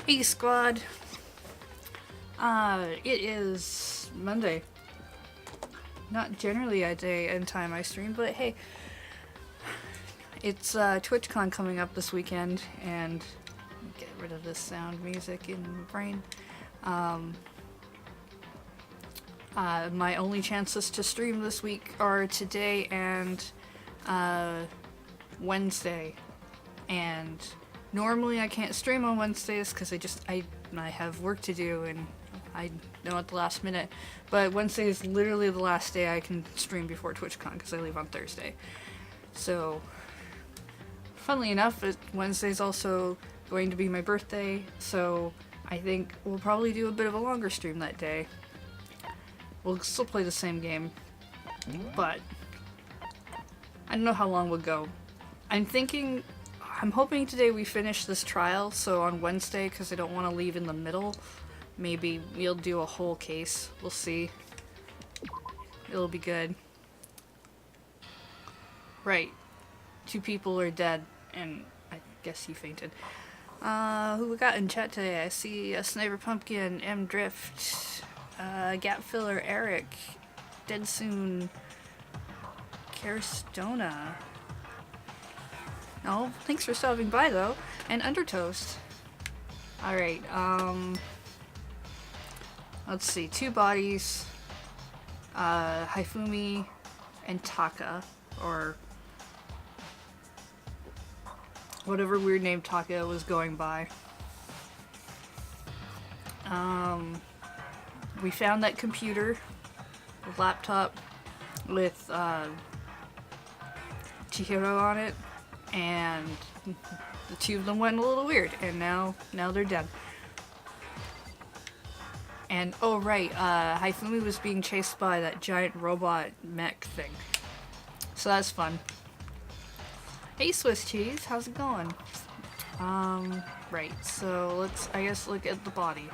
Hey squad! It is Monday. Not generally a day and time I stream, but hey, it's TwitchCon coming up this weekend, and get rid of this sound music in my brain. My only chances to stream this week are today and Wednesday, and normally I can't stream on Wednesdays because I have work to do and I know at the last minute, but Wednesday is literally the last day I can stream before TwitchCon because I leave on Thursday. So, funnily enough, Wednesday's also going to be my birthday, so I think we'll probably do a bit of a longer stream that day. We'll still play the same game, but I don't know how long we'll go. I'm hoping today we finish this trial, so on Wednesday, because I don't want to leave in the middle, maybe we'll do a whole case. We'll see. It'll be good. Right. 2 people are dead, and I guess he fainted. Who we got in chat today? I see a Sniper Pumpkin, M Drift, Gap Filler, Eric, Dead Soon, Carstona. Oh, thanks for stopping by though, and Undertoast. Alright, let's see, 2 bodies, Haifumi and Taka, or whatever weird name Taka was going by. We found that computer, the laptop with Chihiro on it, and the 2 of them went a little weird, and now they're dead. And oh right, Haifumi was being chased by that giant robot mech thing, so that's fun. Hey Swiss cheese, how's it going? Right, so let's, I guess, look at the body.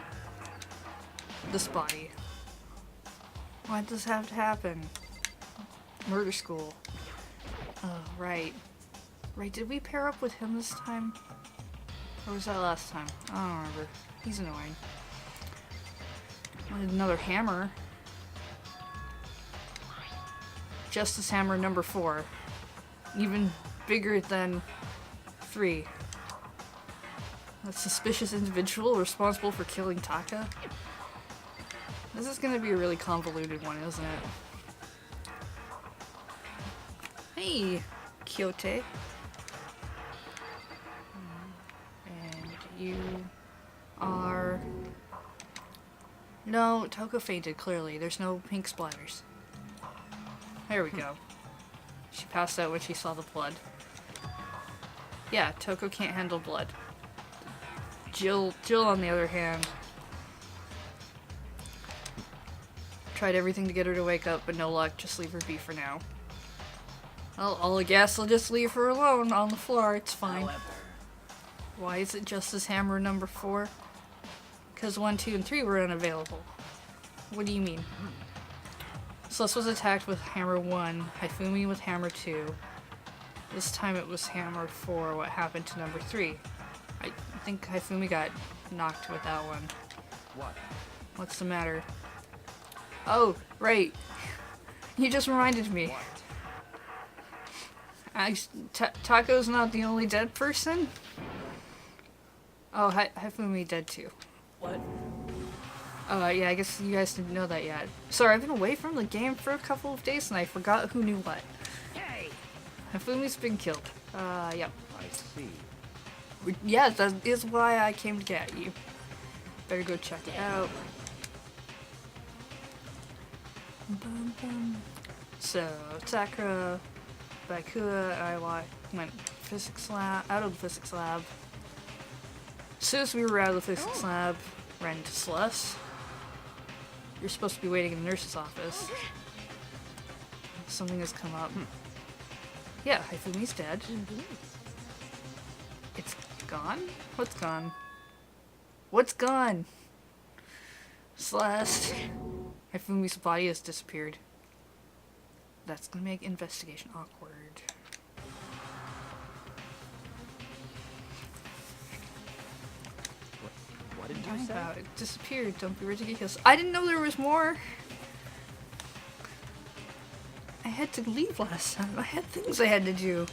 This body. Why does this have to happen? Murder school. Oh, right. Right, did we pair up with him this time? Or was that last time? I don't remember. He's annoying. Wanted another hammer. Justice Hammer number 4. Even bigger than 3. A suspicious individual responsible for killing Taka? This is gonna be a really convoluted one, isn't it? Hey, Kyote. And you are... No, Toko fainted, clearly. There's no pink splatters. There we go. She passed out when she saw the blood. Yeah, Toko can't handle blood. Jill on the other hand, tried everything to get her to wake up, but no luck. Just leave her be for now. Well, I guess I'll just leave her alone on the floor. It's fine. Why is it Justice Hammer number 4? Because 1, 2, and 3 were unavailable. What do you mean? Celeste was attacked with Hammer 1, Haifumi with Hammer 2. This time it was Hammer 4. What happened to number 3? I think Haifumi got knocked with that one. What? What's the matter? Oh, right. You just reminded me. Taco's not the only dead person? Oh, Haifumi dead too. What? Yeah, I guess you guys didn't know that yet. Sorry, I've been away from the game for a couple of days and I forgot who knew what. Hey! Hafumi's been killed. Yep. I see. Yeah, that is why I came to get you. Better go check it out. So, Sakura, Bakua, and I went out of the physics lab. As soon as we were out of the physics lab, ran into Celeste. You're supposed to be waiting in the nurse's office. Something has come up. Yeah, Haifumi's dead. It's gone? What's gone? What's gone? Celeste. Haifumi's body has disappeared. That's gonna make investigation awkward. did you Talking say? about it disappeared. Don't be ridiculous. I didn't know there was more. I had to leave last time. I had things I had to do.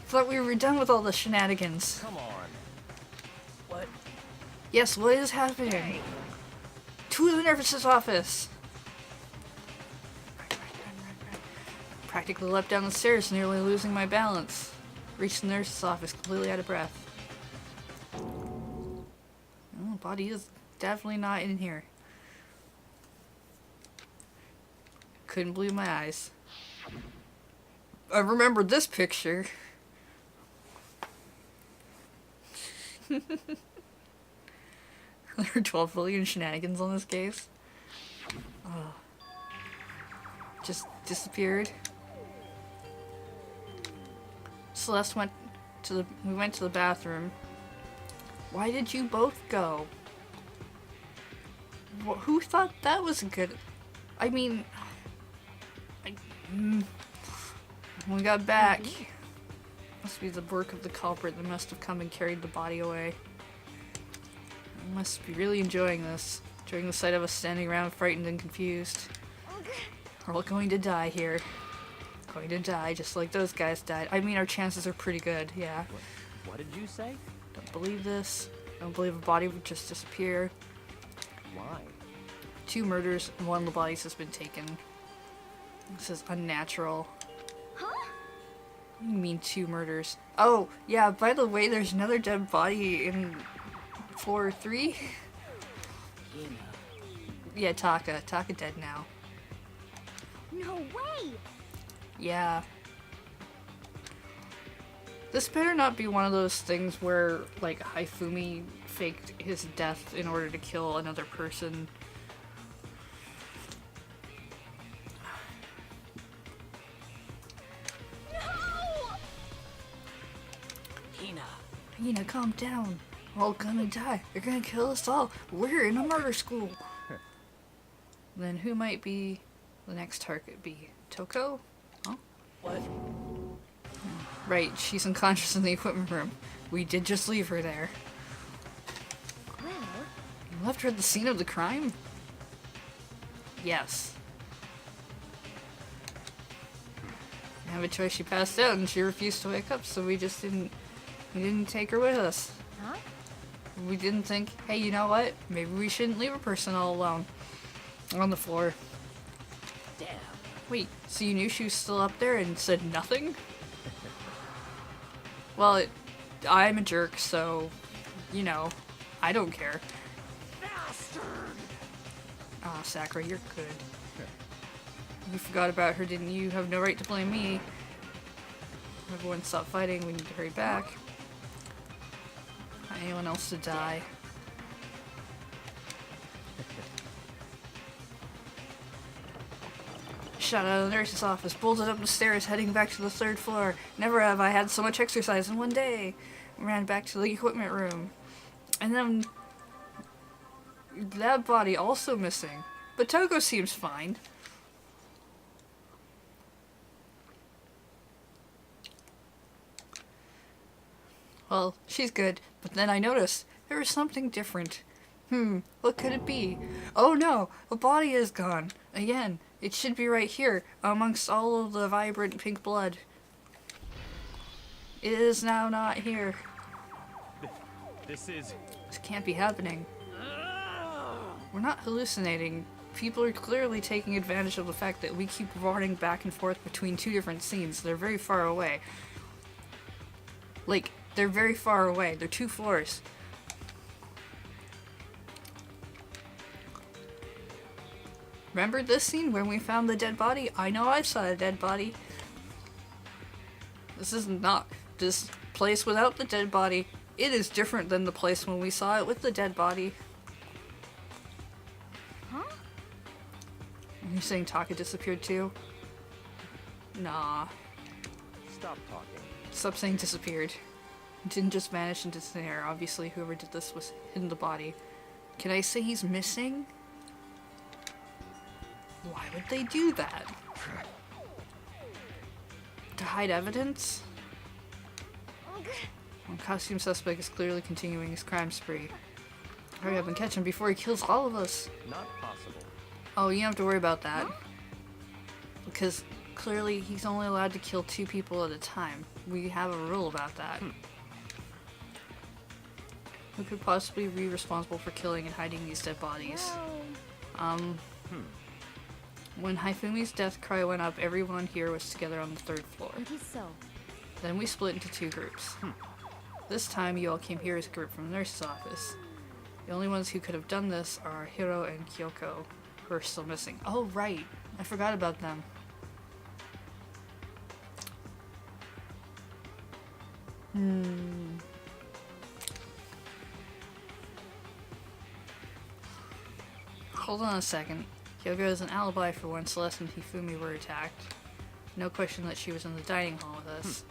Thought we were done with all the shenanigans. Come on. What? Yes, what is happening? Hey. To the nurse's office. Run. Practically leapt down the stairs, nearly losing my balance. Reached the nurse's office, completely out of breath. Oh, body is definitely not in here. Couldn't believe my eyes. I remember this picture. There are 12 billion shenanigans on this case. Oh. Just disappeared. Celeste went to the. We went to the bathroom. Why did you both go? Who thought that was a good? I mean, when we got back, must be the work of the culprit that must have come and carried the body away. I must be really enjoying this, enjoying the sight of us standing around frightened and confused. We're all going to die here. Going to die just like those guys died. I mean, our chances are pretty good, yeah. What did you say? Don't believe this. Don't believe a body would just disappear. Why? 2 murders and 1 of the bodies has been taken. This is unnatural. Huh? What do you mean 2 murders? Oh, yeah, by the way, there's another dead body in floor 3. Yeah, Taka. Taka dead now. No way! Yeah. This better not be one of those things where, like, Haifumi faked his death in order to kill another person. No! Hina, calm down. We're all gonna die. They're gonna kill us all. We're in a murder school. Then who might be the next target be? Toko? Huh? What? Right, she's unconscious in the equipment room. We did just leave her there. Well, You left her at the scene of the crime? Yes. I have a choice. She passed out and she refused to wake up, so we didn't take her with us. huh? We didn't think, hey, you know what? Maybe we shouldn't leave a person all alone on the floor. Damn. Wait, so you knew she was still up there and said nothing? Well, I'm a jerk, so, you know, I don't care. Bastard! Ah, Sakura, you're good. You forgot about her, didn't you? You have no right to blame me. Everyone stop fighting, we need to hurry back. Not anyone else to die. Shot out of the nurse's office, bolted up the stairs, heading back to the 3rd floor. Never have I had so much exercise in one day. Ran back to the equipment room. And then that body also missing. But Toko seems fine. Well, she's good, but then I noticed there was something different. What could it be? Oh no, a body is gone. Again, it should be right here, amongst all of the vibrant pink blood. It is now not here. This is... This can't be happening. We're not hallucinating. People are clearly taking advantage of the fact that we keep running back and forth between 2 different scenes. They're very far away. Like, they're very far away. They're 2 floors. Remember this scene when we found the dead body? I know I saw a dead body. This is not this place without the dead body. It is different than the place when we saw it with the dead body. Huh? Are you saying Taka disappeared too? Nah. Stop talking. Stop saying disappeared. It didn't just vanish into thin air. Obviously, whoever did this was hidden the body. Can I say he's missing? Why would they do that? To hide evidence? One costume suspect is clearly continuing his crime spree. Hurry up and catch him before he kills all of us. Not possible. Oh, you don't have to worry about that. Because clearly he's only allowed to kill 2 people at a time. We have a rule about that. Who could possibly be responsible for killing and hiding these dead bodies? No. When Haifumi's death cry went up, everyone here was together on the 3rd floor. It is so. Then we split into 2 groups. This time you all came here as a group from the nurse's office. The only ones who could have done this are Hiro and Kyoko, who are still missing. Oh right, I forgot about them. Hold on a second. Kyoko has an alibi for when Celeste and Hifumi were attacked. No question that she was in the dining hall with us.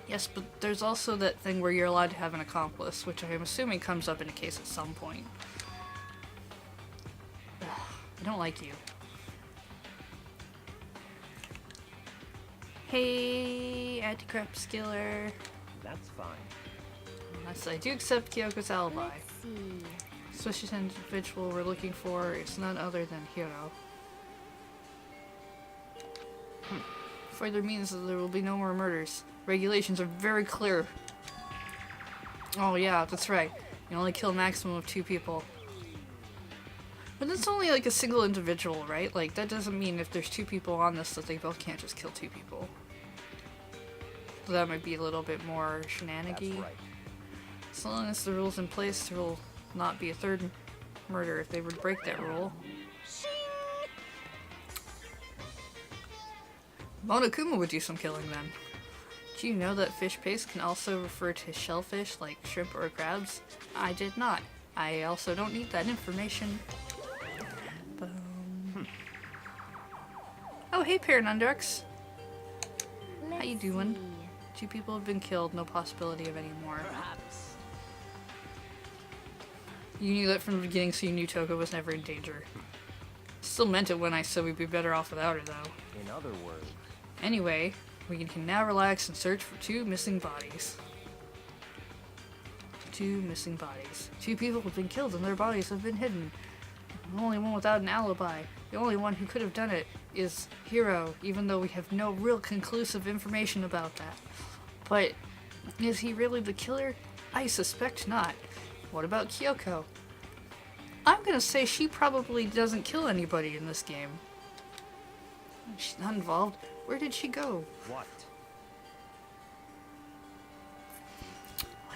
Yes, but there's also that thing where you're allowed to have an accomplice, which I am assuming comes up in a case at some point. Ugh, I don't like you. Hey, anti-crap skiller. That's fine. Yes, I do accept Kyoko's alibi. Let's see. Suspicious individual we're looking for is none other than Hiro. Further means that there will be no more murders. Regulations are very clear. Oh yeah, that's right. You only kill a maximum of 2 people. But it's only like a single individual, right? Like, that doesn't mean if there's 2 people on this that they both can't just kill 2 people. So that might be a little bit more That's shenanigy. right. As long as the rule's in place, there will not be a 3rd murder if they would break that rule. Monokuma would do some killing then. Do you know that fish paste can also refer to shellfish like shrimp or crabs? I did not. I also don't need that information. Boom. Oh, hey, Paranundrux. How you Let's doing? see. 2 people have been killed, no possibility of any more. Perhaps. You knew that from the beginning, so you knew Toko was never in danger. Still meant it when I said we'd be better off without her, though. In other words, Anyway, we can now relax and search for 2 missing bodies. 2 missing bodies. 2 people have been killed and their bodies have been hidden. The only one without an alibi. The only one who could have done it is Hiro, even though we have no real conclusive information about that. But is he really the killer? I suspect not. What about Kyoko? I'm gonna say she probably doesn't kill anybody in this game. She's not involved. Where did she go? what?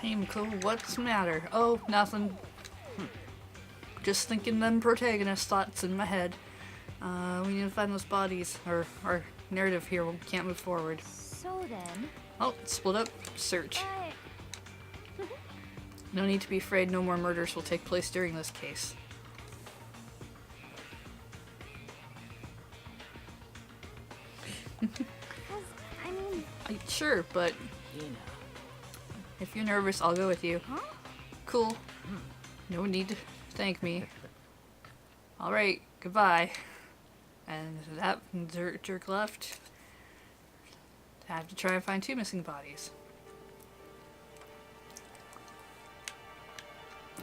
Hey, Miko, what's the matter? Oh, nothing. Just thinking them protagonist thoughts in my head. We need to find those bodies. Our narrative here can't move forward. So then. Oh, split up. Search. But No need to be afraid no more murders will take place during this case. I mean, Sure, but if you're nervous, I'll go with you. huh? Cool. No need to thank me. Alright, goodbye. And that jerk left. I have to try and find 2 missing bodies.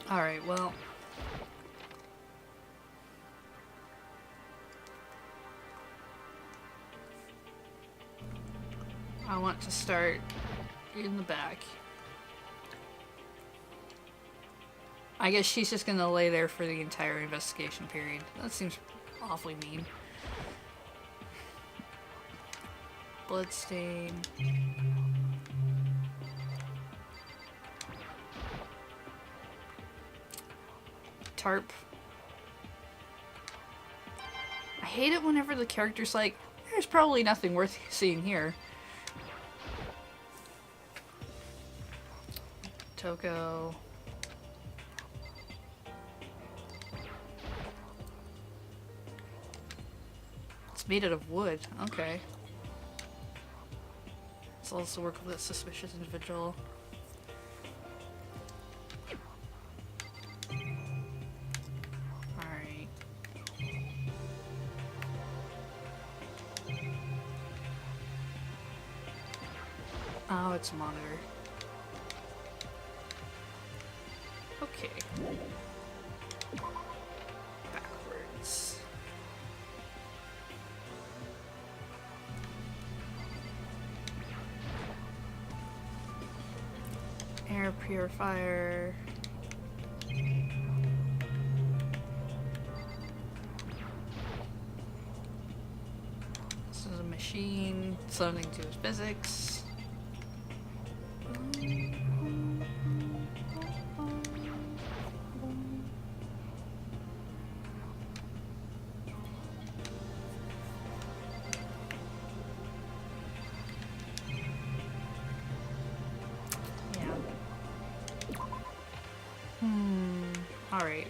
Alright, well. I want to start in the back. I guess she's just gonna lay there for the entire investigation period. That seems awfully mean. Bloodstain. Tarp. I hate it whenever the character's like, there's probably nothing worth seeing here. Toko. It's made out of wood. Okay. It's also work with a suspicious individual. Alright. Oh, it's a monitor. Okay. Backwards. Air purifier. This is a machine, something to do with physics. Alright.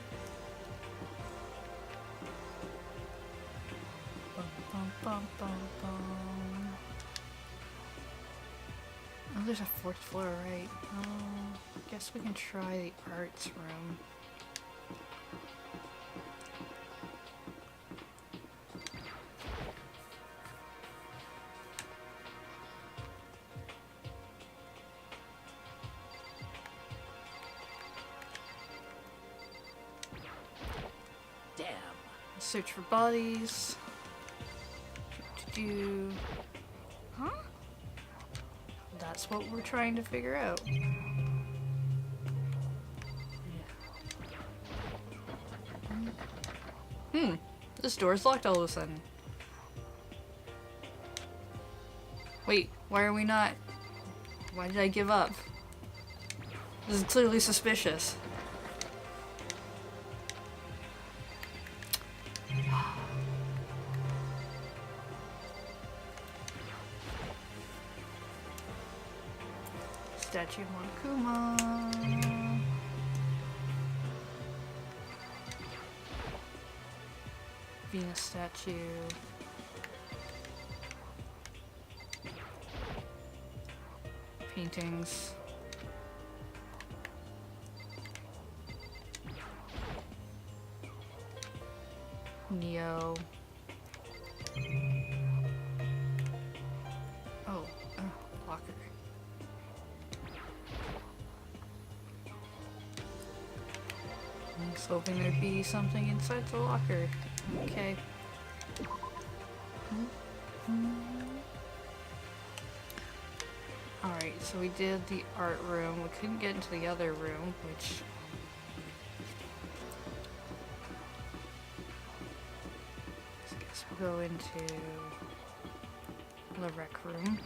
Oh, there's a fourth floor, right? Oh, guess we can try the arts room. Search for bodies. Huh? That's what we're trying to figure out. This door's locked all of a sudden. Wait, why are we not? Why did I give up? This is clearly suspicious. Statue of Monokuma. Venus statue. Paintings. Neo. Oh, locker. I was hoping there'd be something inside the locker. Okay. Alright, so we did the art room. We couldn't get into the other room, which... I guess we'll go into the rec room.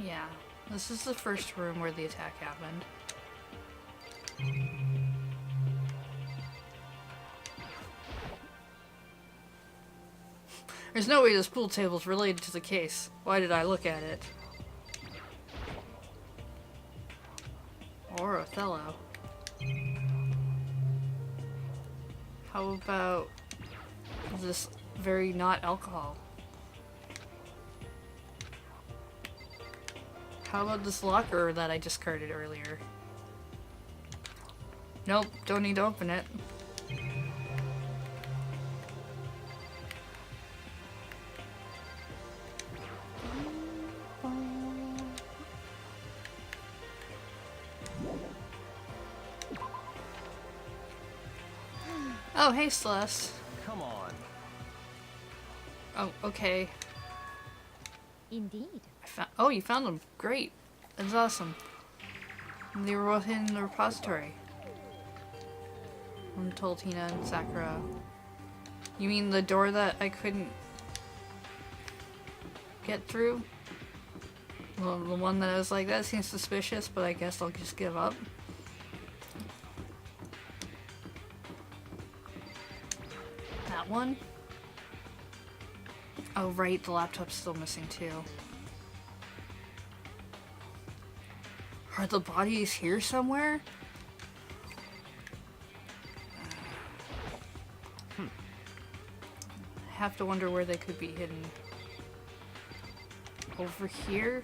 Yeah, this is the first room where the attack happened. There's no way this pool table's related to the case. Why did I look at it? Or Othello. How about this very not alcohol? How about this locker that I discarded earlier? Nope, don't need to open it. Oh, hey, Celeste. Come on. Oh, okay. Indeed. Oh, you found them. Great. That's awesome. And they were both in the repository. I'm told Tina and Sakura. You mean the door that I couldn't get through? Well, the one that I was like, that seems suspicious, but I guess I'll just give up. That one? Oh, right, the laptop's still missing too. Are the bodies here somewhere? I have to wonder where they could be hidden. Over here?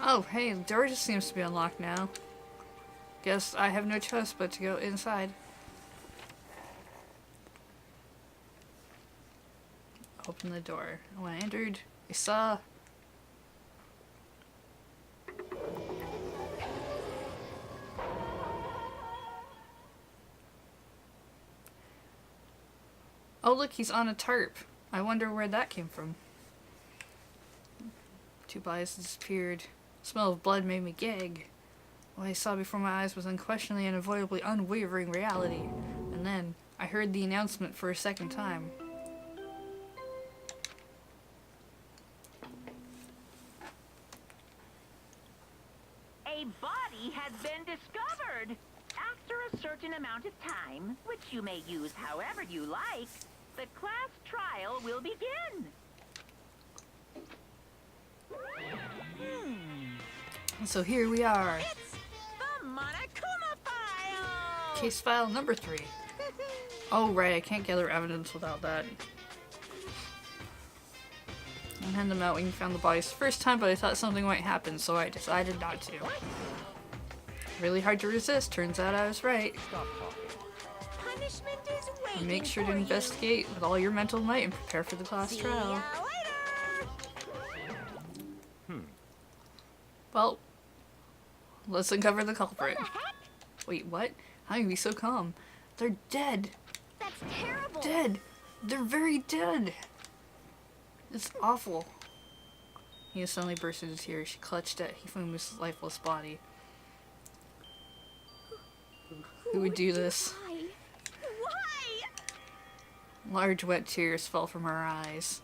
Oh, hey, the door just seems to be unlocked now. Guess I have no choice but to go inside. Open the door. When I entered, I saw... Oh look, he's on a tarp. I wonder where that came from. Two bodies disappeared. The smell of blood made me gag. What I saw before my eyes was unquestionably and unavoidably unwavering reality. And then, I heard the announcement for a second time. A body has been discovered. After a certain amount of time, which you may use however you like, the class trial will begin. So here we are. It's the Monokuma file! Case file number 3. Oh right, I can't gather evidence without that. I hand them out when you found the bodies the first time, but I thought something might happen, so I decided not to. Really hard to resist, turns out I was right. Stop talking. Punishment is waiting Make sure to for you. investigate with all your mental might and prepare for the class See trial. ya later! Well, let's uncover the culprit. Wait, what? How can you be so calm? They're dead. That's terrible. Dead. They're very dead. It's awful. He suddenly burst into tears. She clutched at Hifumi's lifeless body. Who would do this? Why? Why? Large wet tears fell from her eyes.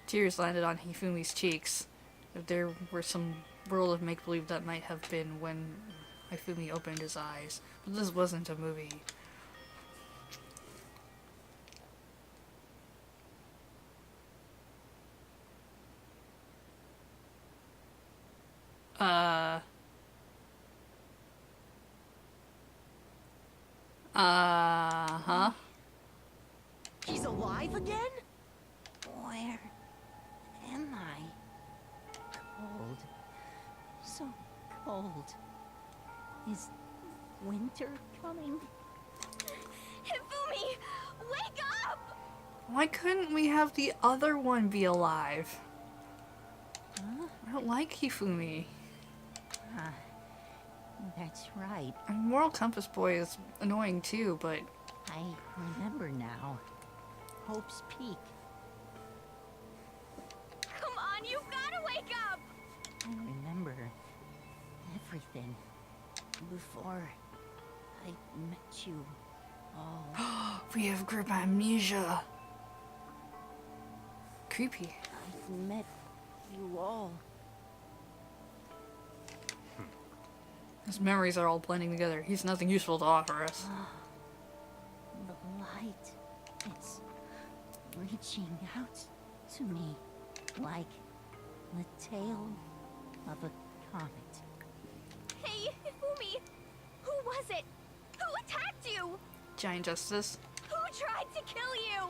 Tears landed on Hifumi's cheeks. If there were some world of make-believe, that might have been when Hifumi opened his eyes. But this wasn't a movie. Huh? He's alive again? Where am I? Cold. So cold. Is winter coming? Hifumi, wake up! Why couldn't we have the other one be alive? Huh? I don't like Hifumi. That's right. And Moral Compass Boy is annoying too, but I remember now. Hope's Peak. Come on, you've gotta wake up! I remember everything before I met you all. we have group amnesia. Creepy. I've met you all. His memories are all blending together. He's nothing useful to offer us. The light, it's reaching out to me like the tail of a comet. Hey, Hifumi! Who was it? Who attacked you? Giant Justice. Who tried to kill you?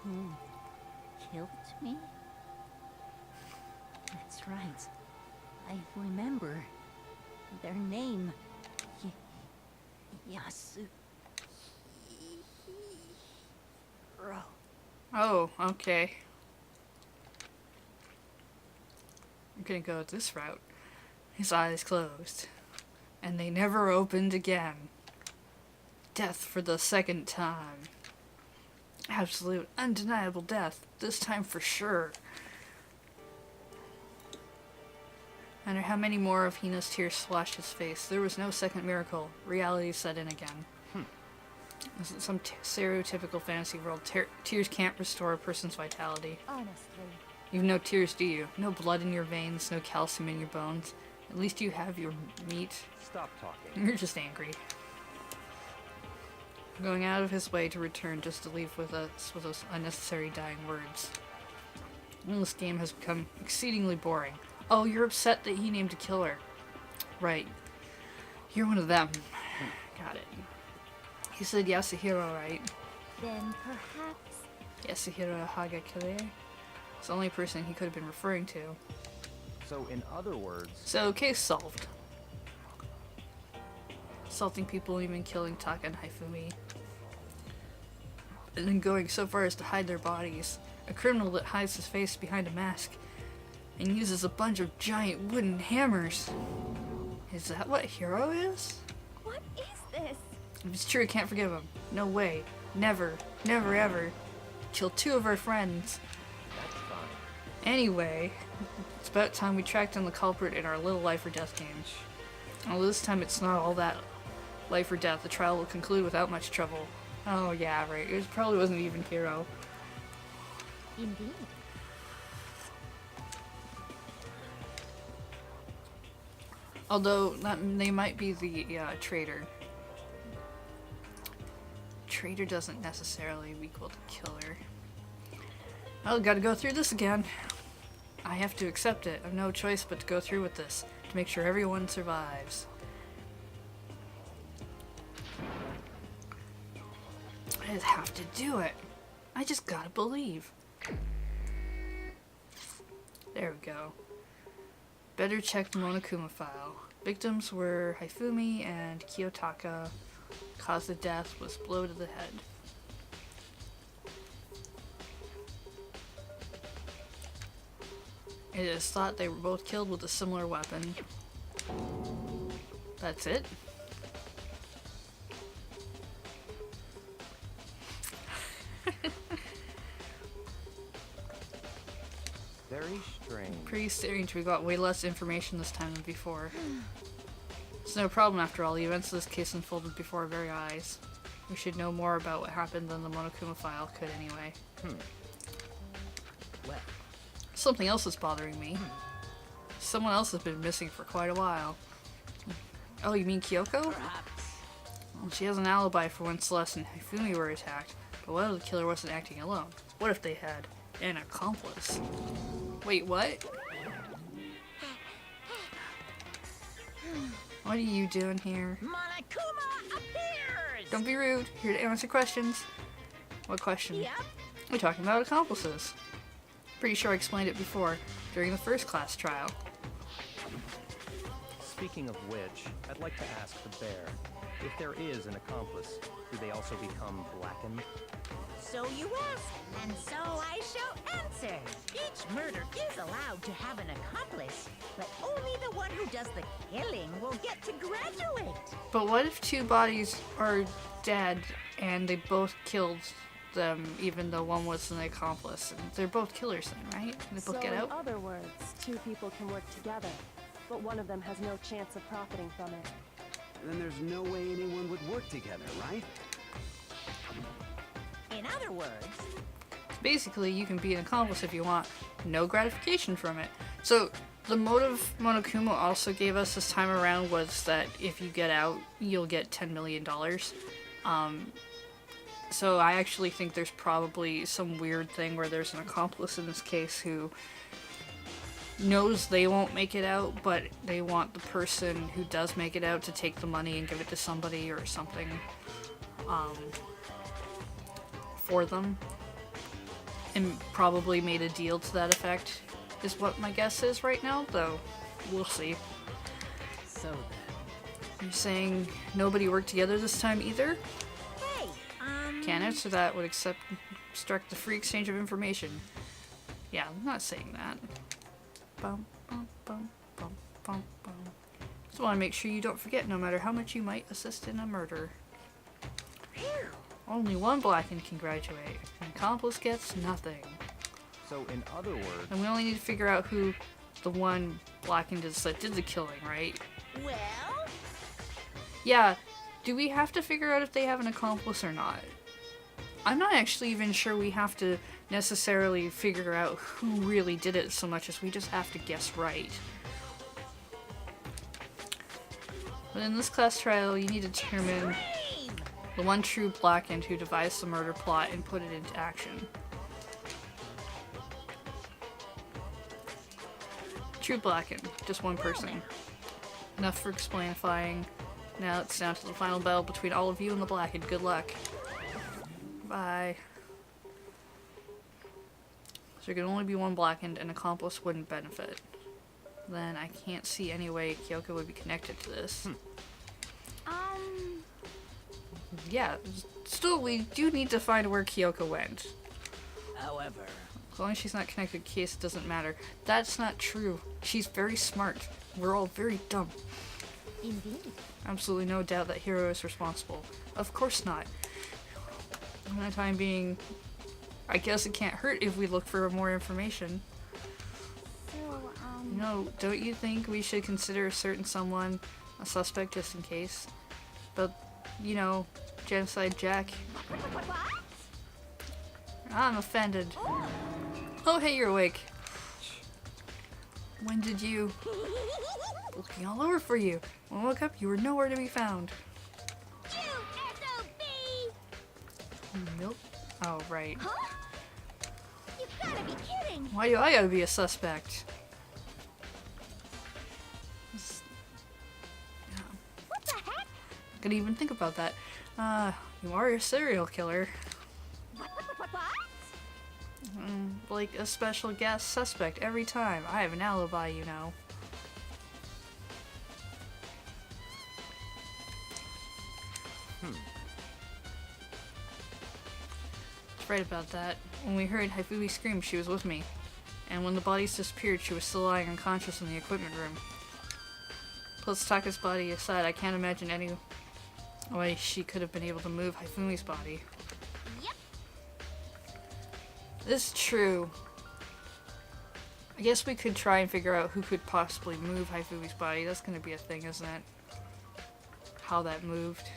Who killed me? That's right. I remember their name. Yasu. Oh, okay. I'm gonna go this route. His eyes closed. And they never opened again. Death for the second time. Absolute, undeniable death. This time for sure. No matter how many more of Hina's tears splashed his face, there was no second miracle. Reality set in again. This is some stereotypical fantasy world. Tears can't restore a person's vitality. Honestly. You've no tears, do you? No blood in your veins, no calcium in your bones. At least you have your meat. Stop talking. You're just angry. Going out of his way to return just to leave with us with those unnecessary dying words. This game has become exceedingly boring. Oh, you're upset that he named a killer. Right. You're one of them. Got it. He said Yasuhiro, right? Then perhaps... Yasuhiro Hagakure. It's the only person he could have been referring to. So, in other words, So, case solved. assaulting people, even killing Taka and Hifumi. And then going so far as to hide their bodies. A criminal that hides his face behind a mask and uses a bunch of giant wooden hammers. Is that what Hero is? What is this? If it's true, I can't forgive him. No way. Never. Never ever. Killed 2 of our friends. That's fine. Anyway, it's about time we tracked down the culprit in our little life or death game. Although this time it's not all that life or death. The trial will conclude without much trouble. Oh yeah, right. It probably wasn't even Hero. Indeed. Although they might be the traitor. Traitor doesn't necessarily equal to killer. Oh, gotta go through this again. I have to accept it. I've no choice but to go through with this to make sure everyone survives. I just have to do it. I just gotta believe. There we go. Better check the Monokuma file. Victims were Hifumi and Kiyotaka. Cause of death was blow to the head. It is thought they were both killed with a similar weapon. That's it? Very strange. Pretty strange. We got way less information this time than before. It's no problem after all. The events of this case unfolded before our very eyes. We should know more about what happened than the Monokuma file could anyway. Well, Something else is bothering me. Someone else has been missing for quite a while. Oh, you mean Kyoko? Well, she has an alibi for when Celeste and Hifumi were attacked. But what if the killer wasn't acting alone? What if they had an accomplice? Wait, what? What are you doing here? Monokuma appears! Don't be rude. Here to answer questions. What question? Yep. We're talking about accomplices. Pretty sure I explained it before, during the first class trial. speaking of which, I'd like to ask the bear, if there is an accomplice, do they also become blackened? So you ask, and so I shall answer. Each murder is allowed to have an accomplice, but only the one who does the killing will get to graduate. But what if 2 bodies are dead and they both killed them, even though one was an accomplice? And they're both killers then, right? They both get out? In other words, 2 people can work together, but one of them has no chance of profiting from it. Then there's no way anyone would work together, right? In other words, Basically, you can be an accomplice if you want no gratification from it. So, the motive Monokuma also gave us this time around was that if you get out, you'll get $10 million. So I actually think there's probably some weird thing where there's an accomplice in this case who knows they won't make it out, but they want the person who does make it out to take the money and give it to somebody or something for them. And probably made a deal to that effect, is what my guess is right now, though we'll see. so then. You're saying nobody worked together this time either? Hey, Can't answer that, would obstruct the free exchange of information. Yeah, I'm not saying that. Bum, bum, bum, bum, bum, bum. Just want to make sure you don't forget, no matter how much you might assist in a murder. Only one blackened can graduate. An accomplice gets nothing. So in other words, And we only need to figure out who the one blackened is that did the killing, right? Well, Yeah, do we have to figure out if they have an accomplice or not? I'm not actually even sure we have to necessarily figure out who really did it so much as we just have to guess right. But in this class trial, you need to determine the one true blackened who devised the murder plot and put it into action. True blackened, just one person. Enough for explainifying. Now it's down to the final battle between all of you and the blackened. Good luck. Bye. So there can only be one blackened, and accomplice wouldn't benefit. Then I can't see any way Kyoko would be connected to this. Yeah, still, we do need to find where Kyoko went. However, As long as she's not connected to Case, it doesn't matter. That's not true. She's very smart. We're all very dumb. Indeed. Absolutely no doubt that Hiro is responsible. Of course not. For the time being, I guess it can't hurt if we look for more information. So, No, don't you think we should consider a certain someone a suspect just in case? But, you know, Genocide Jack. What? I'm offended. Oh, hey, you're awake. When did you... Looking all over for you. When I woke up, you were nowhere to be found. SOB! Nope. Oh, right. Huh? You gotta be kidding! Why do I gotta be a suspect? What the heck? Couldn't even think about that. You are a serial killer. What? Like a special guest suspect every time. I have an alibi, you know. Right about that. When we heard Haifubi scream, she was with me. And when the bodies disappeared, she was still lying unconscious in the equipment room. Plus Taka's body aside, I can't imagine any way she could have been able to move Haifumi's body. Yep. This is true. I guess we could try and figure out who could possibly move Haifumi's body. That's gonna be a thing, isn't it? How that moved.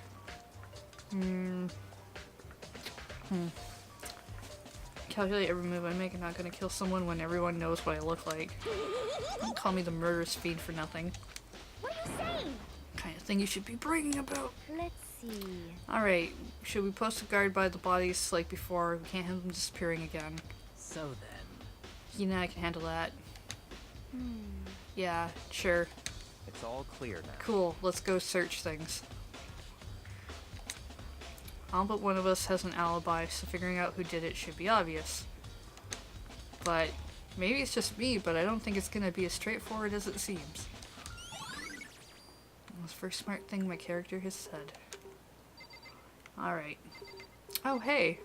Calculate every move I make. I'm not gonna kill someone when everyone knows what I look like. Don't call me the murderous fiend for nothing. What are you saying? Kind of thing you should be bragging about. Let's see. Alright, should we post a guard by the bodies like before? We can't have them disappearing again. so then, You know I can handle that. Yeah, sure. It's all clear now. Cool, let's go search things. All but one of us has an alibi, so figuring out who did it should be obvious. But maybe it's just me, but I don't think it's gonna be as straightforward as it seems. That's the first smart thing my character has said. Alright. Oh hey!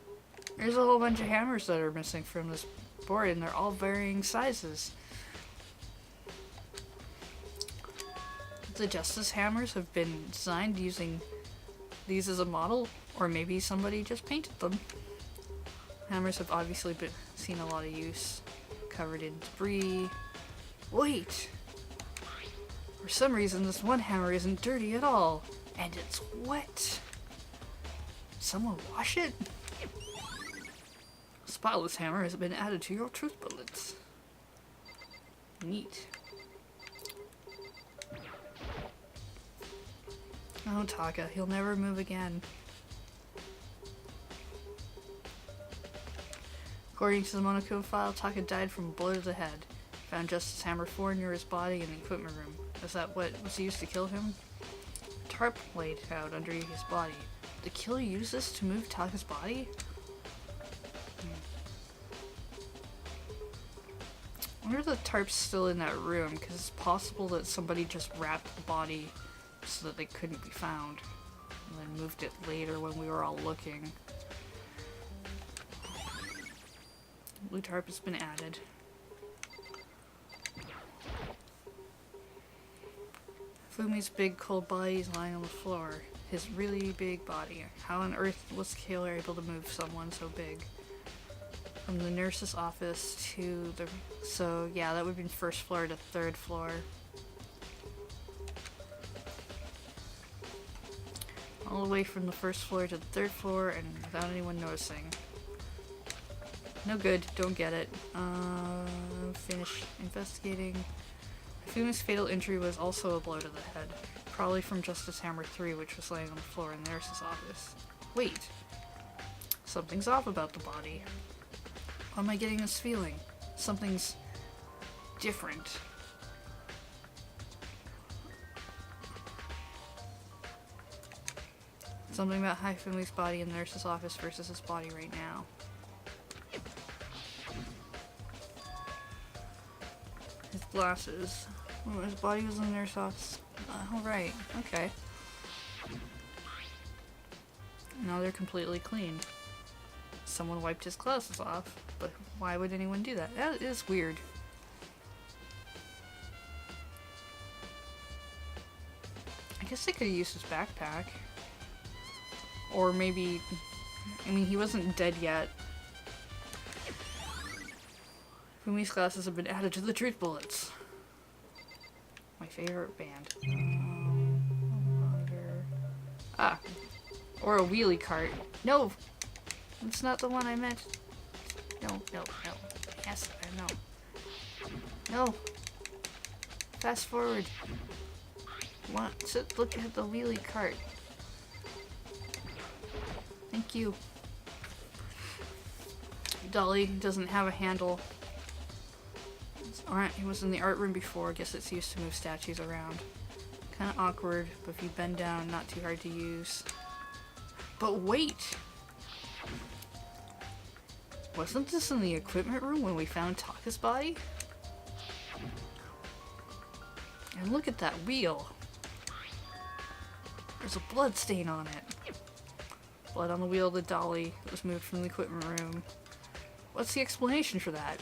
There's a whole bunch of hammers that are missing from this board, and they're all varying sizes. The Justice hammers have been designed using these as a model, or maybe somebody just painted them. Hammers have obviously seen a lot of use, covered in debris. Wait! For some reason this one hammer isn't dirty at all, and it's wet. Someone wash it? A spotless hammer has been added to your truth bullets. Neat. Oh, Taka, he'll never move again. According to the Monocode file, Taka died from a blow to the head. Found Justice Hammer 4 near his body in the equipment room. Is that what was used to kill him? Tarp laid out under his body. Did the killer use this to move Taka's body? I wonder if the tarp's still in that room, because it's possible that somebody just wrapped the body so that they couldn't be found, and then moved it later when we were all looking. Blue tarp has been added. Fumi's big cold body is lying on the floor. His really big body. How on earth was the killer able to move someone so big? From the nurse's office to the... So yeah, that would be first floor to third floor. All the way from the first floor to the third floor and without anyone noticing. No good, don't get it. Finish investigating. Fumi's fatal injury was also a blow to the head. Probably from Justice Hammer 3, which was laying on the floor in the nurse's office. Wait! Something's off about the body. Why am I getting this feeling? Something's different. Something about Haifumi's body in the nurse's office versus his body right now. His glasses. Oh, his body was in the nurse's office. Alright, okay. Now they're completely clean. Someone wiped his glasses off, but why would anyone do that? That is weird. I guess they could have used his backpack. Or maybe, I mean, he wasn't dead yet. Fumi's glasses have been added to the truth bullets. My favorite band. Ah, or a wheelie cart. No, that's not the one I meant. No. Yes, no. Fast forward. Want to look at the wheelie cart. Thank you. Dolly doesn't have a handle. It was in the art room before. I guess it's used to move statues around. Kind of awkward, but if you bend down, not too hard to use. But wait! Wasn't this in the equipment room when we found Taka's body? And look at that wheel. There's a blood stain on it. Blood on the wheel of the dolly that was moved from the equipment room. What's the explanation for that?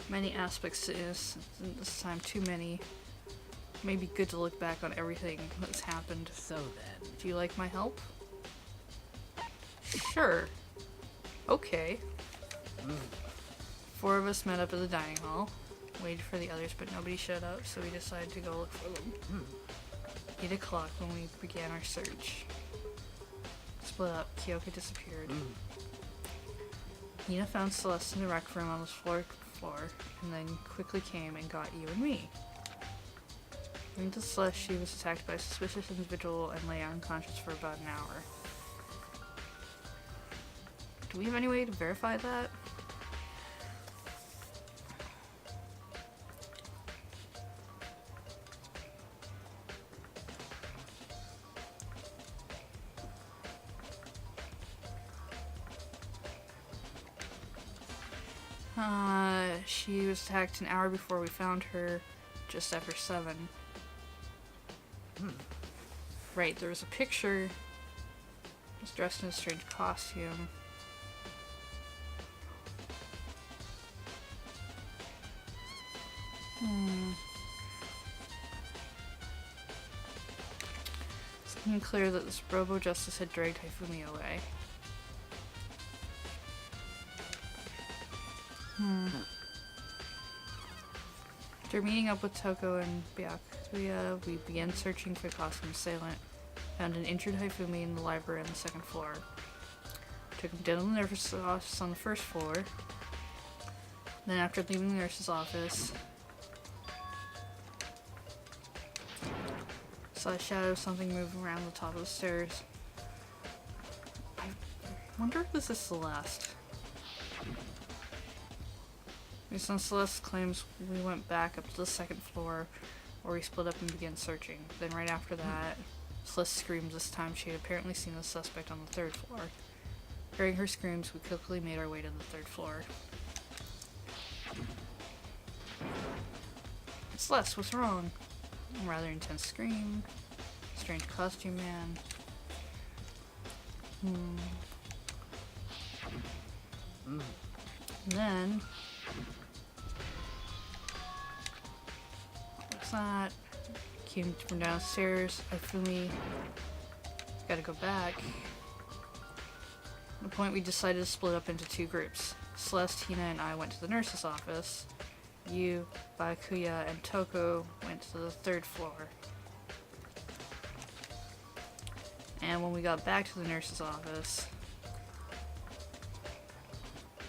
Many aspects to this time, too many. Maybe good to look back on everything that's happened. So then. Do you like my help? Sure. Okay. 4 of us met up at the dining hall, waited for the others, but nobody showed up, so we decided to go look for them. 8 o'clock when we began our search. Split up, Kyoka disappeared. Nina found Celeste in the rec room on the floor, and then quickly came and got you and me. According to Celeste, she was attacked by a suspicious individual and lay unconscious for about an hour. Do we have any way to verify that? She was attacked an hour before we found her, just after 7. Right, there was a picture. She was dressed in a strange costume. It's becoming clear that this Robo Justice had dragged Hifumi away. After meeting up with Toko and Byakuya, we began searching for the costume assailant. Found an injured Hifumi in the library on the 2nd floor. Took him down to the nurse's office on the 1st floor. Then after leaving the nurse's office, saw a shadow of something moving around the top of the stairs. I wonder if this is Celeste. Based on Celeste's claims, we went back up to the 2nd floor, where we split up and began searching. Then right after that, Celeste screams. This time she had apparently seen the suspect on the 3rd floor. Hearing her screams, we quickly made our way to the 3rd floor. Celeste, what's wrong? A rather intense scream. Strange costume man. And then what's that? Came from downstairs. Ifumi. Gotta go back. At the point we decided to split up into 2 groups. Celeste, Hina, and I went to the nurse's office. You, Byakuya, and Toko went to the 3rd floor. And when we got back to the nurse's office,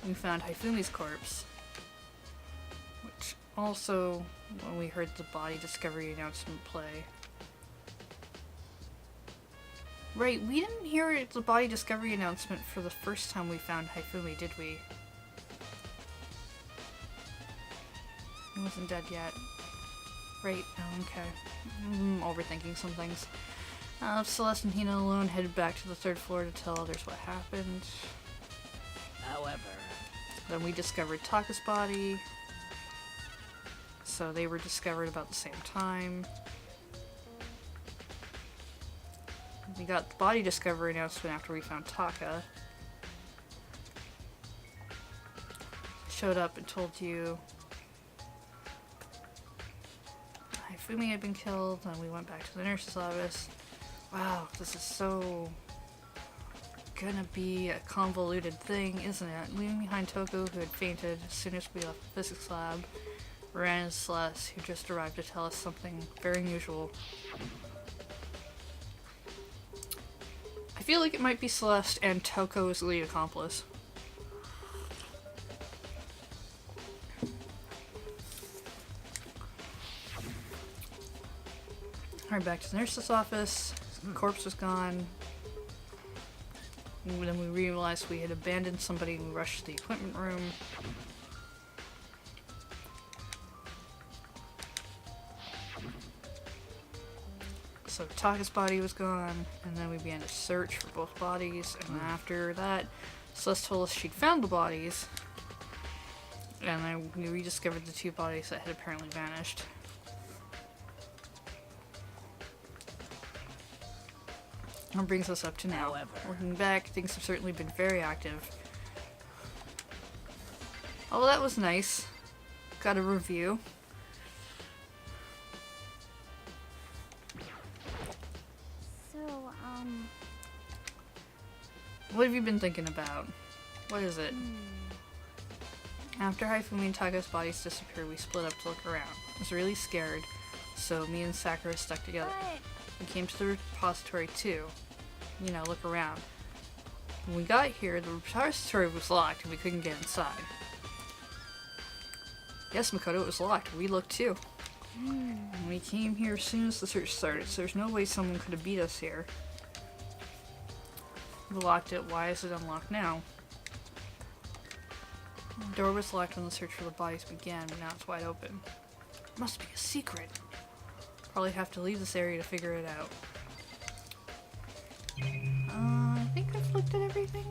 we found Hifumi's corpse. Which also, when we heard the body discovery announcement play. Right, we didn't hear the body discovery announcement for the first time we found Hifumi, did we? He wasn't dead yet. Right, oh, okay. I'm overthinking some things. Celeste and Hina alone headed back to the 3rd floor to tell others what happened. However, Then we discovered Taka's body. So they were discovered about the same time. We got the body discovery announcement after we found Taka. Showed up and told you Hifumi had been killed, and we went back to the nurse's office. Wow, this is so gonna be a convoluted thing, isn't it? Leaving behind Toko, who had fainted as soon as we left the physics lab. Ran and Celeste, who just arrived to tell us something very unusual. I feel like it might be Celeste and Toko's lead accomplice. Alright, back to the nurse's office. The corpse was gone. And then we realized we had abandoned somebody and we rushed to the equipment room. So Taka's body was gone, and then we began to search for both bodies, and after that, Celeste told us she'd found the bodies, and then we rediscovered the two bodies that had apparently vanished. That brings us up to now. However. Looking back, things have certainly been very active. Oh, that was nice. Got a review. So, What have you been thinking about? What is it? After Hifumi and Taka's bodies disappeared, we split up to look around. I was really scared, so me and Sakura stuck together. but We came to the repository too. You know, look around. When we got here, the repository was locked and we couldn't get inside. Yes, Makoto, it was locked. We looked too. And we came here as soon as the search started, so there's no way someone could have beat us here. We locked it. Why is it unlocked now? The door was locked when the search for the bodies began, but now it's wide open. Must be a secret. Probably have to leave this area to figure it out. I think I've looked at everything.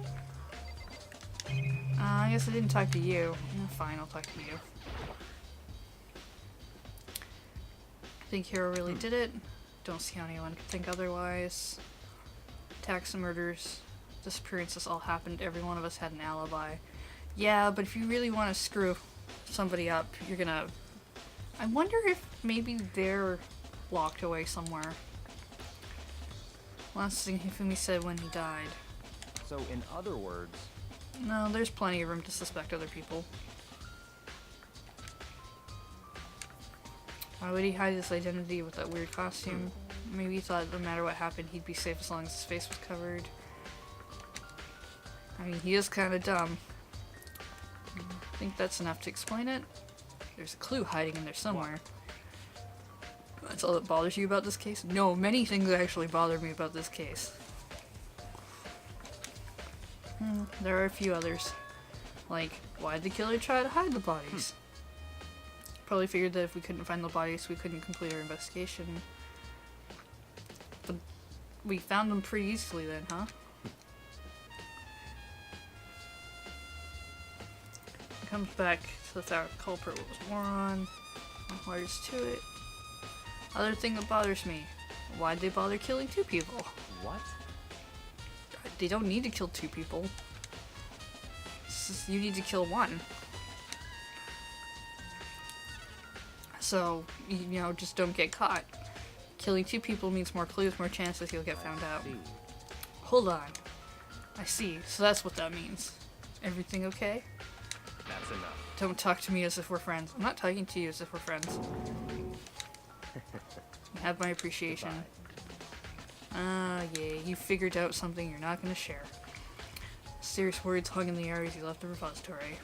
I guess I didn't talk to you. Fine, I'll talk to you. I think Hero really did it. Don't see how anyone could think otherwise. Attacks and murders, disappearances all happened. Every one of us had an alibi. Yeah, but if you really want to screw somebody up, you're gonna... I wonder if maybe they're locked away somewhere. Last thing Hifumi said when he died. So, in other words, No, there's plenty of room to suspect other people. Why would he hide his identity with that weird costume? Maybe he thought no matter what happened, he'd be safe as long as his face was covered. I mean, he is kind of dumb. I think that's enough to explain it. There's a clue hiding in there somewhere. That's all that bothers you about this case? No, many things actually bother me about this case. There are a few others. Like, why'd the killer try to hide the bodies? Probably figured that if we couldn't find the bodies, we couldn't complete our investigation. But we found them pretty easily then, huh? It comes back to the culprit was moron. Why there's to it. Other thing that bothers me. Why'd they bother killing two people? what? They don't need to kill two people. You need to kill one. So, you know, just don't get caught. Killing two people means more clues, more chances you'll get found out. See. Hold on. I see. So that's what that means. Everything okay? That's enough. Don't talk to me as if we're friends. I'm not talking to you as if we're friends. You have my appreciation. Yeah, you figured out something you're not gonna share. Serious words hung in the air as you left the repository.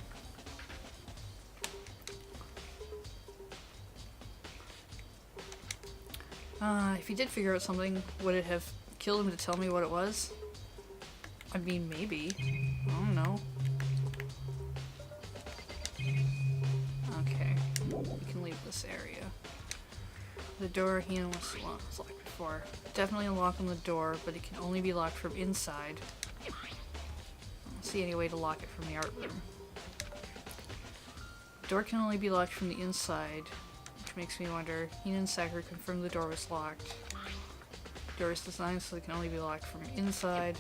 If you did figure out something, would it have killed him to tell me what it was? I mean, maybe. I don't know. Okay, we can leave this area. The door he was locked before. Definitely unlocking the door, but it can only be locked from inside. see any way to lock it from the art room. The door can only be locked from the inside, which makes me wonder. Hina and Sakura confirmed the door was locked. The door is designed so it can only be locked from inside.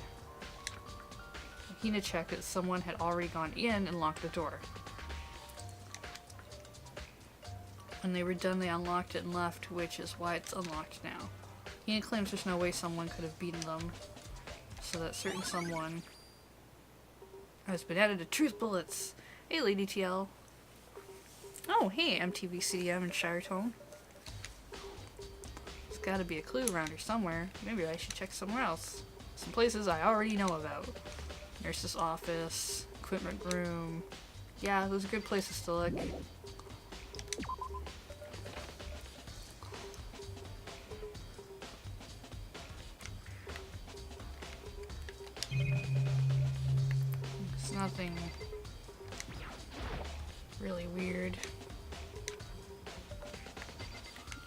Hina checked that someone had already gone in and locked the door. When they were done, they unlocked it and left, which is why it's unlocked now. Hina claims there's no way someone could have beaten them, so that certain someone has been added to Truth Bullets. Hey, Lady TL. Oh, hey, MTV CDM and Shiretone. There's gotta be a clue around here somewhere. Maybe I should check somewhere else. Some places I already know about. Nurse's office, equipment room. Yeah, those are good places to look. It's nothing really weird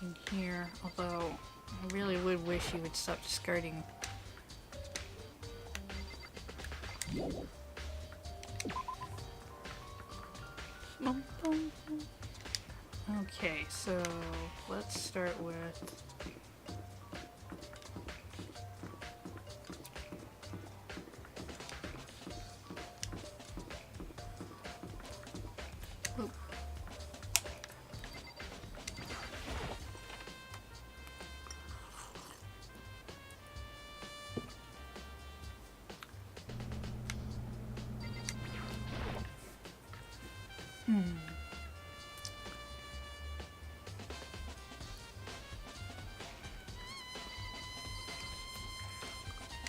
in here, although I really would wish you would stop discarding. Okay, so let's start with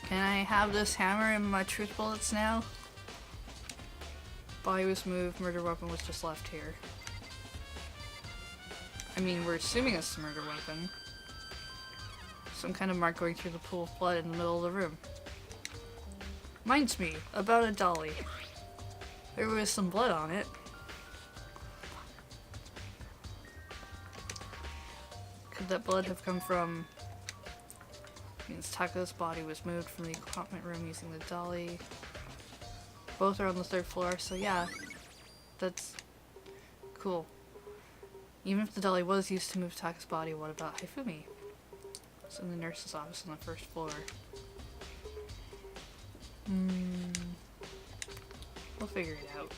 Can I have this hammer in my Truth Bullets now? Body was moved, murder weapon was just left here. I mean, we're assuming it's the murder weapon. Some kind of mark going through the pool of blood in the middle of the room. Reminds me about a dolly. There was some blood on it. Could that blood have come from... Means Tako's body was moved from the equipment room using the dolly. Both are on the 3rd floor, so yeah. That's cool. Even if the dolly was used to move Tako's body, what about Hifumi? It's in the nurse's office on the 1st floor. We'll figure it out.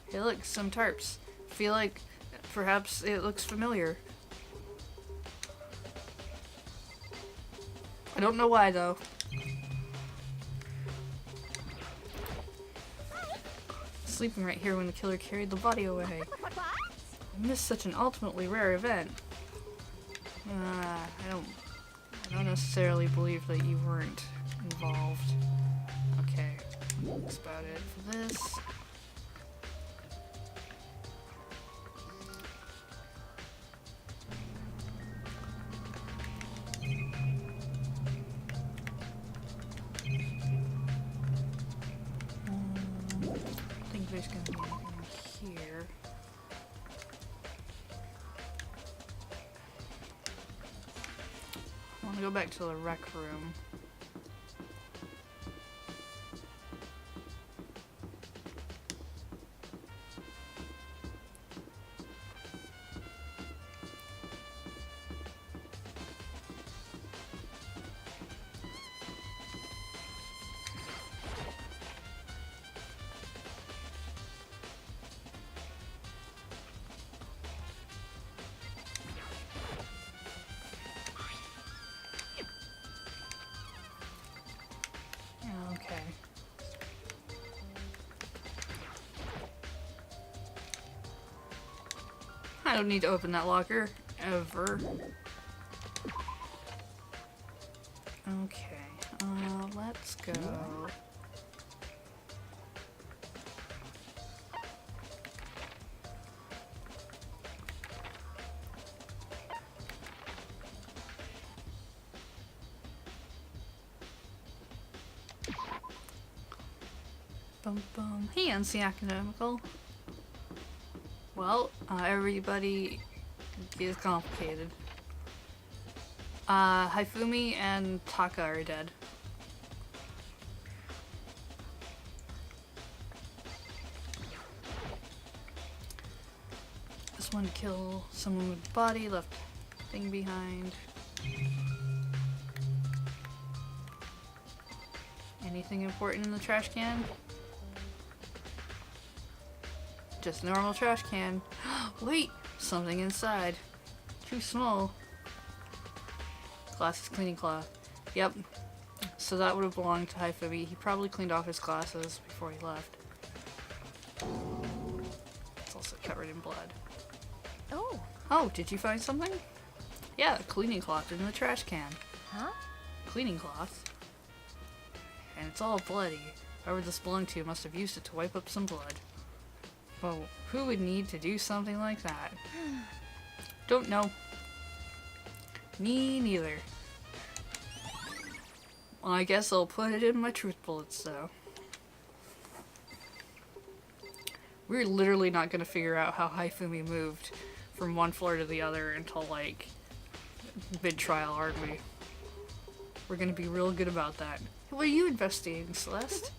Hey look, some tarps. Feel like perhaps it looks familiar. I don't know why though. Sleeping right here when the killer carried the body away. I missed such an ultimately rare event. I don't necessarily believe that you weren't involved. Okay, that's about it for this. I think there's gonna be anything here. I want to go back to the rec room. Okay. I don't need to open that locker, ever. Okay, let's go. Bum bum. Hey, NC Academical. Well, everybody is complicated. Hifumi and Taka are dead. just want to kill someone with a body, left thing behind. Anything important in the trash can? Just normal trash can. Wait! Something inside. Too small. Glasses cleaning cloth. Yep. So that would have belonged to Hifumi. He probably cleaned off his glasses before he left. It's also covered in blood. Oh, Oh, did you find something? Yeah, a cleaning cloth in the trash can. huh? Cleaning cloth. And it's all bloody. Whoever this belonged to must have used it to wipe up some blood. Well, who would need to do something like that? Don't know. Me neither. Well, I guess I'll put it in my truth bullets, though. We're literally not gonna figure out how Hifumi moved from one floor to the other until, like, mid-trial, aren't we? We're gonna be real good about that. What are you investigating, Celeste?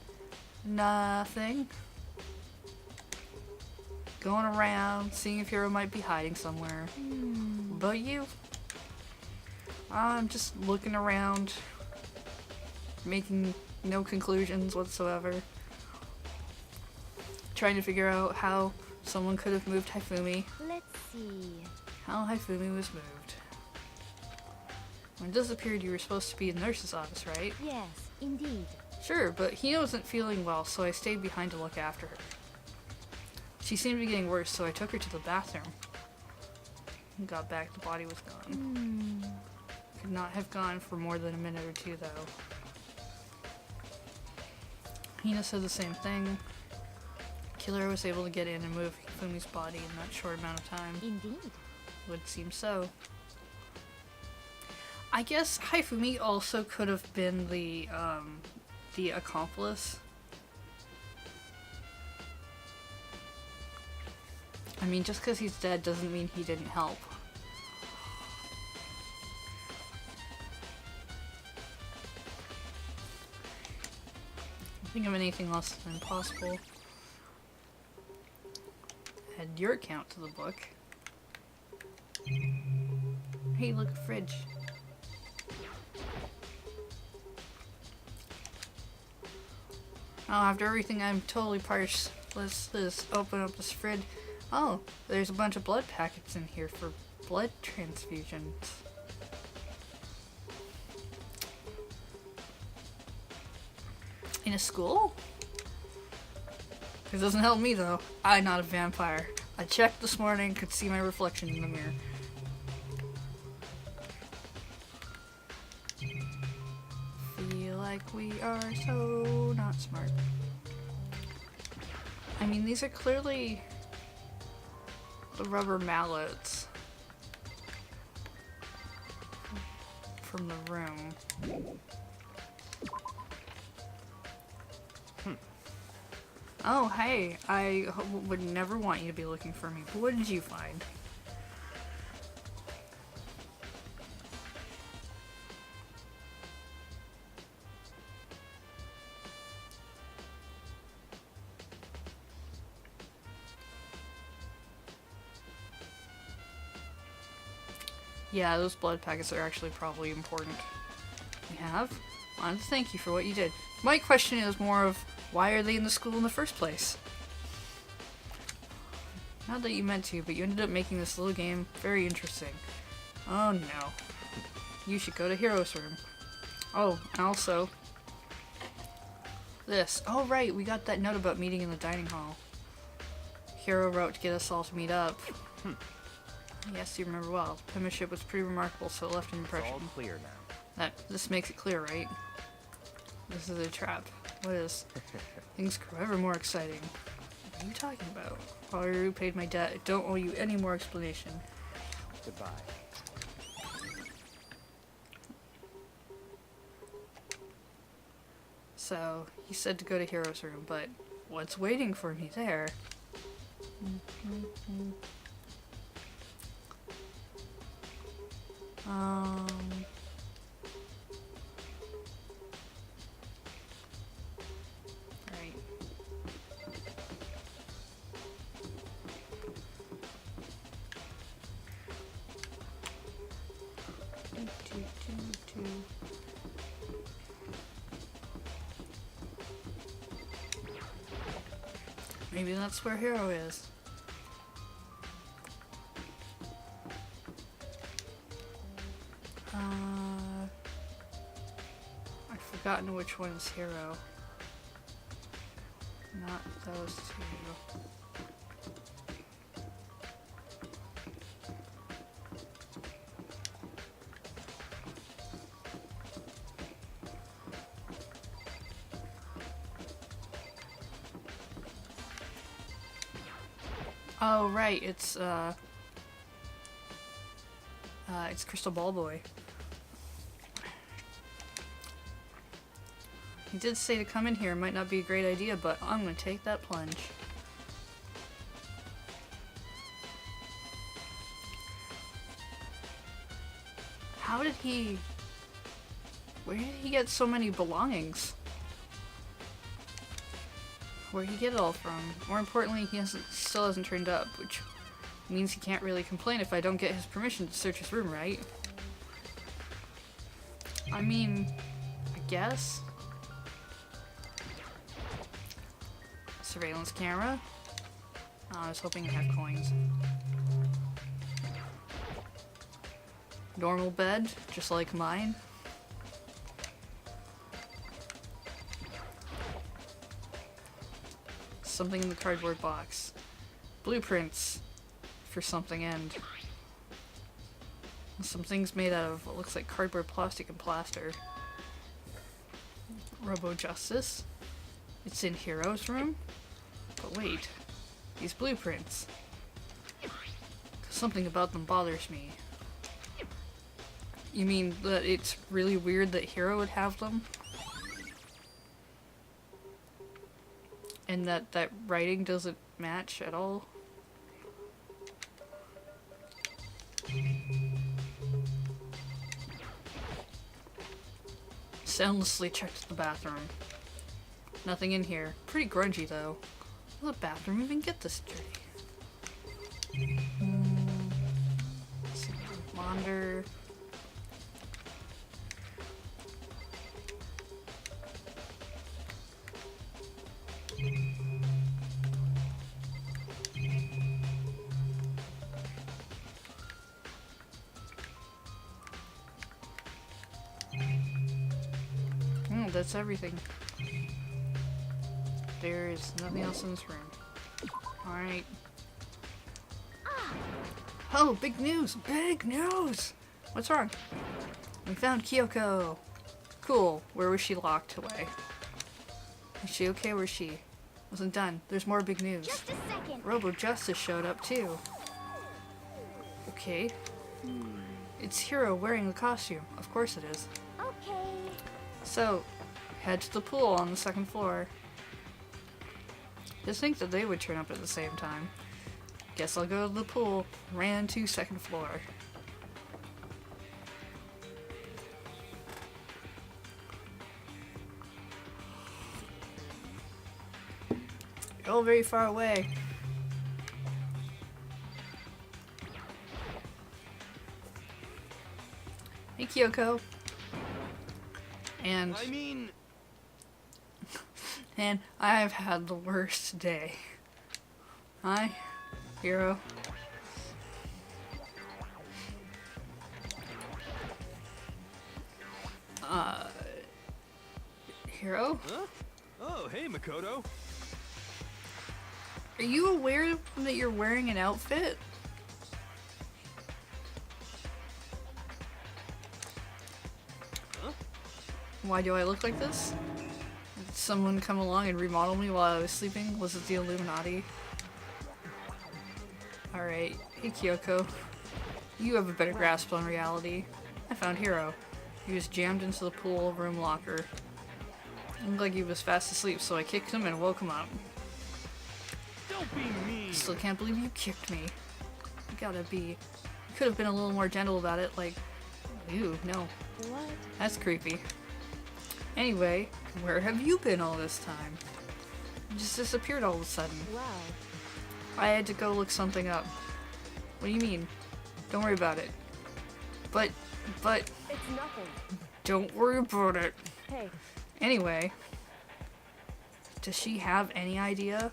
Nothing. Going around, seeing if Hero might be hiding somewhere. But you? I'm just looking around, making no conclusions whatsoever. Trying to figure out how someone could have moved Hifumi. Let's see. How Hifumi was moved. When it disappeared, you were supposed to be in the nurse's office, right? Yes, indeed. Sure, but he wasn't feeling well, so I stayed behind to look after her. She seemed to be getting worse, so I took her to the bathroom. Got back, the body was gone. Could not have gone for more than a minute or two, though. Hina said the same thing. Killer was able to get in and move Hifumi's body in that short amount of time. Indeed. Would seem so. I guess Hifumi also could have been the accomplice. I mean, just because he's dead doesn't mean he didn't help. I think of anything less than impossible. Add your account to the book. Hey, look, a fridge. Oh, after everything I'm totally parsed. Let's open up this fridge. Oh, there's a bunch of blood packets in here for blood transfusions. In a school? It doesn't help me though. I'm not a vampire. I checked this morning, could see my reflection in the mirror. Feel like we are so not smart. I mean, these are clearly the rubber mallets from the room. Oh, hey, I would never want you to be looking for me, but what did you find? Yeah, those blood packets are actually probably important. We have? I want to thank you for what you did. My question is more of, why are they in the school in the first place? Not that you meant to, but you ended up making this little game very interesting. Oh no. You should go to Hero's room. Oh, and also this. Oh right, we got that note about meeting in the dining hall. Hero wrote to get us all to meet up. Yes, you remember well. Penmanship was pretty remarkable, so it left an It's impression. all clear now. This makes it clear, right? This is a trap. What is? Things grew ever more exciting. What are you talking about? Haru paid my debt. I don't owe you any more explanation. Goodbye. So, he said to go to Hero's room, but what's waiting for me there? Right. Maybe that's where Hero is. I've forgotten which one's Hero. Not those two. Oh, right, it's Crystal Ball Boy. He did say to come in here might not be a great idea, but I'm gonna take that plunge. How did he... Where did he get so many belongings? Where'd he get it all from? More importantly, he still hasn't turned up, which means he can't really complain if I don't get his permission to search his room, right? I mean, I guess? Surveillance camera? Oh, I was hoping to have coins. Normal bed, just like mine. Something in the cardboard box. Blueprints for something, and some things made out of what looks like cardboard, plastic, and plaster. Robo Justice. It's in Hero's room? But wait, these blueprints. Something about them bothers me. You mean that it's really weird that Hero would have them? And that writing doesn't match at all? Soundlessly checked the bathroom. Nothing in here. Pretty grungy though. How did the bathroom even get this dirty? Wander. That's everything. There is nothing else in this room. Alright. Oh, big news! Big news! What's wrong? We found Kyoko! Cool. Where was she locked away? Is she okay? Where's she? Wasn't done. There's more big news. Just a second. Robo Justice showed up too. Okay. It's Hero wearing the costume. Of course it is. Okay. So, head to the pool on the second floor. Just think that they would turn up at the same time. Guess I'll go to the pool. Ran to second floor. You're all very far away. Hey, Kyoko. And I mean... and I've had the worst day. Hi, Hero. Hero? Huh? Oh, hey, Makoto. Are you aware that you're wearing an outfit? Huh? Why do I look like this? Did someone come along and remodel me while I was sleeping? Was it the Illuminati? Alright, hey Kyoko. You have a better grasp on reality. I found Hero. He was jammed into the pool room locker. Looked like he was fast asleep, so I kicked him and woke him up. Don't be mean. Still can't believe you kicked me. You gotta be. You could have been a little more gentle about it, like, ew, no. What? That's creepy. Anyway, where have you been all this time? You just disappeared all of a sudden. Wow. I had to go look something up. What do you mean? Don't worry about it. But, It's nothing. don't worry about it. Hey, Anyway, does she have any idea?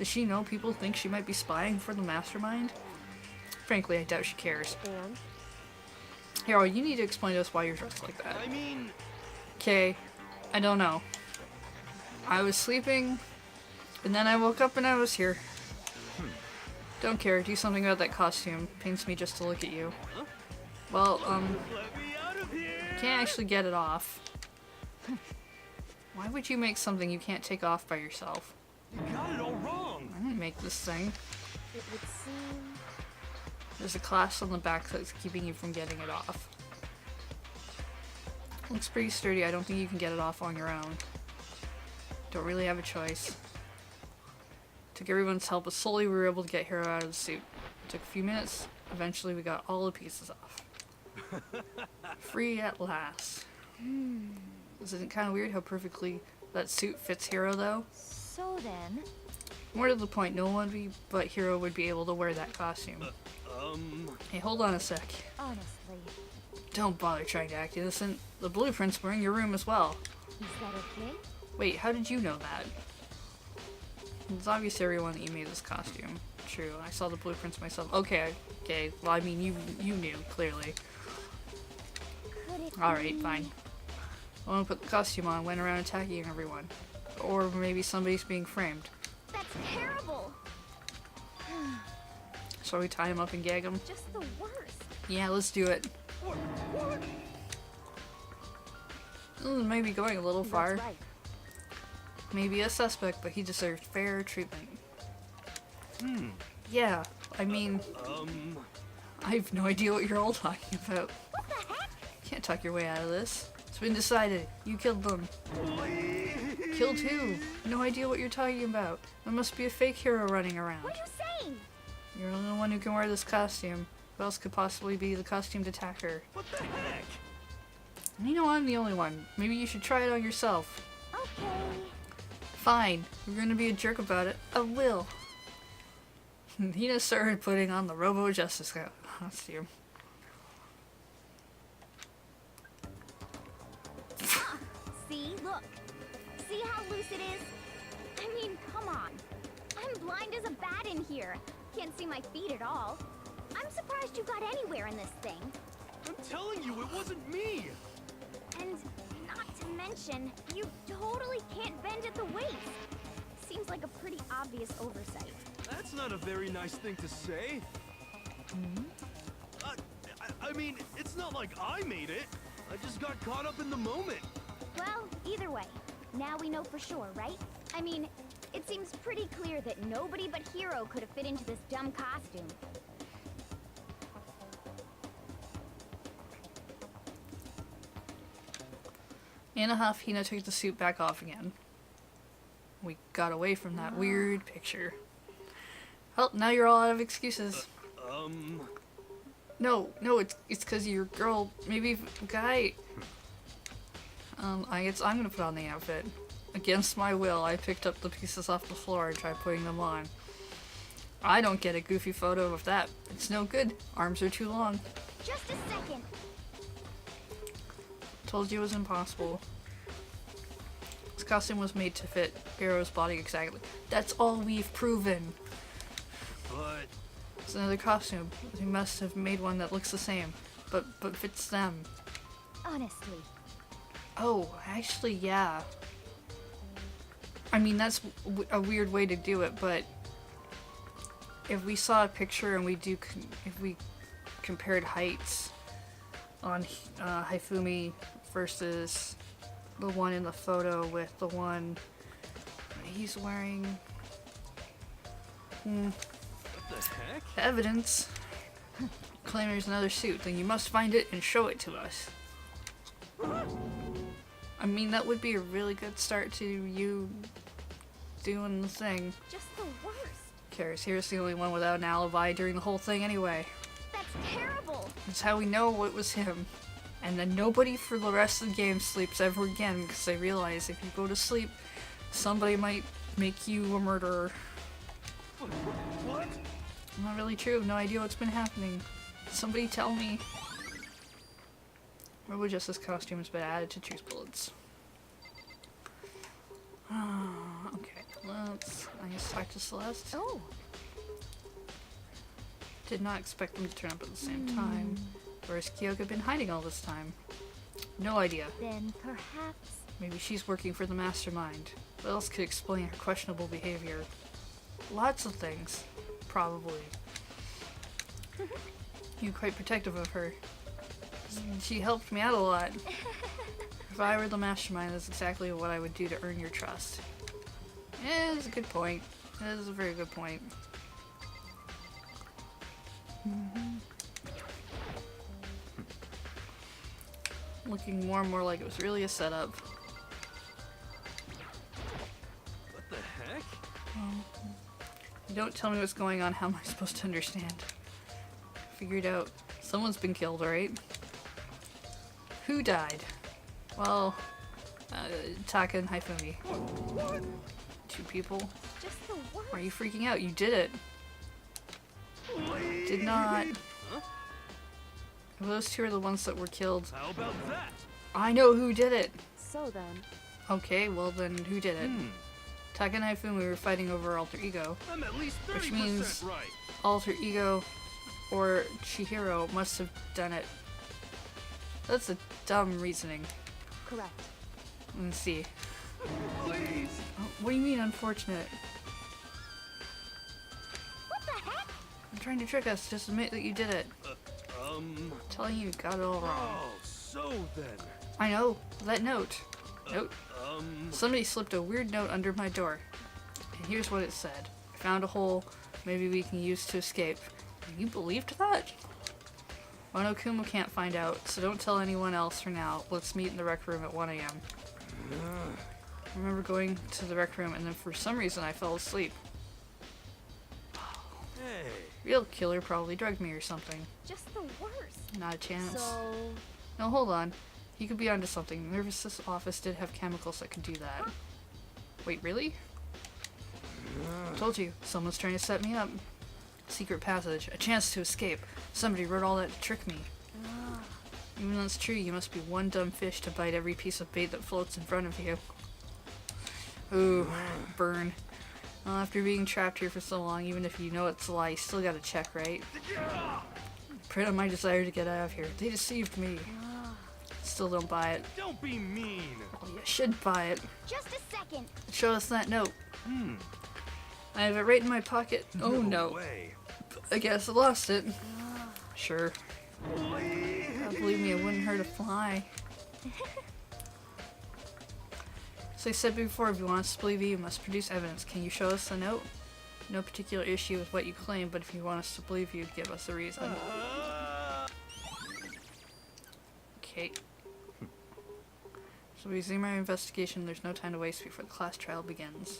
Does she know people think she might be spying for the mastermind? Frankly, I doubt she cares. And Hero, you need to explain to us why you're dressed like that. I mean, Okay, I don't know. I was sleeping, and then I woke up and I was here. Don't care, do something about that costume. Pains me just to look at you. Well, let me out of here. can't actually get it off. Why would you make something you can't take off by yourself? You got it all wrong. I didn't make this thing. it would seem... There's a clasp on the back that's keeping you from getting it off. Looks pretty sturdy, I don't think you can get it off on your own. Don't really have a choice. Took everyone's help, but slowly we were able to get Hero out of the suit. Took a few minutes, eventually we got all the pieces off. Free at last. Isn't it kind of weird how perfectly that suit fits Hero though? So then, More to the point, no one but Hero would be able to wear that costume. Hey, hold on a sec. honestly, Don't bother trying to act innocent. The blueprints were in your room as well. is that okay? Wait, how did you know that? It's obvious to everyone that you made this costume. True, I saw the blueprints myself. Okay, okay. Well, I mean, you knew, clearly. Could it Alright, be... fine. I want to put the costume on, went around attacking everyone. Or maybe somebody's being framed. That's terrible! So we tie him up and gag him? Just the worst. Yeah, let's do it. Maybe going a little far. That's right. Maybe a suspect, but he deserved fair treatment. Yeah, I mean, I have no idea what you're all talking about. What the heck? Can't talk your way out of this. It's been decided. You killed them. Killed who? No idea what you're talking about. There must be a fake Hero running around. What are you saying? You're the only one who can wear this costume. Who else could possibly be the costumed attacker? What the heck? You know I'm the only one. Maybe you should try it on yourself. Okay. Fine. You're gonna be a jerk about it. I will. Hina started putting on the Robo Justice costume. See? Look. See how loose it is? I mean, come on. I'm blind as a bat in here. Can't see my feet at all. I'm surprised you got anywhere in this thing. I'm telling you, it wasn't me. And not to mention, you totally can't bend at the waist. Seems like a pretty obvious oversight. That's not a very nice thing to say. I mean, it's not like I made it. I just got caught up in the moment. Well, either way, now we know for sure, right? I mean, it seems pretty clear that nobody but Hero could have fit into this dumb costume. In a huff, Hina took the suit back off again. We got away from that weird picture. Well, now you're all out of excuses. No, it's because your girl, maybe guy. I guess I'm gonna put on the outfit. Against my will, I picked up the pieces off the floor and tried putting them on. I don't get a goofy photo of that. It's no good. Arms are too long. Just a second. Told you it was impossible. This costume was made to fit Hero's body exactly. That's all we've proven. But It's another costume. They must have made one that looks the same, but fits them. Honestly. Oh, actually, yeah. I mean, that's a weird way to do it, but if we saw a picture and if we compared heights on Hifumi versus the one in the photo with the one he's wearing, what the heck? evidence claim there's another suit, then you must find it and show it to us. I mean, that would be a really good start to you doing the thing. Just the worst. Cares, here's the only one without an alibi during the whole thing anyway. That's terrible. That's how we know it was him. And then nobody for the rest of the game sleeps ever again because they realize if you go to sleep, somebody might make you a murderer. What? Not really true, no idea what's been happening. Somebody tell me. Robo Justice costume has been added to Choose Bullets. Okay. I guess talk to Celeste. Oh, Did not expect them to turn up at the same time. Where's Kyoka been hiding all this time? No idea. then perhaps. Maybe she's working for the mastermind. What else could explain her questionable behavior? Lots of things. Probably. You're quite protective of her. She helped me out a lot. If I were the mastermind, that's exactly what I would do to earn your trust. Yeah, it's a good point. That is a very good point. Looking more and more like it was really a setup. What the heck? You don't tell me what's going on, how am I supposed to understand? Figured out. Someone's been killed, right? Who died? Well, Taka and Haifumi. What? 2 people. Just the worst. Why are you freaking out? You did it. Did not. Huh? Those 2 are the ones that were killed. How about that? I know who did it! So then, Okay, well then who did it? Taka and Haifumi were fighting over alter ego. I'm at least 30% Which means- right. Alter ego or Chihiro must have done it. That's a dumb reasoning. correct. Let's see. Please. Oh, what do you mean unfortunate? What the heck? You're trying to trick us. Just admit that you did it. Telling You got it all wrong. Oh, so then. I know. That note. Note. Um, Somebody slipped a weird note under my door. And here's what it said. I found a hole maybe we can use to escape. You believed that? Monokuma can't find out, so don't tell anyone else for now. Let's meet in the rec room at 1 a.m. I remember going to the rec room and then for some reason I fell asleep. hey. Real killer probably drugged me or something. Just the worst. Not a chance. So, No, hold on. He could be onto something. The Nervous office did have chemicals that could do that. Wait, really? Told you, someone's trying to set me up. Secret passage, a chance to escape. Somebody wrote all that to trick me. Even though it's true, you must be one dumb fish to bite every piece of bait that floats in front of you. Ooh, burn. Well, after being trapped here for so long, even if you know it's a lie, you still gotta check, right? Prey on my desire to get out of here. They deceived me. Still don't buy it. Don't be mean. Well, you should buy it. Just a second. Show us that note. I have it right in my pocket. Oh no. Way. I guess I lost it. Sure. Believe me, it wouldn't hurt a fly. So I said before, if you want us to believe you must produce evidence. Can you show us the note? No particular issue with what you claim, but if you want us to believe you, give us a reason. Okay. So we resume our investigation. There's no time to waste before the class trial begins.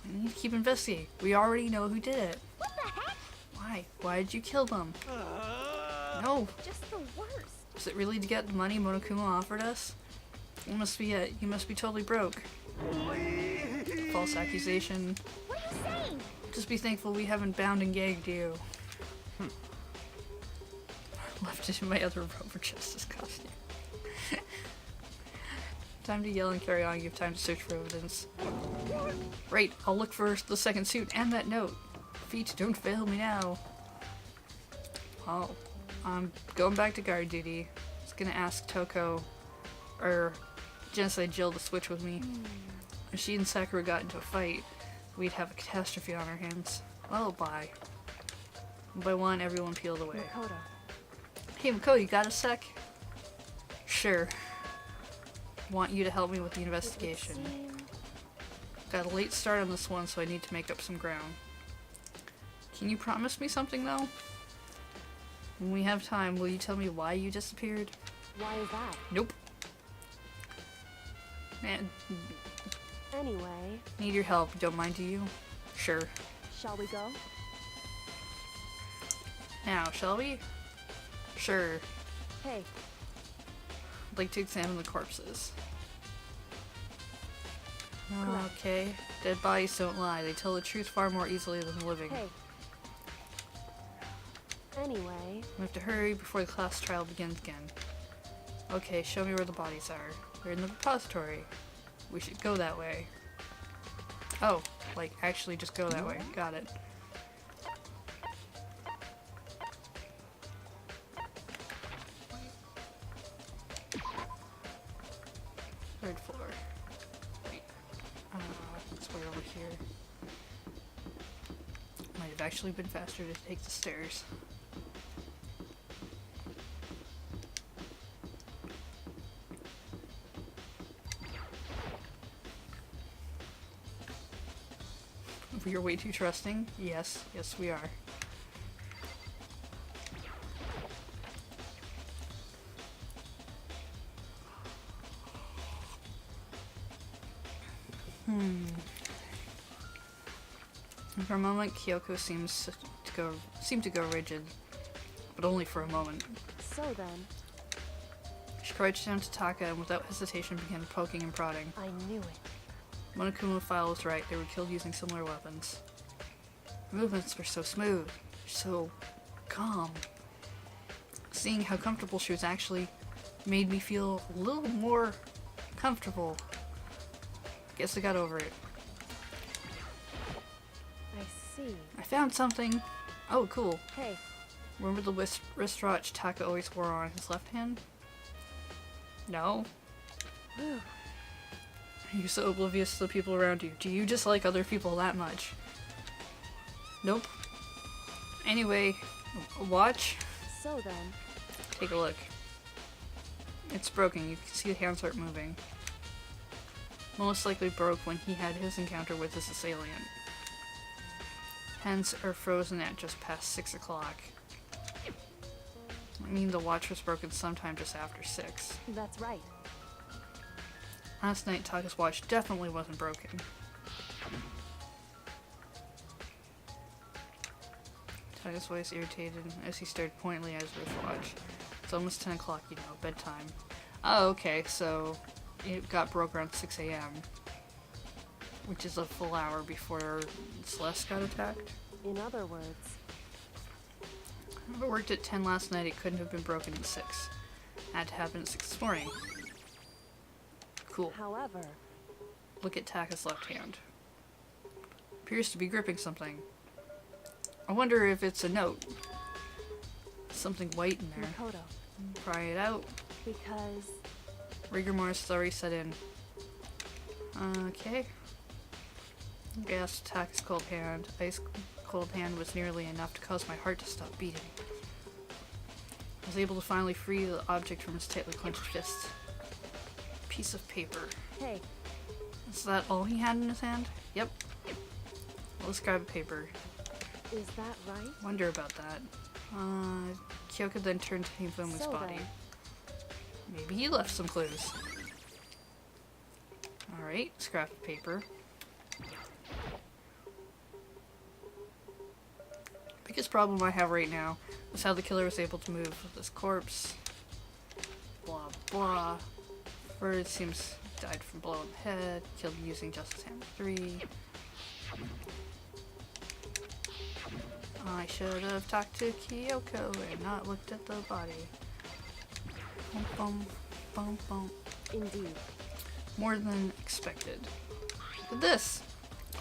We need to keep investigating. We already know who did it. What the heck? Why? Why did you kill them? No. Just the worst. Is it really to get the money Monokuma offered us? You must be it. You must be totally broke. False accusation. What are you saying? Just be thankful we haven't bound and gagged you. Left it in my other Rover Justice costume. Time to yell and carry on. You have time to search for evidence. Right, I'll look for the second suit and that note. Feet, don't fail me now. Oh, I'm going back to guard duty. I was gonna ask Toko, or Genocide Jill to switch with me. If she and Sakura got into a fight, we'd have a catastrophe on our hands. Well, bye. One by one, everyone peeled away. Makoto. Hey, Makoto, you got a sec? Sure. Want you to help me with the investigation. Got a late start on this one, so I need to make up some ground. Can you promise me something, though? When we have time, will you tell me why you disappeared? Why is that? Nope. Man, Anyway, need your help. Don't mind, do you? Sure. shall we go? Now, shall we? Sure. Hey, I'd like to examine the corpses. Correct. Okay. Dead bodies don't lie. They tell the truth far more easily than the living. hey. Anyway, We have to hurry before the class trial begins again. Okay, show me where the bodies are. They're in the repository. We should go that way. Oh, like actually just go that way. Got it. Third floor. Wait. It's way over here. Might have actually been faster to take the stairs. We are way too trusting. Yes, yes we are. For a moment, Kyoko seemed to go rigid, but only for a moment. So then, She crouched down to Taka and without hesitation began poking and prodding. I knew it. Monokuma File was right, they were killed using similar weapons. Her movements were so smooth, so calm. Seeing how comfortable she was actually made me feel a little more comfortable. Guess I got over it. I see. I found something! Oh, cool. Hey, Remember the wristwatch Taka always wore on his left hand? No? whew. Are you so oblivious to the people around you? Do you just like other people that much? Nope. Anyway, a watch? So then, Take a look. It's broken. You can see the hand start moving. Most likely broke when he had his encounter with his assailant. Hands are frozen at just past 6 o'clock. I mean, the watch was broken sometime just after 6. that's right. Last night, Taka's watch definitely wasn't broken. Taka's voice irritated as he stared pointedly at his wristwatch. It's almost 10 o'clock, you know, bedtime. Oh, okay, so it got broke around 6 a.m. Which is a full hour before Celeste got attacked. In other words, If it worked at 10 last night, it couldn't have been broken at 6. Had to happen at 6 this morning. Cool. however, Look at Taka's left hand. Appears to be gripping something. I wonder if it's a note. Something white in there. Makoto, Pry it out. because Rigor mortis has already set in. Okay. Gas Taka's cold hand. Ice cold hand was nearly enough to cause my heart to stop beating. I was able to finally free the object from his tightly clenched fist. Piece of paper. hey, Is that all he had in his hand? Yep. Let's grab a paper. is that right? Wonder about that. Kyoko then turned to Hifumi's So body. then, Maybe he left some clues. Alright, scrap of paper. Biggest problem I have right now is how the killer was able to move this corpse. Blah blah. Bird seems died from blow in the head, killed using Justice Hammer 3. I should have talked to Kyoko and not looked at the body. Bum bum bum bum. indeed. More than expected. Look at this!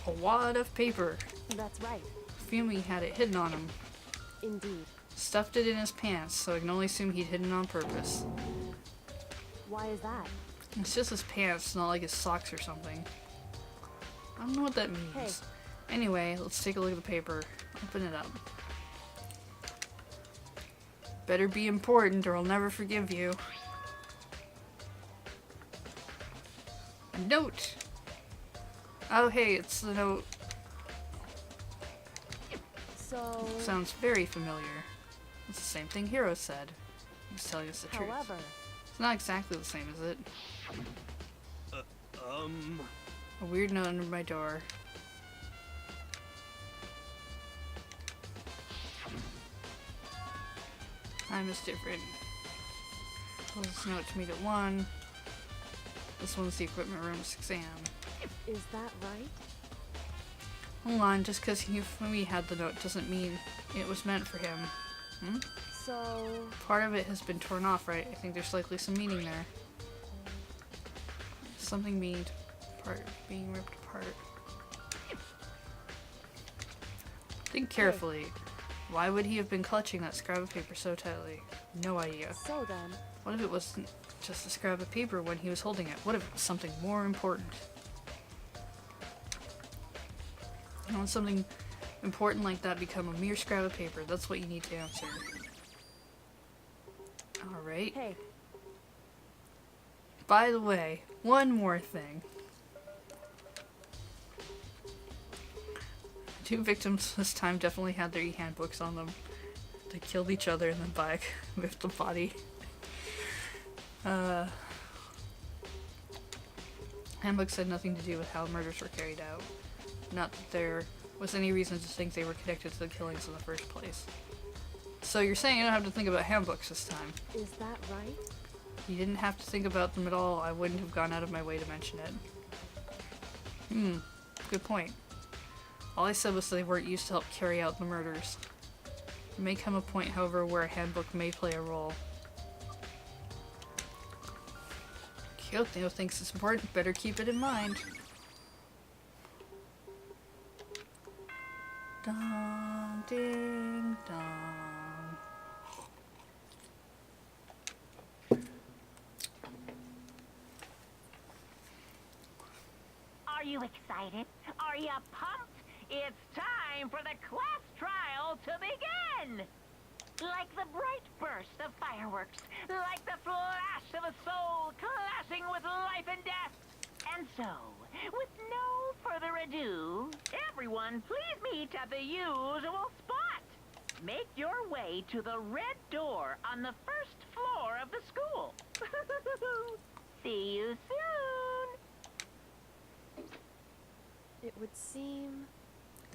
A wad of paper. That's right. Fumi had it hidden on him. Indeed. Stuffed it in his pants, so I can only assume he'd hidden on purpose. Why is that? It's just his pants, not like his socks or something. I don't know what that means. Hey. Anyway, let's take a look at the paper. Open it up. Better be important or I'll never forgive you. A note! Oh hey, it's the note. So, Sounds very familiar. It's the same thing Hiro said. He's telling us the truth. however, It's not exactly the same, is it? A weird note under my door. Time is different. Close this note to meet at 1. This one's the equipment room at 6 a.m. is that right? Hold on, just because Hifumi had the note doesn't mean it was meant for him. Hmm? So, Part of it has been torn off, right? I think there's likely some meaning there. Something being ripped apart. Think carefully. Why would he have been clutching that scrap of paper so tightly? No idea. So then, What if it wasn't just a scrap of paper when he was holding it? What if it was something more important? You want something important like that become a mere scrap of paper? That's what you need to answer. Alright. hey, By the way, one more thing. Two victims this time definitely had their e-handbooks on them. They killed each other and then back with the body. Handbooks had nothing to do with how murders were carried out. Not that there was any reason to think they were connected to the killings in the first place. So you're saying I don't have to think about handbooks this time? is that right? You didn't have to think about them at all. I wouldn't have gone out of my way to mention it. Good point. All I said was they weren't used to help carry out the murders. There may come a point, however, where a handbook may play a role. Kyoto thinks it's important. Better keep it in mind. Dong, ding, dong. Are you excited? Are you pumped? It's time for the class trial to begin! Like the bright burst of fireworks, like the flash of a soul clashing with life and death. And so, with no further ado, everyone please meet at the usual spot. Make your way to the red door on the first floor of the school. See you soon! It would seem...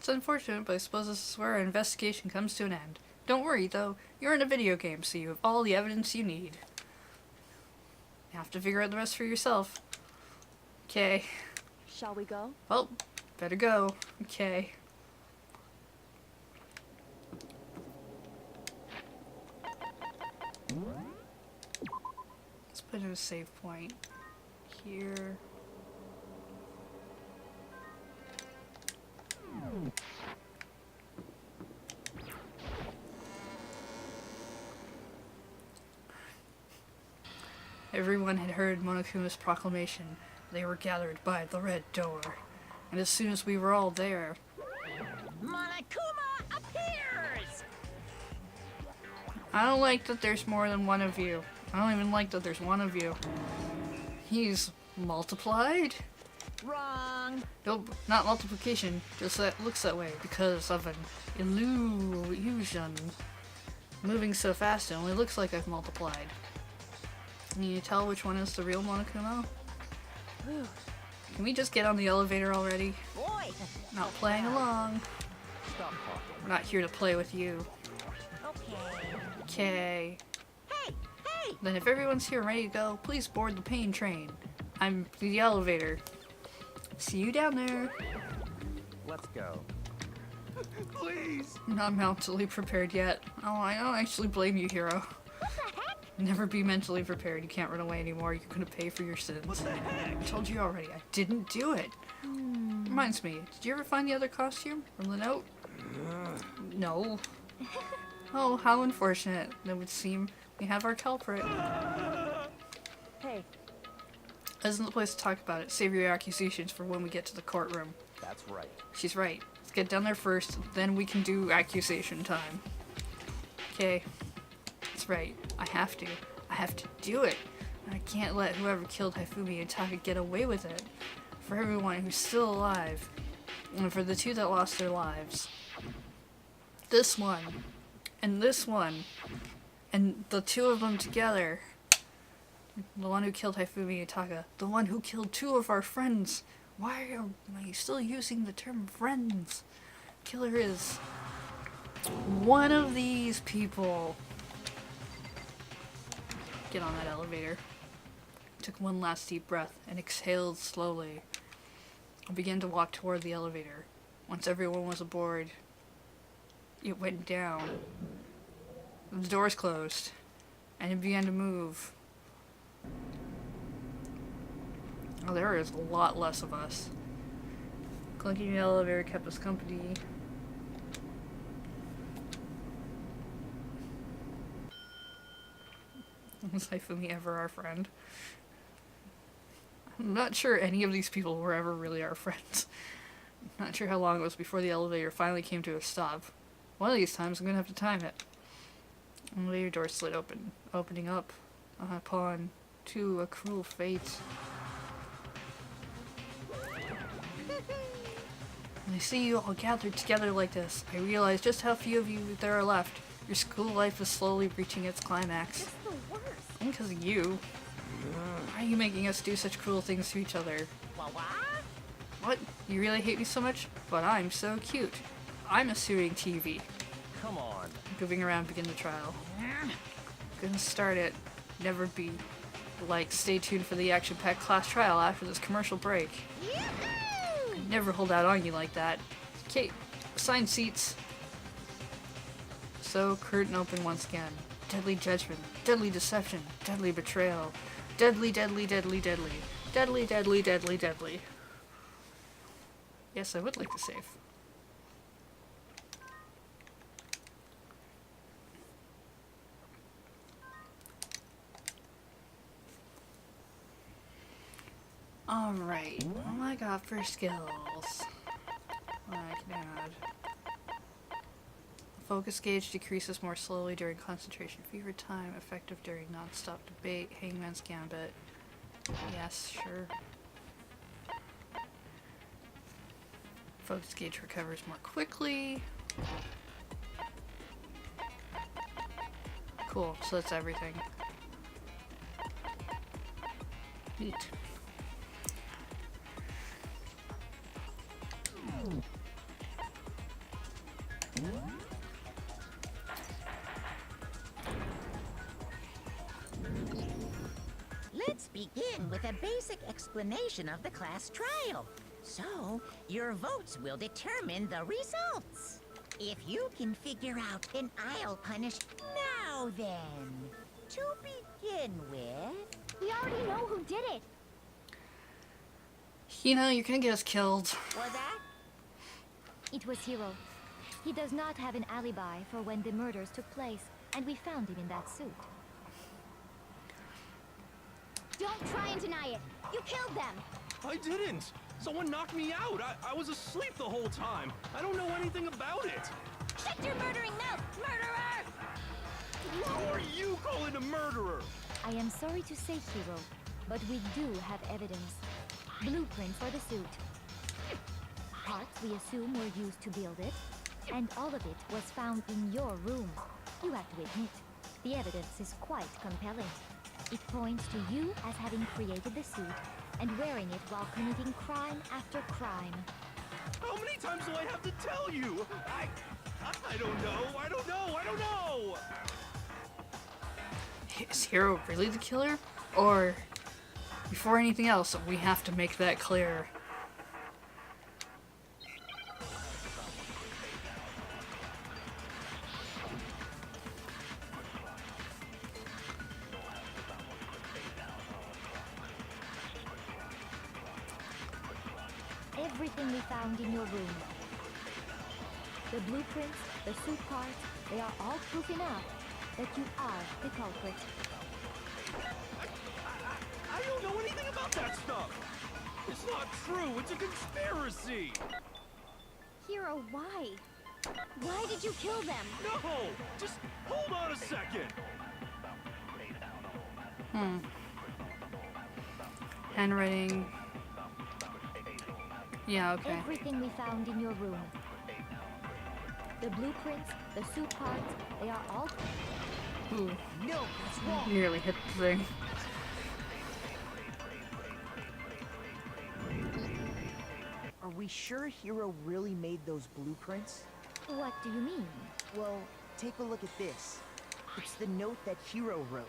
It's unfortunate, but I suppose this is where our investigation comes to an end. Don't worry, though. You're in a video game, so you have all the evidence you need. You have to figure out the rest for yourself. Okay. Shall we go? Well, better go. Okay. Let's put in a save point here. Everyone had heard Monokuma's proclamation. They were gathered by the red door. And as soon as we were all there... Monokuma appears! I don't like that there's more than one of you. I don't even like that there's one of you. He's multiplied? Wrong. Nope, not multiplication. Just that looks that way because of an illusion. Moving so fast, it only looks like I've multiplied. Can you tell which one is the real Monokuma? Whew. Can we just get on the elevator already? Boy. Not playing along. Stop talking. We're not here to play with you. Okay. Okay. Hey, hey! Then if everyone's here and ready to go, please board the pain train. I'm the elevator. See you down there. Let's go. Please! I'm not mentally prepared yet. Oh, I don't actually blame you, hero. What the heck? Never be mentally prepared. You can't run away anymore. You're gonna pay for your sins. What the heck? I told you already. I didn't do it. Reminds me, did you ever find the other costume from the note? No. Oh, how unfortunate. It would seem we have our culprit. Hey, This isn't the place to talk about it. Save your accusations for when we get to the courtroom. That's right. She's right. Let's get down there first, then we can do accusation time. Okay. That's right. I have to. I have to do it. And I can't let whoever killed Hifumi and Taka get away with it. For everyone who's still alive, and for the two that lost their lives. This one, and this one, and the two of them together. The one who killed Hifumi and Taka. The one who killed two of our friends. Why am I still using the term friends? Killer is one of these people. Get on that elevator. Took one last deep breath and exhaled slowly. I began to walk toward the elevator. Once everyone was aboard, it went down. The doors closed, and it began to move. Oh, there is a lot less of us. Clunking the elevator kept us company. Was Hifumi ever our friend? I'm not sure any of these people were ever really our friends. Not sure how long it was before the elevator finally came to a stop. One of these times I'm gonna have to time it. Elevator door slid open, opening up upon to a cruel fate. When I see you all gathered together like this, I realize just how few of you there are left. Your school life is slowly reaching its climax. It's the worst. And because of you. Why are you making us do such cruel things to each other? What? You really hate me so much? But I'm so cute. I'm assuming TV. Come on. Moving around, begin the trial. Gonna start it. Never be. Like, stay tuned for the action-packed class trial after this commercial break. I'd never hold out on you like that. Okay, assigned seats. So, curtain open once again. Deadly judgment, deadly deception, deadly betrayal. Deadly, deadly, deadly, deadly. Deadly, deadly, deadly, deadly. Yes, I would like to save. Alright, what I got for skills? What I can add. Focus gauge decreases more slowly during concentration fever time, effective during non-stop debate, Hangman's Gambit. Yes, sure. Focus gauge recovers more quickly. Cool, so that's everything. Neat. Let's begin with a basic explanation of the class trial. So, your votes will determine the results. If you can figure out, then I'll punish. Now then, to begin with... We already know who did it. You know, you're gonna get us killed. Was that? It was Hiro. He does not have an alibi for when the murders took place, and we found him in that suit. Don't try and deny it. You killed them. I didn't. Someone knocked me out. I was asleep the whole time. I don't know anything about it. Shut your murdering mouth, murderer! Who are you calling a murderer? I am sorry to say, Hiro, but we do have evidence. Blueprint for the suit. Parts we assume were used to build it, and all of it was found in your room. You have to admit, the evidence is quite compelling. It points to you as having created the suit and wearing it while committing crime after crime. How many times do I have to tell you? I don't know. I don't know. I don't know. Is Hiro really the killer? Or, before anything else, we have to make that clear. Everything we found in your room. The blueprints, the suit parts, they are all proof enough that you are the culprit. I don't know anything about that stuff. It's not true. It's a conspiracy. Hiro, why? Why did you kill them? No, just hold on a second. Handwriting. Yeah, okay. Everything we found in your room. The blueprints, the suit parts, they are all... Ooh, No, that's wrong. nearly hit the thing. Are we sure Hiro really made those blueprints? What do you mean? Well, take a look at this. It's the note that Hiro wrote,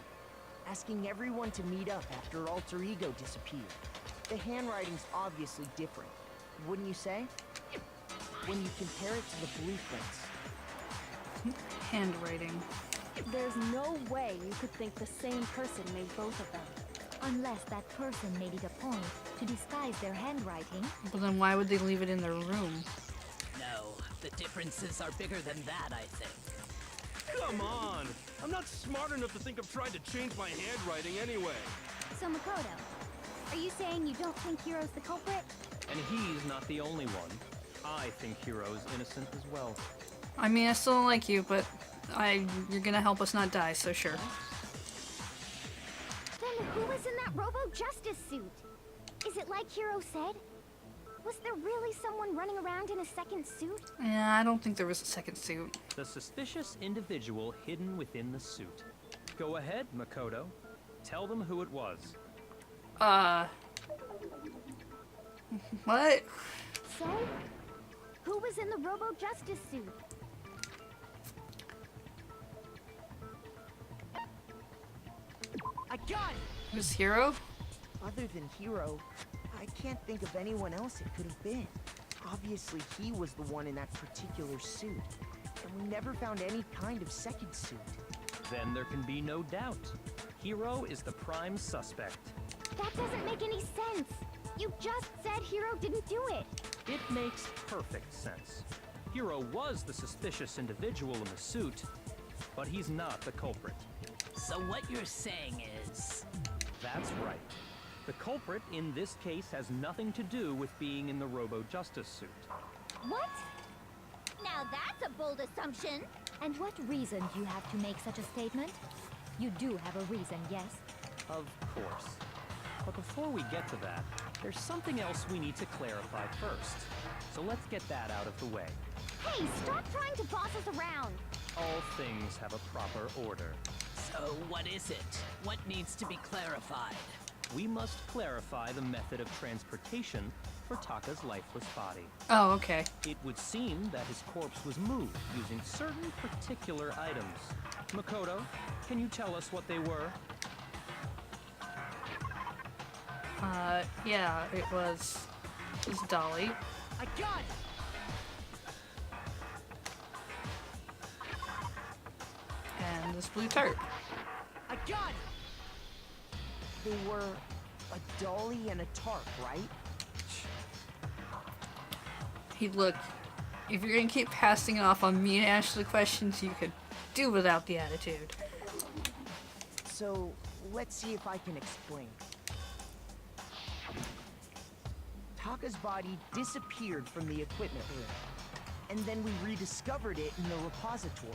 asking everyone to meet up after Alter Ego disappeared. The handwriting's obviously different, wouldn't you say? When you compare it to the blueprints. Handwriting. There's no way you could think the same person made both of them. Unless that person made it a point to disguise their handwriting. But then why would they leave it in their room? No, the differences are bigger than that, I think. Come on! I'm not smart enough to think of trying to change my handwriting anyway. So Makoto, are you saying you don't think Hiro's the culprit? And he's not the only one. I think Hiro's innocent as well. I mean, I still don't like you, but you're gonna help us not die, so sure. Then who was in that Robo-Justice suit? Is it like Hiro said? Was there really someone running around in a second suit? Yeah, I don't think there was a second suit. The suspicious individual hidden within the suit. Go ahead, Makoto. Tell them who it was. What? So, who was in the Robo-Justice suit? I got it! It was Hiro? Other than Hiro, I can't think of anyone else it could have been. Obviously, he was the one in that particular suit. And we never found any kind of second suit. Then there can be no doubt. Hiro is the prime suspect. That doesn't make any sense. You just said Hiro didn't do it. It makes perfect sense. Hiro was the suspicious individual in the suit, but he's not the culprit. So what you're saying is... That's right. The culprit in this case has nothing to do with being in the Robo-Justice suit. What? Now that's a bold assumption. And what reason do you have to make such a statement? You do have a reason, yes? Of course. But before we get to that, there's something else we need to clarify first. So let's get that out of the way. Hey, stop trying to boss us around. All things have a proper order. So what is it? What needs to be clarified? We must clarify the method of transportation for Taka's lifeless body. Oh, okay. It would seem that his corpse was moved using certain particular items. Makoto, can you tell us what they were? Yeah, it was Dolly. I got it! And this blue tarp. I got it! They were a dolly and a tarp, right? Hey, look, if you're gonna keep passing it off on me and Ashley questions, you could do without the attitude. So, let's see if I can explain. Taka's body disappeared from the equipment room, and then we rediscovered it in the repository.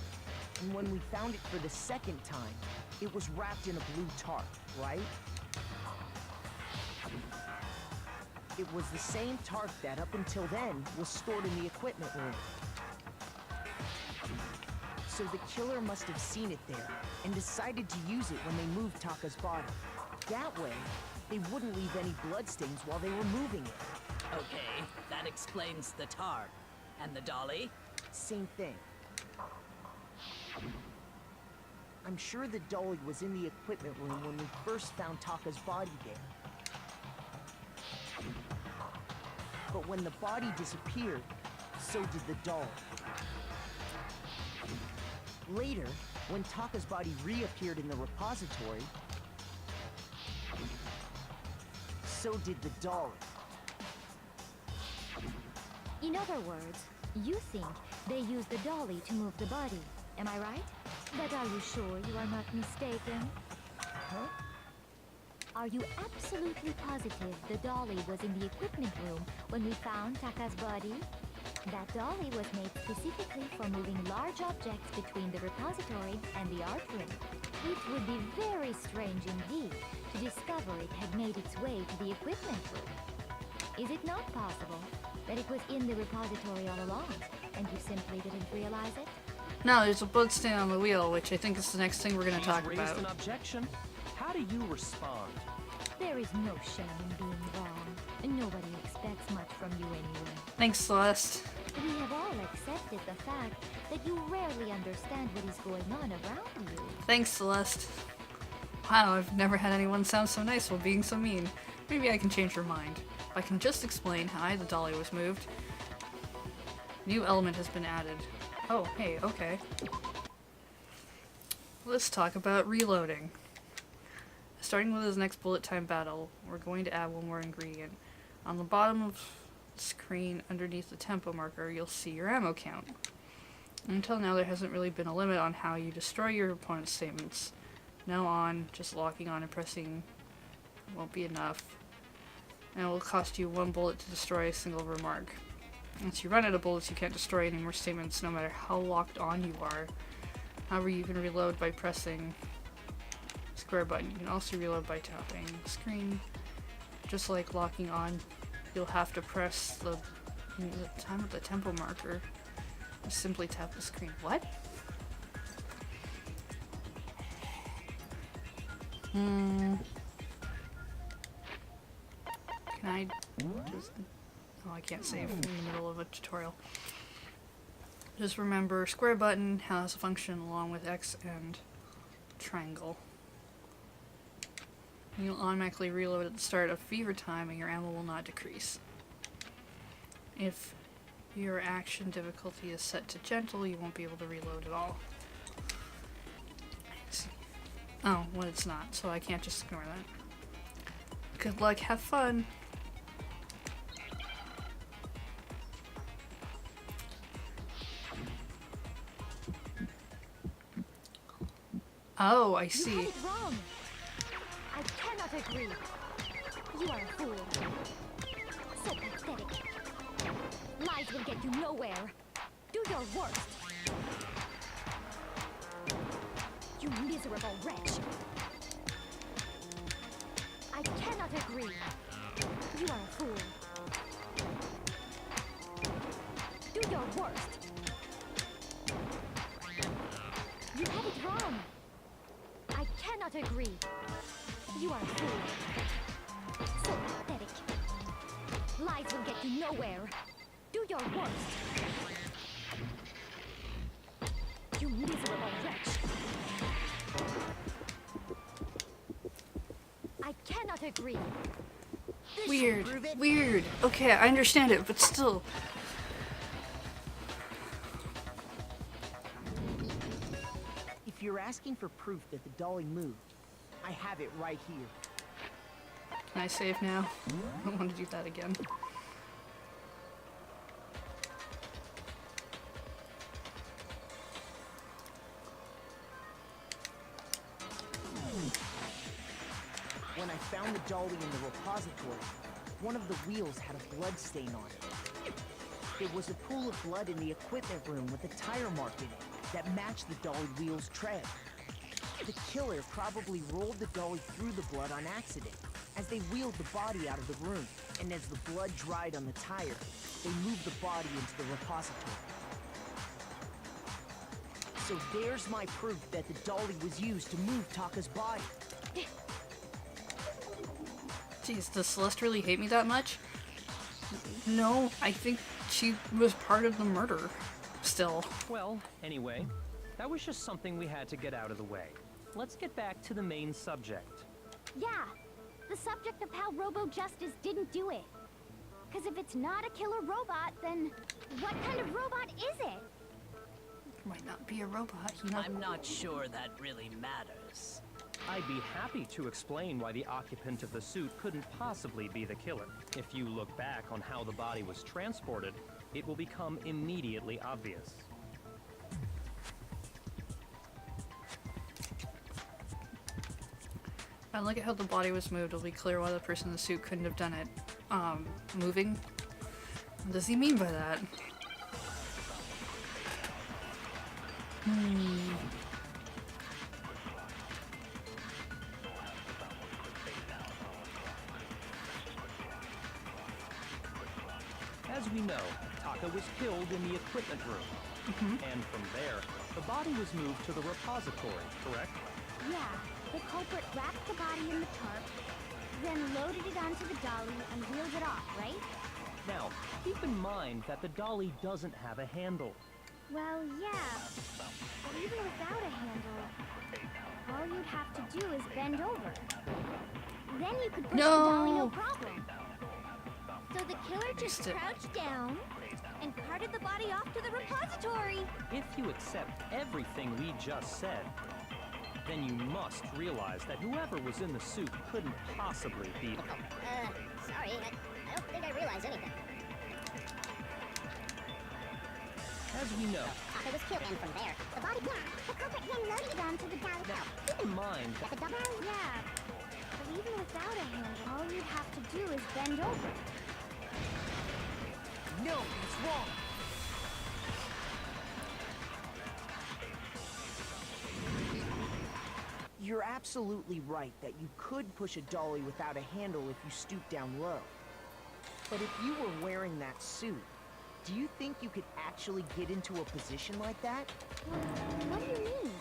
And when we found it for the second time, it was wrapped in a blue tarp, right? It was the same tarp that, up until then, was stored in the equipment room. So the killer must have seen it there, and decided to use it when they moved Taka's body. That way, they wouldn't leave any bloodstains while they were moving it. Okay, that explains the tarp. And the dolly? Same thing. I'm sure the dolly was in the equipment room when we first found Taka's body there. But when the body disappeared, so did the doll. Later, when Taka's body reappeared in the repository, so did the dolly. In other words, you think they used the dolly to move the body. Am I right? But are you sure you are not mistaken? Huh? Are you absolutely positive the dolly was in the equipment room when we found Taka's body? That dolly was made specifically for moving large objects between the repository and the art room. It would be very strange indeed to discover it had made its way to the equipment room. Is it not possible that it was in the repository all along, and you simply didn't realize it? No, there's a bloodstain on the wheel, which I think is the next thing we're gonna talk She's raised about. an objection. How do you respond? There is no shame in being wrong, and nobody expects much from you anyway. Thanks, Celeste. We have all accepted the fact that you rarely understand what is going on around you. Thanks, Celeste. Wow, I've never had anyone sound so nice while being so mean. Maybe I can change her mind. If I can just explain how the dolly was moved. New element has been added. Oh, hey, okay. Let's talk about reloading. Starting with this next bullet time battle, we're going to add one more ingredient. On the bottom of the screen, underneath the tempo marker, you'll see your ammo count. Until now, there hasn't really been a limit on how you destroy your opponent's statements. Now on, just locking on and pressing won't be enough. And it will cost you 1 bullet to destroy a single remark. Once you run out of bullets, you can't destroy any more statements, no matter how locked on you are. However, you can reload by pressing square button. You can also reload by tapping the screen. Just like locking on, you'll have to press the time of the tempo marker. Just simply tap the screen. What? Can I just... Oh, I can't save in the middle of a tutorial. Just remember, square button has a function along with X and triangle. You'll automatically reload at the start of fever time and your ammo will not decrease. If your action difficulty is set to gentle, you won't be able to reload at all. Oh, well it's not, so I can't just ignore that. Good luck, have fun! Oh, I see. You had it wrong. I cannot agree. You are a fool. So pathetic. Lies will get you nowhere. Do your worst. You miserable wretch. I cannot agree. You are a fool. Do your worst. You had it wrong. I cannot agree. You are a fool. So pathetic. Lies will get you nowhere. Do your worst. You miserable wretch. I cannot agree. Weird. Weird. Okay, I understand it, but still. If you're asking for proof that the dolly moved, I have it right here. Can I save now? I don't want to do that again. When I found the dolly in the repository, one of the wheels had a blood stain on it. There was a pool of blood in the equipment room with a tire mark in it that matched the dolly wheel's tread. The killer probably rolled the dolly through the blood on accident as they wheeled the body out of the room, and as the blood dried on the tire, they moved the body into the repository. So there's my proof that the dolly was used to move Taka's body. Jeez, does Celeste really hate me that much? No, I think she was part of the murder. Still. Well, anyway, that was just something we had to get out of the way. Let's get back to the main subject. Yeah, the subject of how Robo-Justice didn't do it. Because if it's not a killer robot, then what kind of robot is it? Might not be a robot, you know. I'm not sure that really matters. I'd be happy to explain why the occupant of the suit couldn't possibly be the killer. If you look back on how the body was transported, it will become immediately obvious. I look at how the body was moved, it'll be clear why the person in the suit couldn't have done it. Moving? What does he mean by that? As we know, Taka was killed in the equipment room. And from there, the body was moved to the repository, correct? Yeah, the culprit wrapped the body in the tarp, then loaded it onto the dolly and wheeled it off, right? Now, keep in mind that the dolly doesn't have a handle. Well, yeah, but even without a handle, all you'd have to do is bend over. Then you could push the dolly no problem. So the killer just crouched down and carted the body off to the repository. If you accept everything we just said, then you must realize that whoever was in the suit couldn't possibly be... Sorry, I don't think I realized anything. As we know, Taka was killed, and from there, the body. The culprit then loaded onto the dolly. now keep in mind At that the double. Yeah, but even without a hand, all you'd have to do is bend over. No, it's wrong. You're absolutely right that you could push a dolly without a handle if you stoop down low. But if you were wearing that suit, do you think you could actually get into a position like that? What do you mean?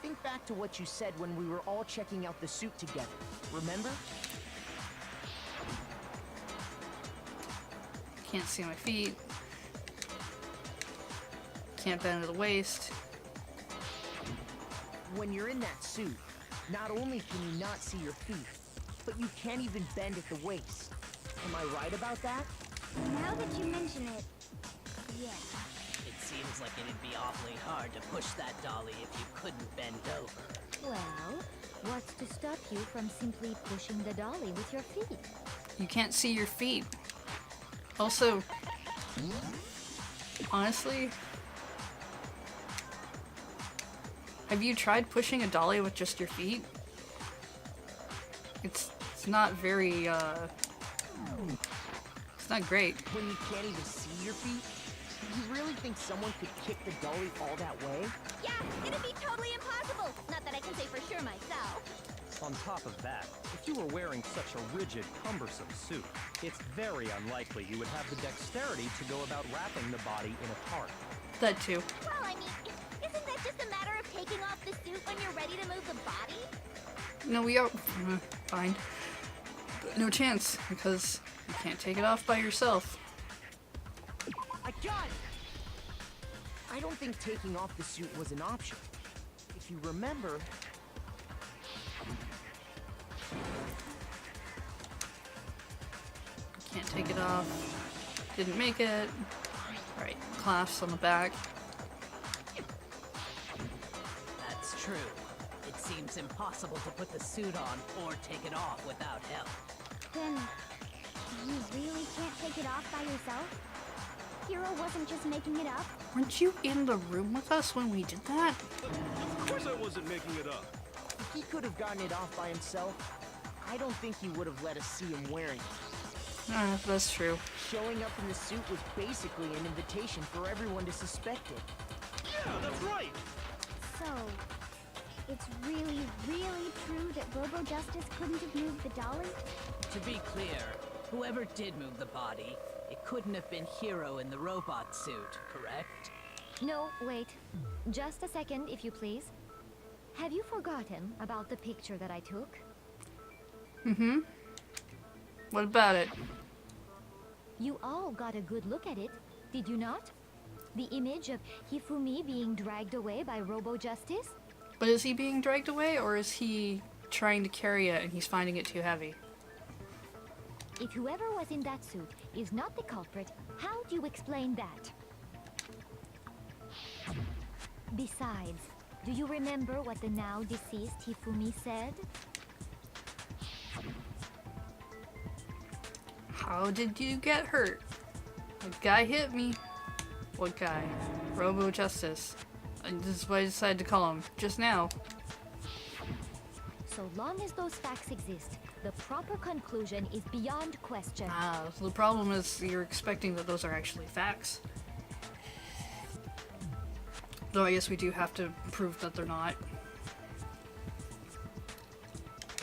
Think back to what you said when we were all checking out the suit together. Remember? Can't see my feet. Can't bend at the waist. When you're in that suit, not only can you not see your feet, but you can't even bend at the waist. Am I right about that? Now that you mention it, yeah. It seems like it'd be awfully hard to push that dolly if you couldn't bend over. Well, what's to stop you from simply pushing the dolly with your feet? You can't see your feet. Also, honestly, have you tried pushing a dolly with just your feet? It's not very, it's not great. When you can't even see your feet? You really think someone could kick the dolly all that way? Yeah, it'd be totally impossible. Not that I can say for sure myself. on top of that, if you were wearing such a rigid, cumbersome suit, it's very unlikely you would have the dexterity to go about wrapping the body in a tarp. That too. Well, I mean, isn't that just a matter of taking off the suit when you're ready to move the body? No, we are fine. But no chance, because you can't take it off by yourself. I got it! I don't think taking off the suit was an option. If you remember... Can't take it off. Didn't make it. Right, clasps on the back. That's true. It seems impossible to put the suit on or take it off without help. Then, you really can't take it off by yourself? Hero wasn't just making it up? Weren't you in the room with us when we did that? Of course I wasn't making it up. If he could have gotten it off by himself, I don't think he would have let us see him wearing it. That's true. Showing up in the suit was basically an invitation for everyone to suspect it. Yeah, that's right. So, it's really, really true that Robo Justice couldn't have moved the dolly? To be clear, whoever did move the body, it couldn't have been Hero in the robot suit, correct? No, wait. Just a second, if you please. Have you forgotten about the picture that I took? Mm-hmm. What about it? You all got a good look at it, did you not? The image of Hifumi being dragged away by Robo Justice? But is he being dragged away, or is he trying to carry it and he's finding it too heavy? If whoever was in that suit is not the culprit, how do you explain that? Besides, do you remember what the now deceased Hifumi said? How did you get hurt? A guy hit me. What guy? Robo Justice. And this is what I decided to call him just now. So long as those facts exist, the proper conclusion is beyond question. So the problem is you're expecting that those are actually facts. Though I guess we do have to prove that they're not.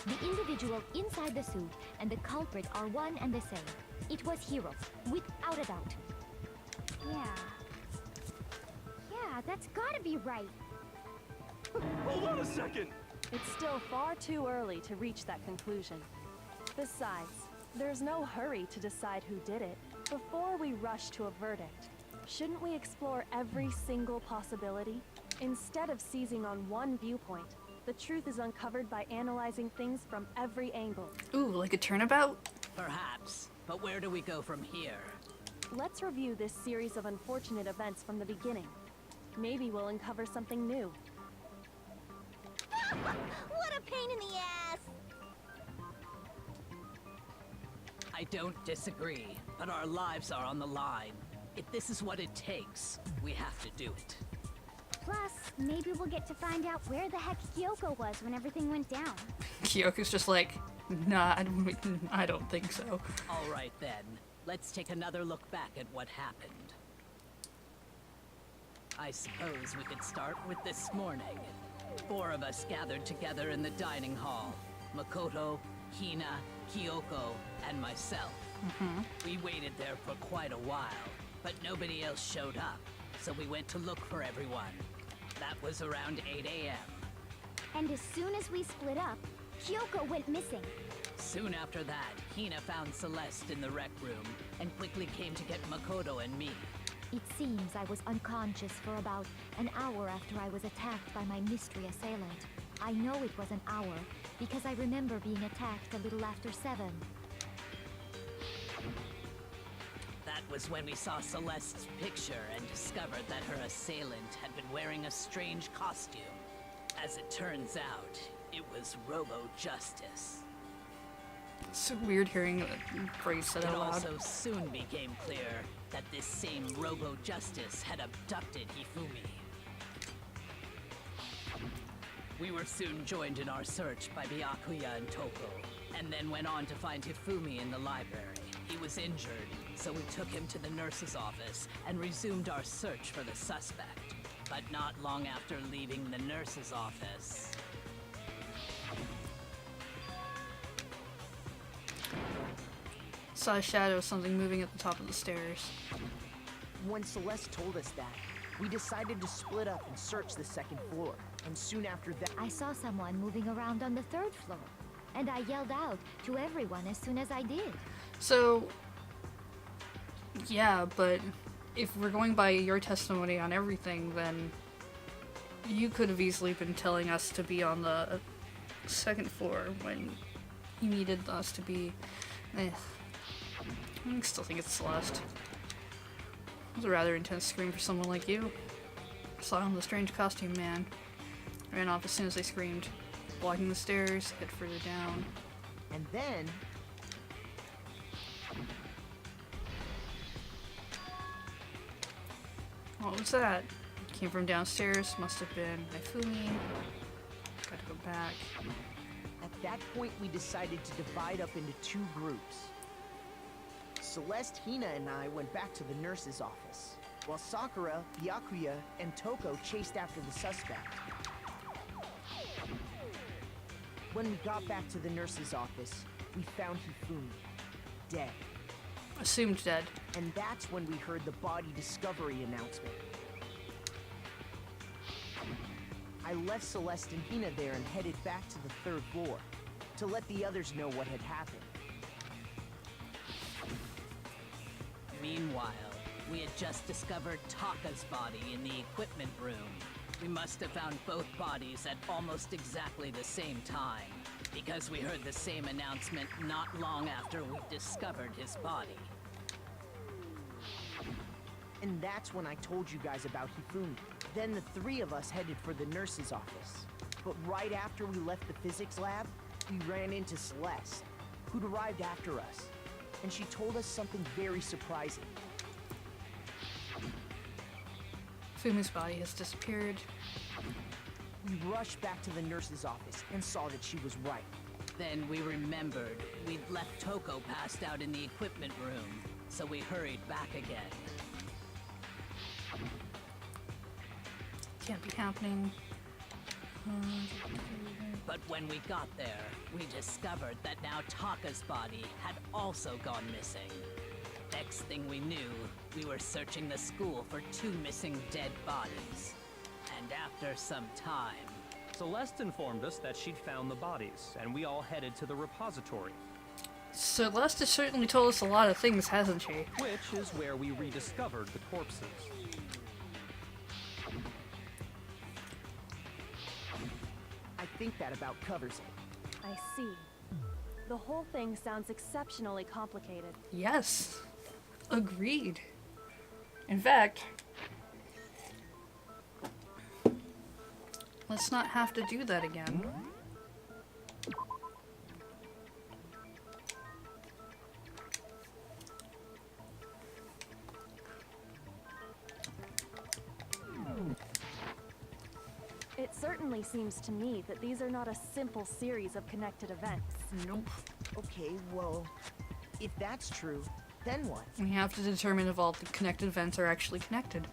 The individual inside the suit and the culprit are one and the same. It was Hero, without a doubt. Yeah. Yeah, that's gotta be right. Hold on a second. It's still far too early to reach that conclusion. Besides, there's no hurry to decide who did it before we rush to a verdict. Shouldn't we explore every single possibility? Instead of seizing on one viewpoint, the truth is uncovered by analyzing things from every angle. Ooh, like a turnabout? Perhaps, but where do we go from here? Let's review this series of unfortunate events from the beginning. Maybe we'll uncover something new. What a pain in the ass! I don't disagree, but our lives are on the line. If this is what it takes, we have to do it. Plus, maybe we'll get to find out where the heck Kyoko was when everything went down. Kyoko's just like, nah, I don't think so. All right then, let's take another look back at what happened. I suppose we could start with this morning. 4 of us gathered together in the dining hall. Makoto, Hina, Kyoko, and myself. We waited there for quite a while, but nobody else showed up, so we went to look for everyone. That was around 8 a.m. And as soon as we split up, Kyoko went missing. Soon after that, Hina found Celeste in the rec room and quickly came to get Makoto and me. It seems I was unconscious for about an hour after I was attacked by my mystery assailant. I know it was an hour because I remember being attacked a little after 7. That was when we saw Celeste's picture and discovered that her assailant had been wearing a strange costume. As it turns out, it was Robo-Justice. It's so weird hearing Grace said It out loud. also soon became clear that this same Robo-Justice had abducted Hifumi. We were soon joined in our search by Byakuya and Toko, and then went on to find Hifumi in the library. He was injured, so we took him to the nurse's office and resumed our search for the suspect. But not long after leaving the nurse's office... Saw a shadow of something moving at the top of the stairs. When Celeste told us that, we decided to split up and search the 2nd floor. And soon after that, I saw someone moving around on the 3rd floor, and I yelled out to everyone as soon as I did. So, yeah, but if we're going by your testimony on everything, then you could have easily been telling us to be on the 2nd floor when you needed us to be. I still think it's Celeste. It was a rather intense scream for someone like you. Saw him in the strange costume man. Ran off as soon as they screamed. Walking the stairs, head further down. and then What was that? Came from downstairs, must have been Hifumi. Gotta go back. at that point we decided to divide up into 2 groups. Celeste, Hina, and I went back to the nurse's office, while Sakura, Byakuya, and Toko chased after the suspect. When we got back to the nurse's office, we found Hifumi, dead. Assumed dead. And that's when we heard the body discovery announcement. I left Celeste and Hina there and headed back to the 3rd floor to let the others know what had happened. Meanwhile, we had just discovered Taka's body in the equipment room. We must have found both bodies at almost exactly the same time, because we heard the same announcement not long after we discovered his body. And that's when I told you guys about Hifumi. Then the 3 of us headed for the nurse's office. But right after we left the physics lab, we ran into Celeste, who'd arrived after us. And she told us something very surprising. Fumi's body has disappeared. We rushed back to the nurse's office and saw that she was right. Then we remembered we'd left Toko passed out in the equipment room, so we hurried back again. Can't be happening. But when we got there, we discovered that now Taka's body had also gone missing. Next thing we knew, we were searching the school for 2 missing dead bodies. And after some time... Celeste informed us that she'd found the bodies, and we all headed to the repository. Celeste has certainly told us a lot of things, hasn't she? Which is where we rediscovered the corpses. I think that about covers it. I see. The whole thing sounds exceptionally complicated. Yes. Agreed. In fact, let's not have to do that again. certainly seems to me that these are not a simple series of connected events. Nope. Okay, well, if that's true, then what? We have to determine if all the connected events are actually connected.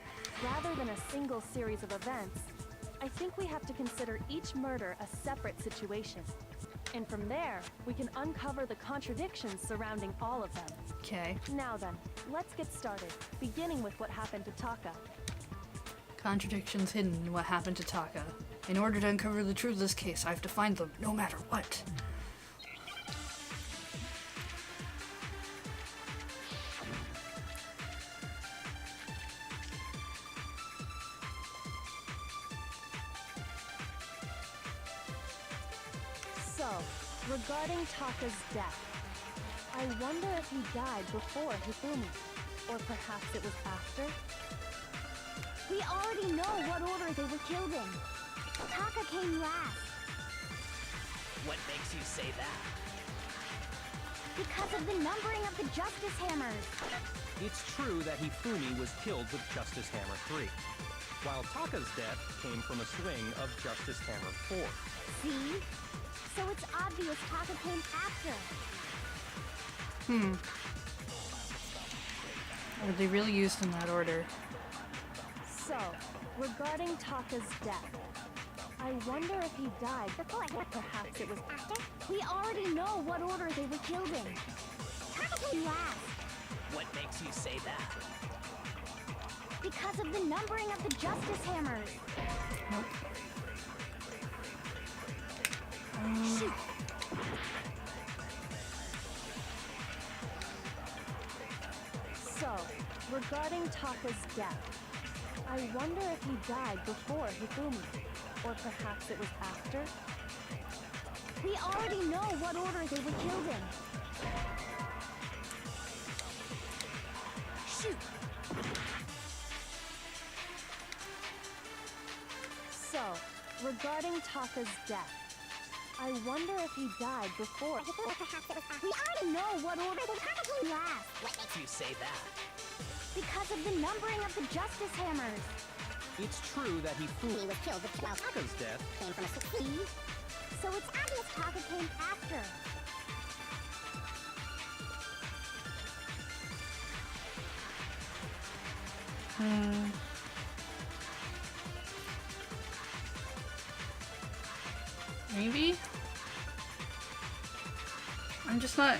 Rather than a single series of events, I think we have to consider each murder a separate situation. And from there, we can uncover the contradictions surrounding all of them. Okay. Now then, let's get started, beginning with what happened to Taka. Contradictions hidden in what happened to Taka. In order to uncover the truth of this case, I have to find them, no matter what. So, regarding Taka's death, I wonder if he died before Hifumi, or perhaps it was after? We already know what order they were killed in. Taka came last. What makes you say that? Because of the numbering of the Justice Hammers. It's true that Hifumi was killed with Justice Hammer 3, while Taka's death came from a swing of Justice Hammer 4. See? So it's obvious Taka came after. Were they really used in that order? So, regarding Taka's death, I wonder if he died before, or perhaps it was after? We already know what order they were killed in. Taka came last. What makes you say that? Because of the numbering of the Justice Hammers. Nope. Shoot. So, regarding Taka's death, I wonder if he died before Hifumi, or perhaps it was after? We already know what order they were killed in. Shoot. So, regarding Taka's death, I wonder if he died before. We already know what order they came last. What makes you say that? Because of the numbering of the Justice Hammers. It's true that Hifumi was killed with Taka's death came from a sea. So it's obvious Taka came after. Maybe? I'm just not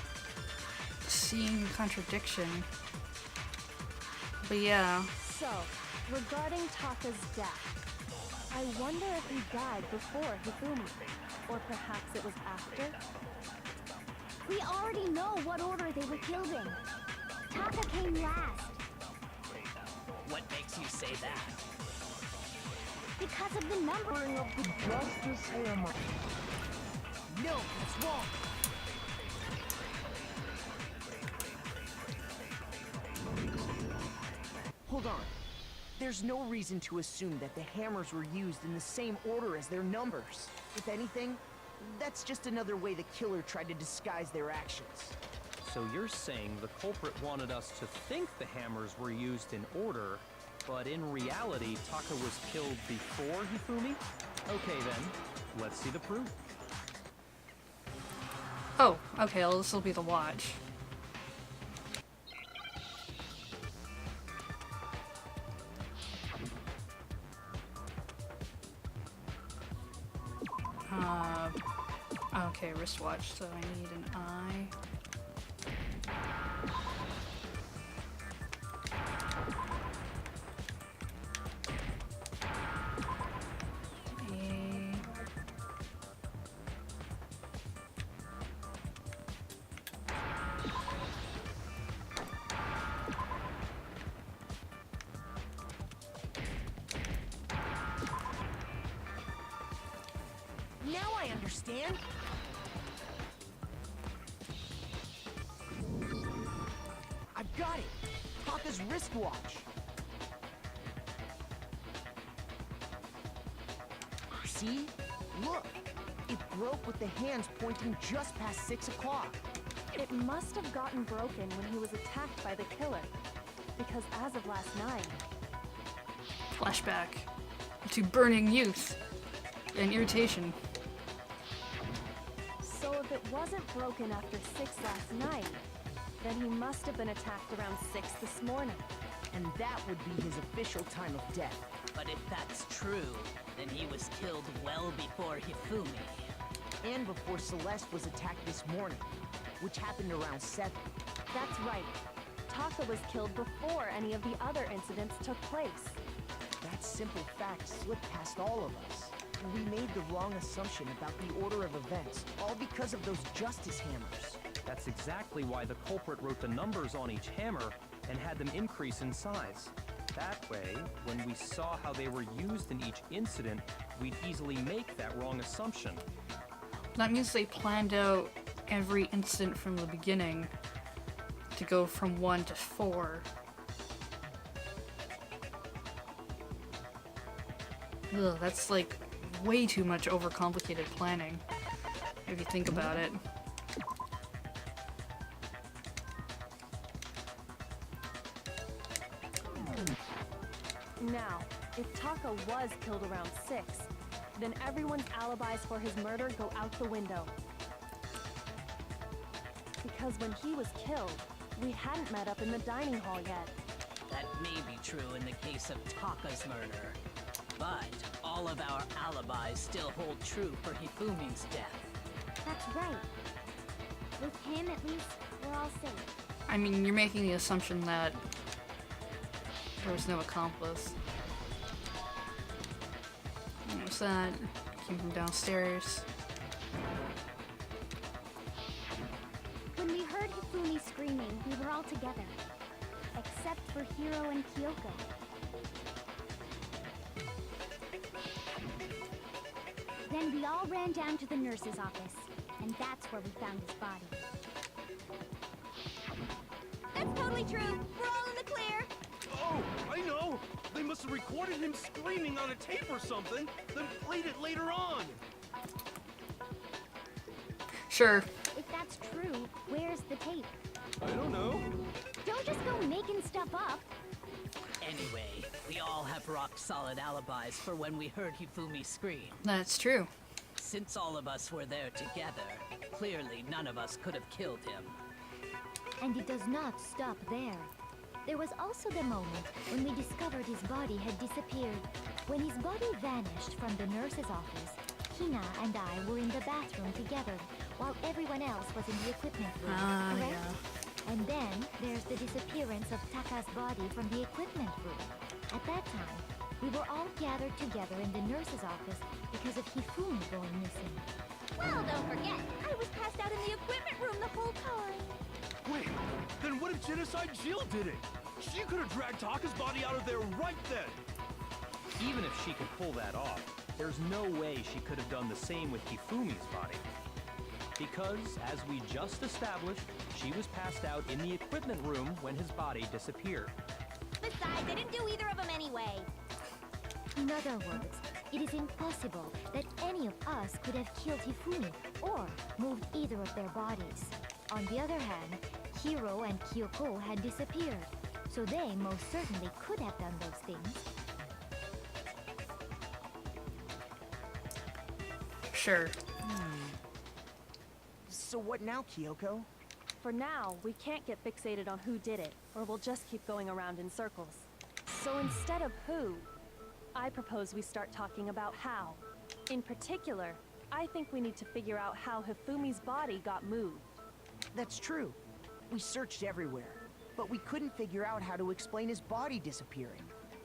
seeing a contradiction. But yeah. So, regarding Taka's death, I wonder if he died before Hifumi, or perhaps it was after? We already know what order they were killed in. Taka came last. What makes you say that? Because of the numbering of the Justice Hammer. No, that's wrong. Hold on. There's no reason to assume that the hammers were used in the same order as their numbers. If anything, that's just another way the killer tried to disguise their actions. So you're saying the culprit wanted us to think the hammers were used in order, but in reality, Taka was killed before Hifumi? Okay then, let's see the proof. Oh, okay, well, this will be the watch. Okay, wristwatch, so I need an eye. Now I understand. I've got it. Taka's wristwatch. See? Look. It broke with the hands pointing just past 6 o'clock. It must have gotten broken when he was attacked by the killer, because as of last night... Flashback to burning youth. and irritation. So if it wasn't broken after 6 last night, then he must have been attacked around 6 this morning. And that would be his official time of death. But if that's true, then he was killed well before Hifumi. And before Celeste was attacked this morning, which happened around 7. That's right. Taka was killed before any of the other incidents took place. That simple fact slipped past all of us. We made the wrong assumption about the order of events, all because of those justice hammers. That's exactly why the culprit wrote the numbers on each hammer and had them increase in size. That way, when we saw how they were used in each incident, we'd easily make that wrong assumption. That means they planned out every incident from the beginning to go from 1 to 4. Ugh, that's like way too much overcomplicated planning, if you think about it. Now, if Taka was killed around 6, then everyone's alibis for his murder go out the window. Because when he was killed, we hadn't met up in the dining hall yet. That may be true in the case of Taka's murder. But all of our alibis still hold true for Hifumi's death. That's right. With him, at least, we're all safe. I mean, you're making the assumption that there was no accomplice. What was that? Came from downstairs. When we heard Hifumi screaming, we were all together. Except for Hiro and Kyoko. Then we all ran down to the nurse's office, and that's where we found his body. That's totally true. We're all in the clear. Oh, I know! They must have recorded him screaming on a tape or something, then played it later on! Sure. If that's true, where's the tape? I don't know. Don't just go making stuff up. Anyway, we all have rock-solid alibis for when we heard Hifumi scream. That's true. Since all of us were there together, clearly none of us could have killed him. And it does not stop there. There was also the moment when we discovered his body had disappeared. When his body vanished from the nurse's office, Hina and I were in the bathroom together, while everyone else was in the equipment room, correct? Yeah. And then there's the disappearance of Taka's body from the equipment room. At that time, we were all gathered together in the nurse's office because of Hifumi going missing. Well, don't forget, I was passed out in the equipment room the whole time. Wait, then what if Genocide Jill did it? She could have dragged Taka's body out of there right then! Even if she could pull that off, there's no way she could have done the same with Hifumi's body. Because, as we just established, she was passed out in the equipment room when his body disappeared. Besides, I didn't do either of them anyway. In other words, it is impossible that any of us could have killed Hifumi or moved either of their bodies. On the other hand, Hiro and Kyoko had disappeared, so they most certainly could have done those things. Sure. So what now, Kyoko? For now, we can't get fixated on who did it, or we'll just keep going around in circles. So instead of who, I propose we start talking about how. In particular, I think we need to figure out how Hifumi's body got moved. That's true. We searched everywhere, but we couldn't figure out how to explain his body disappearing.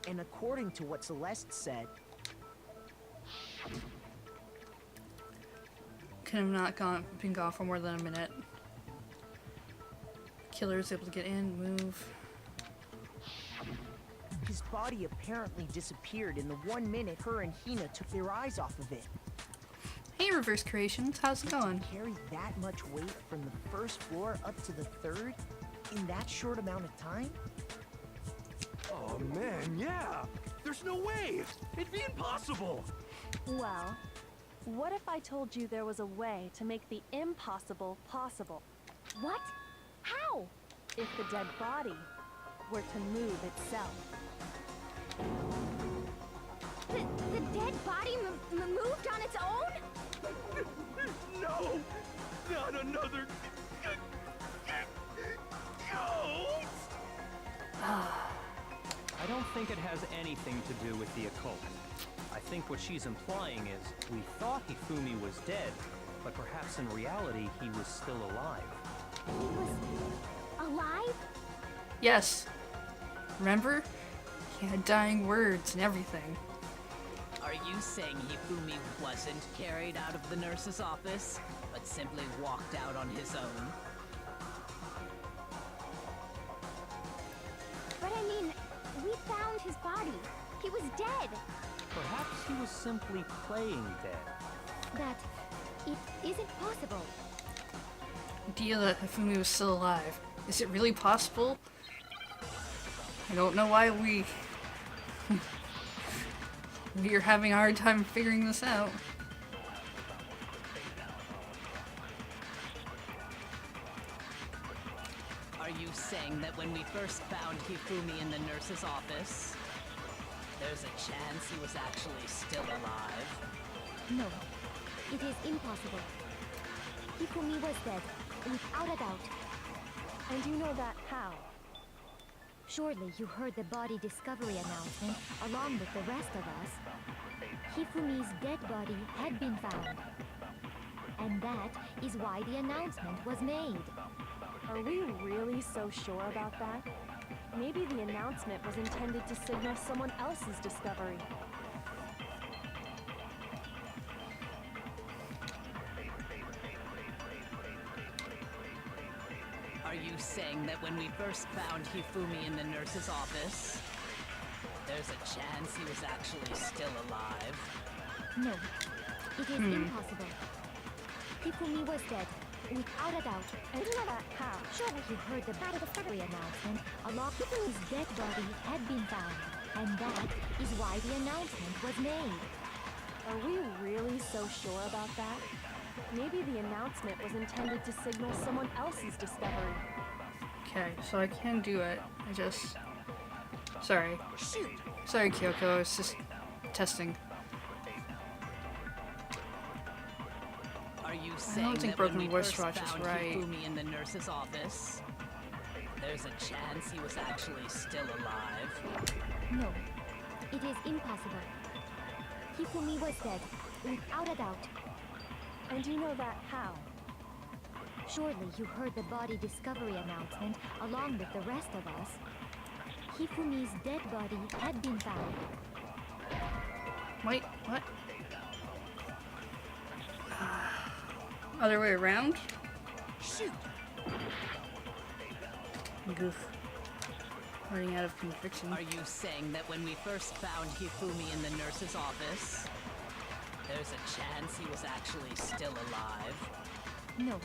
And according to what Celeste said, Could have not been gone for more than a minute. Killer is able to get in, move. his body apparently disappeared in the 1 minute her and Hina took their eyes off of it. Hey, Reverse Creations, how's it going? Carry that much weight from the first floor up to the third in that short amount of time? Oh man, yeah! There's no way! It'd be impossible! Well, what if I told you there was a way to make the impossible possible? What? How? If the dead body were to move itself. The dead body moved on another ghost? I don't think it has anything to do with the occult. I think what she's implying is we thought Hifumi was dead, but perhaps in reality he was still alive. He was alive? Yes. Remember? He had dying words and everything. Are you saying Hifumi wasn't carried out of the nurse's office, but simply walked out on his own? But I mean, we found his body. He was dead. Perhaps he was simply playing dead. That it isn't possible. Idea that Hifumi was still alive. Is it really possible? I don't know why we are having a hard time figuring this out. Are you saying that when we first found Hifumi in the nurse's office, there's a chance he was actually still alive? No, it is impossible. Hifumi was dead, without a doubt. And you know that how? Surely you heard the body discovery announcement along with the rest of us. Hifumi's dead body had been found. And that is why the announcement was made. Are we really so sure about that? Maybe the announcement was intended to signal someone else's discovery. Are you saying that when we first found Hifumi in the nurse's office, there's a chance he was actually still alive? No, it is impossible. Hifumi was dead, without a doubt. And you know that how? Surely you heard the body discovery announcement along Hifumi's dead body had been found. And that is why the announcement was made. Are we really so sure about that? Maybe the announcement was intended to signal someone else's discovery. Okay, so I can do it. I just... Sorry. Shoot! Sorry, Kyoko. I was just testing. Are you saying think that when Broken we Voice first Watch is found right. Hifumi in the nurse's office, there's a chance he was actually still alive? No, it is impossible. Hifumi was dead, without a doubt. And you know that how? Surely you heard the body discovery announcement along with the rest of us. Hifumi's dead body had been found. Wait, what? Other way around? Shoot! Goof. Running out of conviction. Are you saying that when we first found Hifumi in the nurse's office, there's a chance he was actually still alive? No,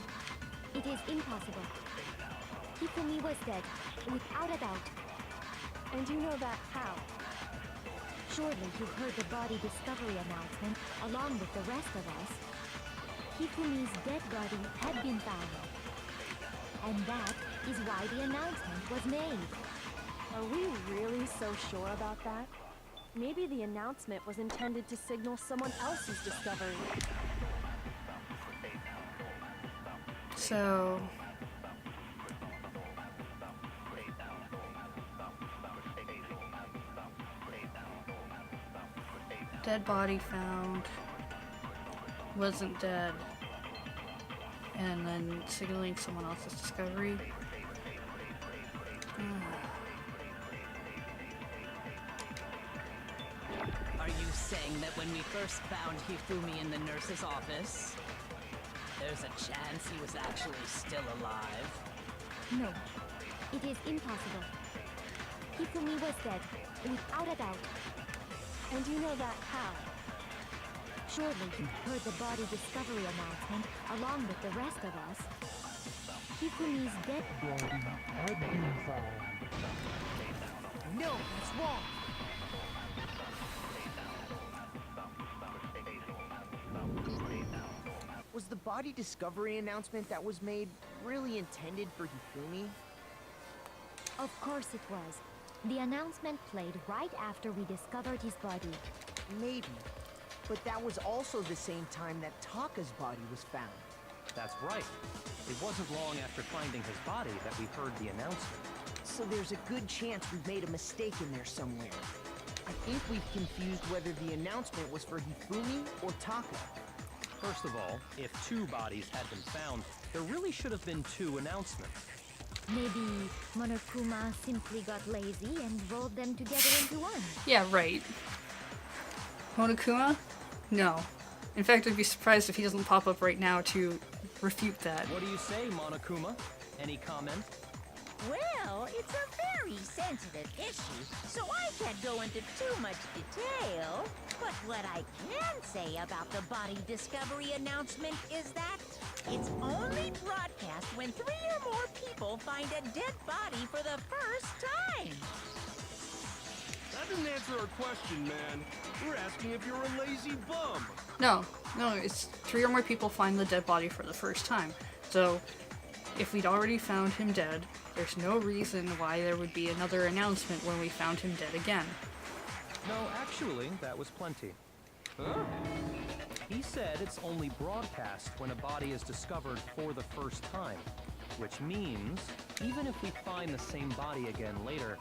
it is impossible. Hifumi was dead, without a doubt. And you know that how? Surely you heard the body discovery announcement along with the rest of us. Hifumi's dead body had been found. And that is why the announcement was made. Are we really so sure about that? Maybe the announcement was intended to signal someone else's discovery. So... Dead body found. Wasn't dead. And then signaling someone else's discovery. Are you saying that when we first found Hifumi in the nurse's office, there's a chance he was actually still alive? No, it is impossible. Hifumi was dead, without a doubt. And you know that how? Surely you heard the body discovery announcement along with the rest of us. Hifumi's dead body had been found. No, that's wrong! Was the body discovery announcement that was made really intended for Hifumi? Of course it was. The announcement played right after we discovered his body. Maybe. But that was also the same time that Taka's body was found. That's right. It wasn't long after finding his body that we heard the announcement. So there's a good chance we've made a mistake in there somewhere. I think we've confused whether the announcement was for Hifumi or Taka. First of all, if 2 bodies had been found, there really should have been 2 announcements. Maybe Monokuma simply got lazy and rolled them together into one. Yeah, right. Monokuma? No. In fact, I'd be surprised if he doesn't pop up right now to refute that. What do you say, Monokuma? Any comment? Well, it's a very sensitive issue, so I can't go into too much detail. But what I can say about the body discovery announcement is that it's only broadcast when 3 or more people find a dead body for the first time. That didn't answer our question, man. We're asking if you're a lazy bum. No, it's 3 or more people find the dead body for the first time. So, if we'd already found him dead, there's no reason why there would be another announcement when we found him dead again. No, actually, that was plenty. Huh? He said it's only broadcast when a body is discovered for the first time, which means even if we find the same body again later,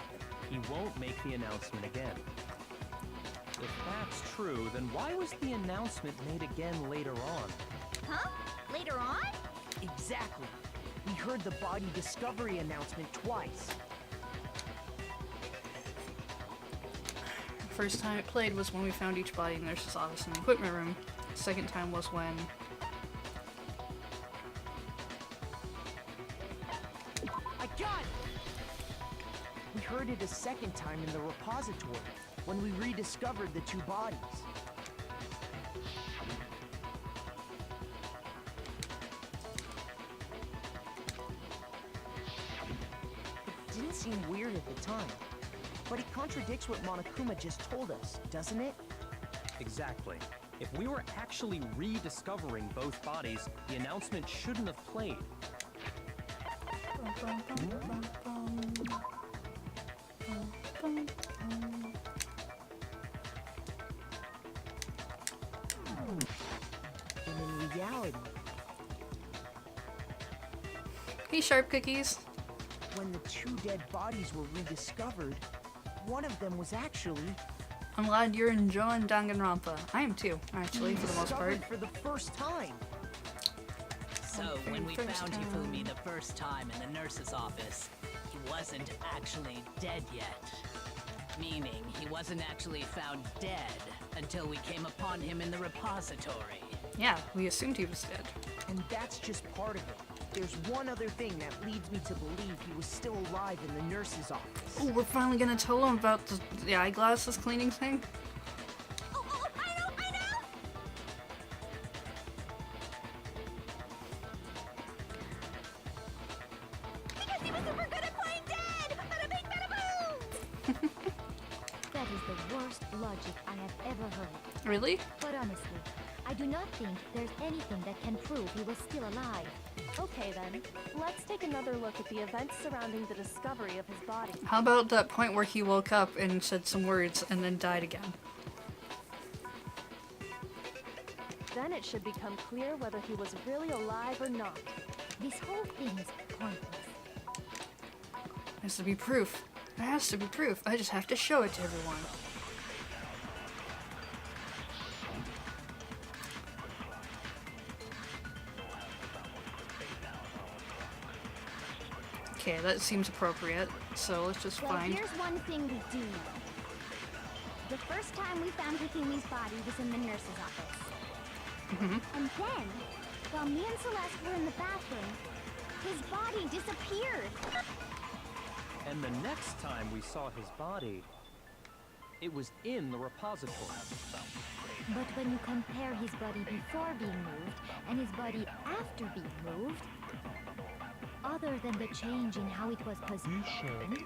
he won't make the announcement again. If that's true, then why was the announcement made again later on? Huh? Later on? Exactly. We heard the body discovery announcement twice. The first time it played was when we found each body in nurse's office in the equipment room. The second time was when... I got it! We heard it a second time in the repository, when we rediscovered the 2 bodies. It didn't seem weird at the time, but it contradicts what Monokuma just told us, doesn't it? Exactly. If we were actually rediscovering both bodies, the announcement shouldn't have played. And in reality, Hey, Sharp Cookies! when the 2 dead bodies were rediscovered, one of them was actually I'm glad you're enjoying Danganronpa. I am too, actually, for the most part. discovered for the first time. So, when we found Hifumi the first time in the nurse's office, he wasn't actually dead yet. Meaning, he wasn't actually found dead until we came upon him in the repository. Yeah, we assumed he was dead. And that's just part of it. There's one other thing that leads me to believe he was still alive in the nurse's office. Oh, we're finally gonna tell him about the eyeglasses cleaning thing? Oh, I know! Because he was super good at playing dead! Bada bing, bada boom! That is the worst logic I have ever heard. Really? But honestly, I do not think there's anything that can prove he was still alive. Okay then, let's take another look at the events surrounding the discovery of his body. How about that point where he woke up and said some words and then died again? Then it should become clear whether he was really alive or not. This whole thing's pointless. There has to be proof. There has to be proof. I just have to show it to everyone. Okay, that seems appropriate. So let's just Well, find... here's one thing we do know. The first time we found Hifumi's body was in the nurse's office. And then, while me and Celeste were in the bathroom, his body disappeared. And the next time we saw his body, it was in the repository. But when you compare his body before being moved and his body after being moved, other than the change in how it was positioned,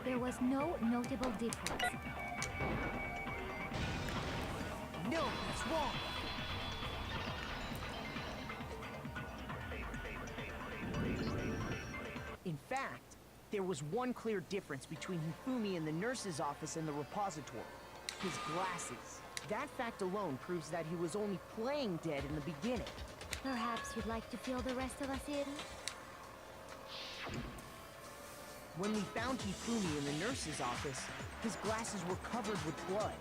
there was no notable difference. No, that's wrong. In fact, there was one clear difference between Hifumi in the nurse's office and the repository. His glasses. That fact alone proves that he was only playing dead in the beginning. Perhaps you'd like to fill the rest of us in? When we found Hifumi in the nurse's office, his glasses were covered with blood.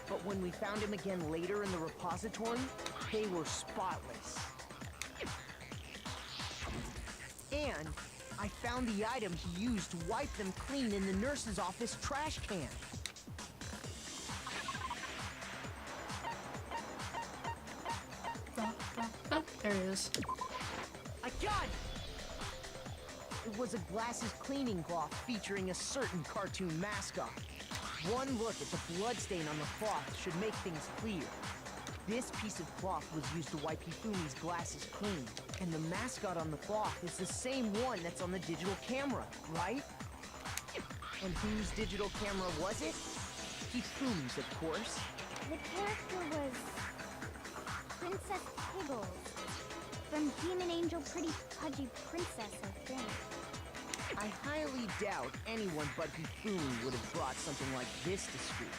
But when we found him again later in the repository, they were spotless. And I found the item he used to wipe them clean in the nurse's office trash can. There it is. I got it! It was a glasses cleaning cloth featuring a certain cartoon mascot. One look at the bloodstain on the cloth should make things clear. This piece of cloth was used to wipe Hifumi's glasses clean, and the mascot on the cloth is the same one that's on the digital camera, right? And whose digital camera was it? Hifumi's, of course. The character was Princess Piggles. From Demon Angel Pretty Pudgy Princess, I think. I highly doubt anyone but Hifumi would have brought something like this to school.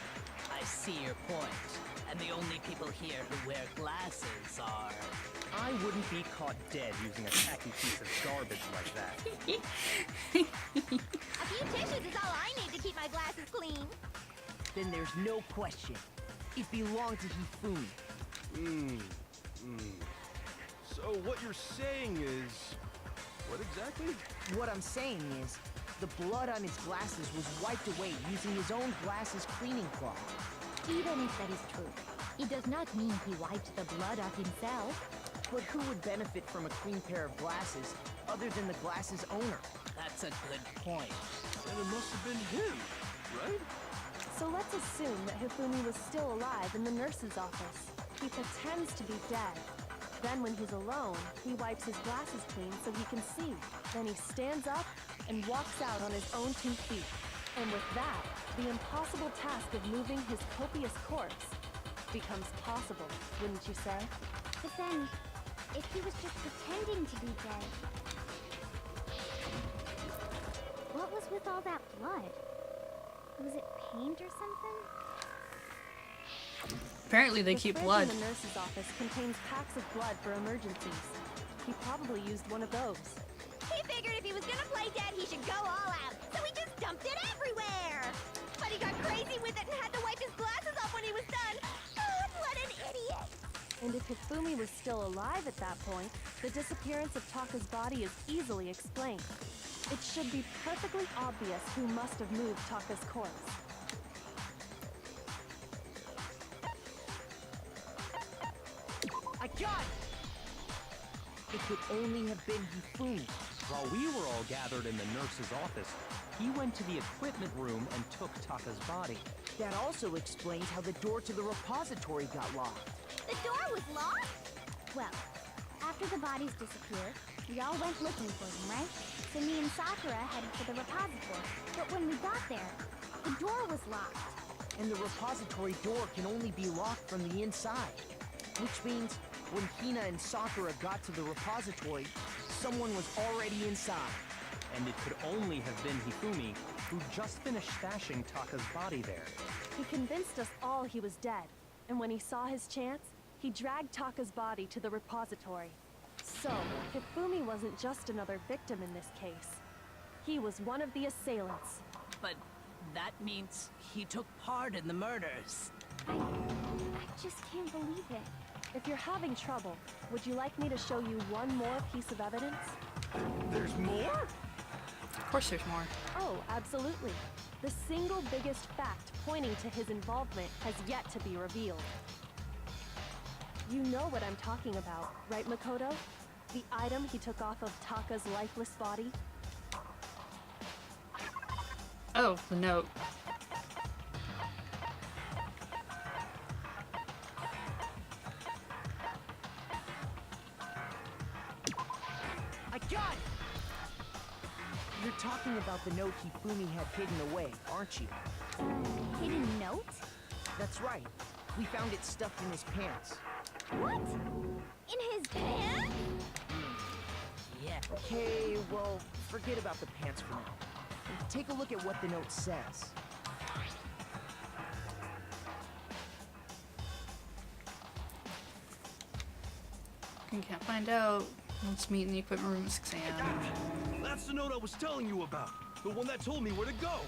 I see your point. And the only people here who wear glasses are... I wouldn't be caught dead using a tacky piece of garbage like that. A few tissues is all I need to keep my glasses clean. Then there's no question. It belonged to Hifumi. So what you're saying is... what exactly? What I'm saying is, the blood on his glasses was wiped away using his own glasses cleaning cloth. Even if that is true, it does not mean he wiped the blood off himself. But who would benefit from a clean pair of glasses other than the glasses owner? That's a good point. And it must have been him, right? So let's assume that Hifumi was still alive in the nurse's office. He pretends to be dead. Then when he's alone, he wipes his glasses clean so he can see. Then he stands up and walks out on his own 2 feet. And with that, the impossible task of moving his copious corpse becomes possible, wouldn't you say? But then, if he was just pretending to be dead, what was with all that blood? Was it paint or something? Apparently they The keep fridge blood. in the nurse's office contains packs of blood for emergencies. He probably used one of those. He figured if he was gonna play dead, he should go all out, so he just dumped it everywhere! But he got crazy with it and had to wipe his glasses off when he was done! Oh, what an idiot! And if Hifumi was still alive at that point, the disappearance of Taka's body is easily explained. It should be perfectly obvious who must have moved Taka's corpse. I got it! It could only have been Hifumi. While we were all gathered in the nurse's office, he went to the equipment room and took Taka's body. That also explains how the door to the repository got locked. The door was locked? Well, after the bodies disappeared, we all went looking for them, right? So me and Sakura headed for the repository. But when we got there, the door was locked. And the repository door can only be locked from the inside. Which means, when Hina and Sakura got to the repository, someone was already inside. And it could only have been Hifumi, who just finished stashing Taka's body there. He convinced us all he was dead, and when he saw his chance, he dragged Taka's body to the repository. So, Hifumi wasn't just another victim in this case. He was one of the assailants. But that means he took part in the murders. I just can't believe it. If you're having trouble, would you like me to show you one more piece of evidence? There's more? Of course there's more. Oh, absolutely. The single biggest fact pointing to his involvement has yet to be revealed. You know what I'm talking about, right, Makoto? The item he took off of Taka's lifeless body? Oh, the note. I got it! You're talking about the note Hifumi had hidden away, aren't you? Hidden note? That's right. We found it stuffed in his pants. What? In his pants? Yeah. Okay, well, forget about the pants for now. Take a look at what the note says. You can't find out. Let's meet in the equipment room at 6 a.m. That's the note I was telling you about. The one that told me where to go.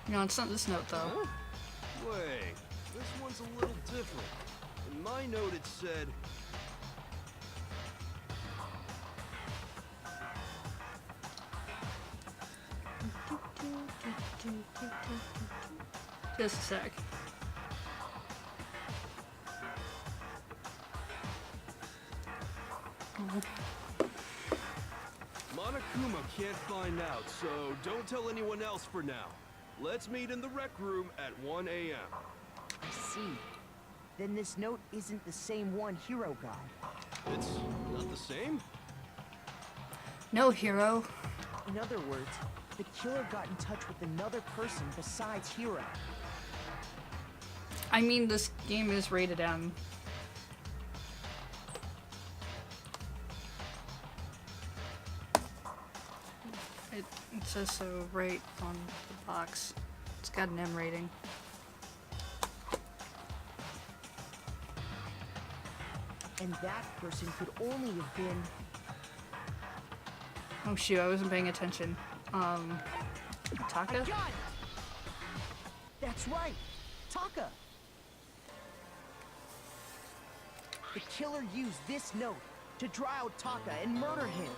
No, it's not this note though. Wait, this one's a little different. In my note it said... Just a sec. Monokuma can't find out, so don't tell anyone else for now. Let's meet in the rec room at 1 a.m. I see. Then this note isn't the same one Hiro got. It's not the same? No, Hero. In other words, the killer got in touch with another person besides Hiro. I mean, this game is rated M. It says so right on the box. It's got an M rating. And that person could only have been... Oh shoot, I wasn't paying attention. Taka? That's right! Taka! The killer used this note to draw out Taka and murder him.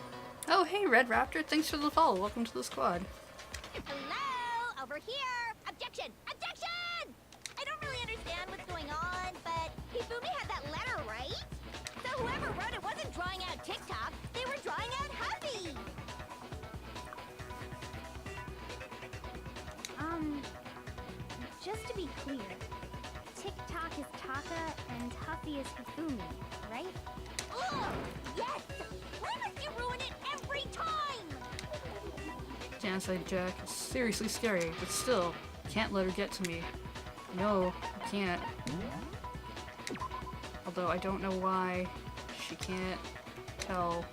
Oh hey, Red Raptor, thanks for the follow. Welcome to the squad. Hello, over here. Objection! Objection! I don't really understand what's going on, but Hifumi had that letter, right? So whoever wrote it wasn't drawing out TikTok, they were drawing out Huffy. Just to be clear, TikTok is Taka and Huffy is Hifumi, right? Ugh! Yes! Why must you ruin it every time? Downside Jack is seriously scary, but still, can't let her get to me. No, I can't. Although I don't know why she can't tell.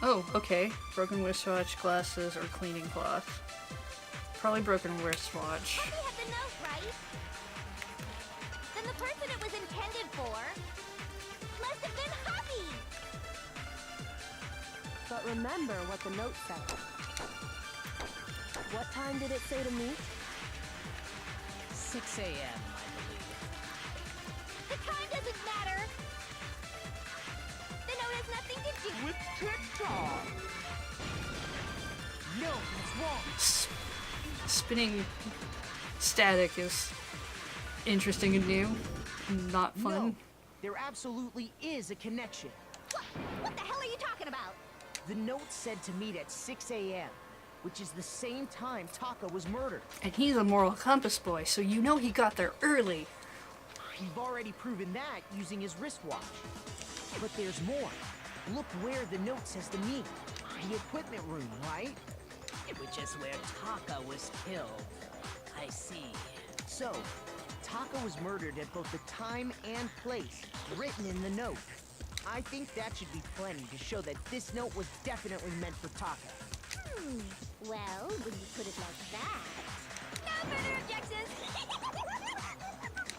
Oh, okay. Broken wristwatch, glasses, or cleaning cloth. Probably broken wristwatch. Huffy had the note, right? Then the person it was intended for must have been Huffy! But remember what the note said. What time did it say to meet? 6 a.m., I believe. The time doesn't matter! The note has nothing to do With TikTok! No, it's wrong! Spinning static is interesting and new. Not fun. No, there absolutely is a connection. What the hell are you talking about? The note said to meet at 6 a.m., which is the same time Taka was murdered. And he's a moral compass boy, so you know he got there early. We've already proven that using his wristwatch. But there's more. Look where the note says to meet. The equipment room, right? Which is where Taka was killed. I see. So, Taka was murdered at both the time and place written in the note. I think that should be plenty to show that this note was definitely meant for Taka. Well, when you put it like that... No further objections!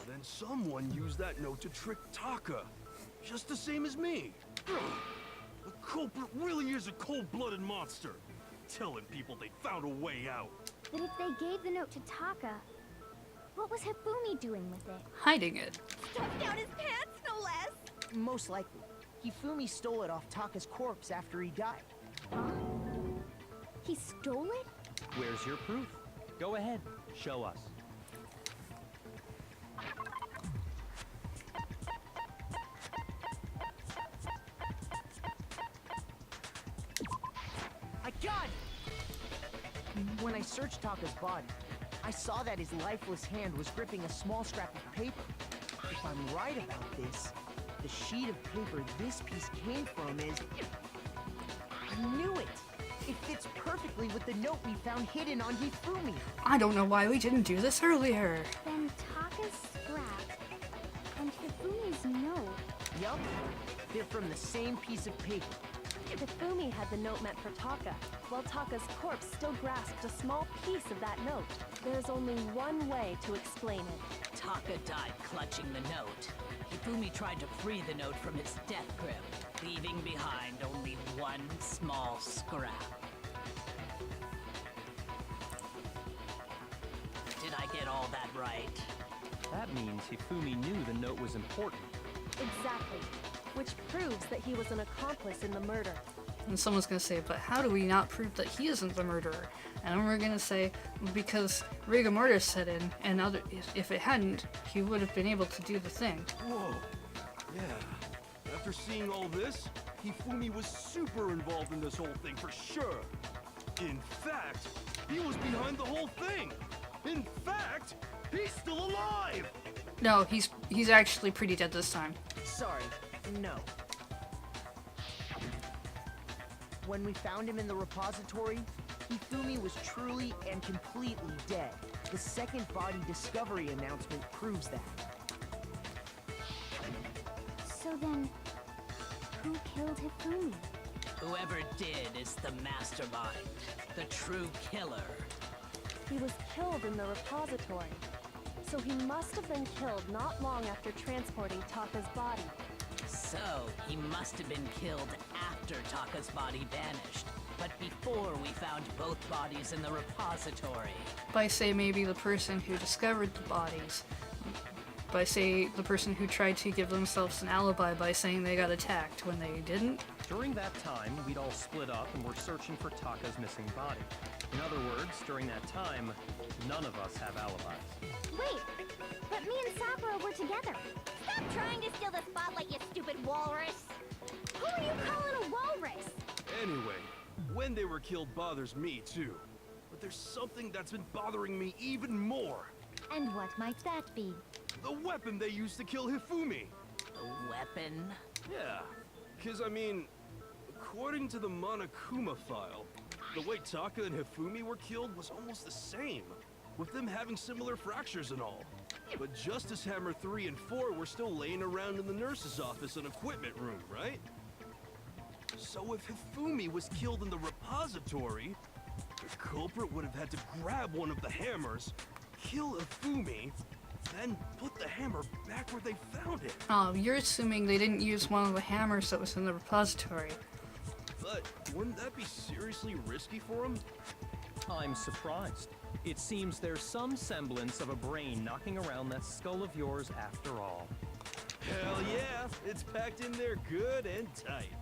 Then someone used that note to trick Taka. Just the same as me. The culprit really is a cold-blooded monster. Telling people they found a way out. But if they gave the note to Taka, what was Hifumi doing with it? Hiding it. Stuffed down his pants, no less! Most likely. Hifumi stole it off Taka's corpse after he died. Huh? He stole it? Where's your proof? Go ahead, show us. I got it! When I searched Taka's body, I saw that his lifeless hand was gripping a small scrap of paper. If I'm right about this, the sheet of paper this piece came from is... I knew it! It fits perfectly with the note we found hidden on Hifumi. I don't know why we didn't do this earlier. Then Taka's scrap and Hifumi's note. Yup, they're from the same piece of paper. Hifumi had the note meant for Taka, while Taka's corpse still grasped a small piece of that note. There's only one way to explain it. Taka died clutching the note. Hifumi tried to free the note from its death grip, leaving behind only one small scrap. Did I get all that right? That means Hifumi knew the note was important. Exactly. Which proves that he was an accomplice in the murder. And someone's gonna say, but how do we not prove that he isn't the murderer? And we're gonna say, because rigor mortis set in, and if it hadn't, he would have been able to do the thing. Whoa. Yeah. After seeing all this, Hifumi was super involved in this whole thing for sure. In fact, he was behind the whole thing. In fact, he's still alive! No, he's actually pretty dead this time. Sorry, no. When we found him in the repository, Hifumi was truly and completely dead. The second body discovery announcement proves that. So then, who killed Hifumi? Whoever did is the mastermind, the true killer. He was killed in the repository. So he must have been killed not long after transporting Taka's body. So, he must have been killed after Taka's body vanished, but before we found both bodies in the repository. By say maybe the person who discovered the bodies. By say the person who tried to give themselves an alibi by saying they got attacked when they didn't. During that time, we'd all split up and were searching for Taka's missing body. In other words, during that time, none of us have alibis. Wait, but me and Sakura were together. Stop trying to steal the spotlight, you stupid walrus! Who are you calling a walrus? Anyway, when they were killed bothers me too. But there's something that's been bothering me even more. And what might that be? The weapon they used to kill Hifumi. A weapon? Yeah, because I mean, according to the Monokuma file, the way Taka and Hifumi were killed was almost the same, with them having similar fractures and all. But Justice Hammer 3 and 4 were still laying around in the nurse's office and equipment room, right? So if Hifumi was killed in the repository, the culprit would have had to grab one of the hammers, kill Hifumi, then put the hammer back where they found it. Oh, you're assuming they didn't use one of the hammers that was in the repository. But wouldn't that be seriously risky for him? I'm surprised. It seems there's some semblance of a brain knocking around that skull of yours after all. Hell yeah, it's packed in there good and tight.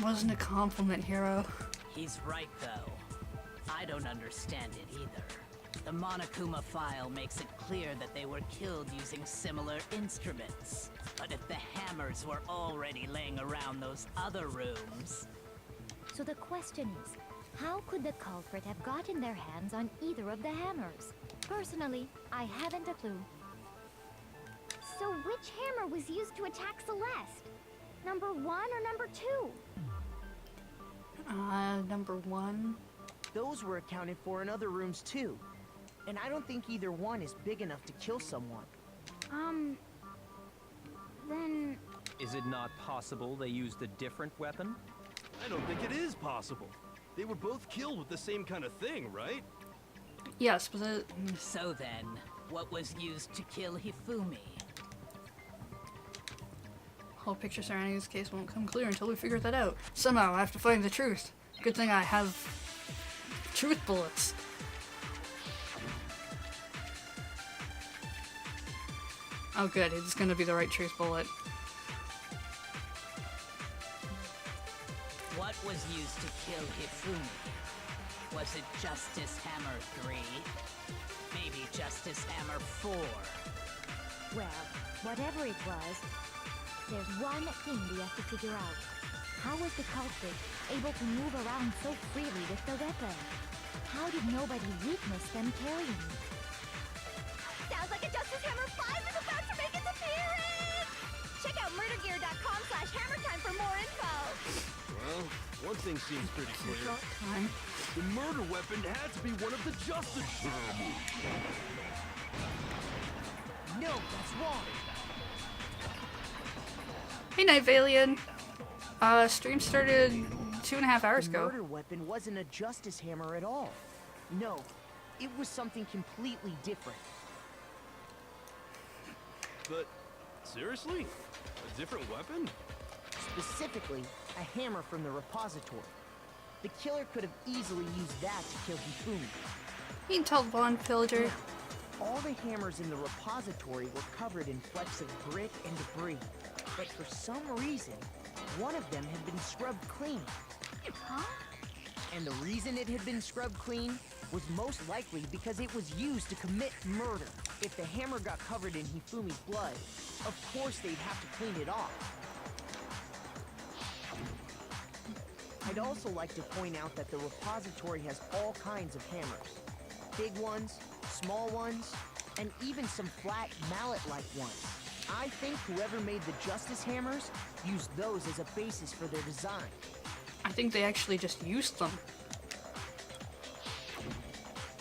Wasn't a compliment, Hero. He's right, though. I don't understand it either. The Monokuma file makes it clear that they were killed using similar instruments. But if the hammers were already laying around those other rooms... So the question is, how could the culprit have gotten their hands on either of the hammers? Personally, I haven't a clue. So which hammer was used to attack Celeste? Number 1 or number 2? Number 1. Those were accounted for in other rooms too. And I don't think either one is big enough to kill someone. Then... Is it not possible they used a different weapon? I don't think it is possible. They were both killed with the same kind of thing, right? Yes, but the... So then, what was used to kill Hifumi? whole picture surrounding this case won't come clear until we figure that out. Somehow I have to find the truth. Good thing I have truth bullets. Oh good, it's gonna be the right truth bullet. What was used to kill Hifumi? Was it Justice Hammer 3? Maybe Justice Hammer 4? Well, whatever it was, there's one thing we have to figure out. How was the culprit able to move around so freely with the weapon? How did nobody witness them carrying it? Sounds like a Justice Hammer 5 is about to make its appearance! Check out murdergear.com/hammertime for more info! Well, one thing seems pretty clear. Time. The murder weapon had to be one of the Justice Hammers. No, that's wrong. Hey, Night Valian! Stream started 2.5 hours The ago. murder weapon wasn't a justice hammer at all. No, it was something completely different. But seriously? A different weapon? Specifically, a hammer from the repository. The killer could have easily used that to kill Hifumi. You can tell the blonde pillager. All the hammers in the repository were covered in flecks of grit and debris, but for some reason, one of them had been scrubbed clean. Huh? And the reason it had been scrubbed clean was most likely because it was used to commit murder. If the hammer got covered in Hifumi's blood, of course they'd have to clean it off. I'd also like to point out that the repository has all kinds of hammers. Big ones, small ones, and even some flat mallet-like ones. I think whoever made the justice hammers used those as a basis for their design. I think they actually just used them.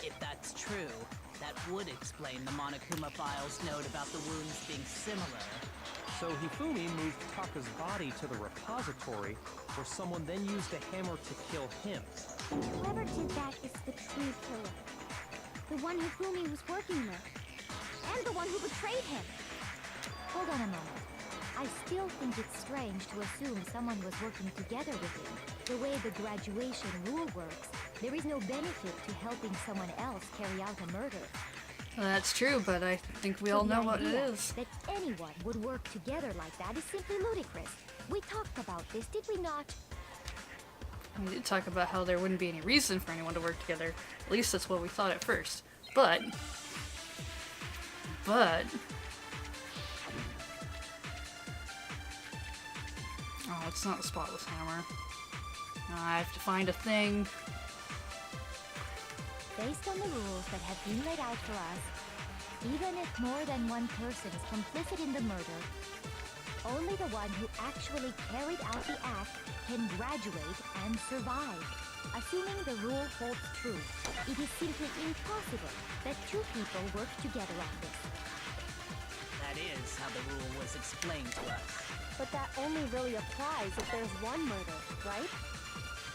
If that's true, that would explain the Monokuma file's note about the wounds being similar. So Hifumi moved Taka's body to the repository, where someone then used a hammer to kill him. And whoever did that is the true killer. The one Hifumi was working with. And the one who betrayed him. Hold on a moment. I still think it's strange to assume someone was working together with him. The way the graduation rule works, there is no benefit to helping someone else carry out a murder. That's true, but I think we all So the know what it idea is. That anyone would work together like that is simply ludicrous. We talked about this, did we not? We did talk about how there wouldn't be any reason for anyone to work together. At least that's what we thought at first. But... Oh, it's not a spotless hammer. I have to find a thing. Based on the rules that have been laid out for us, even if more than one person is complicit in the murder, only the one who actually carried out the act can graduate and survive. Assuming the rule holds true, it is simply impossible that two people work together on this. That is how the rule was explained to us. But that only really applies if there's one murder, right?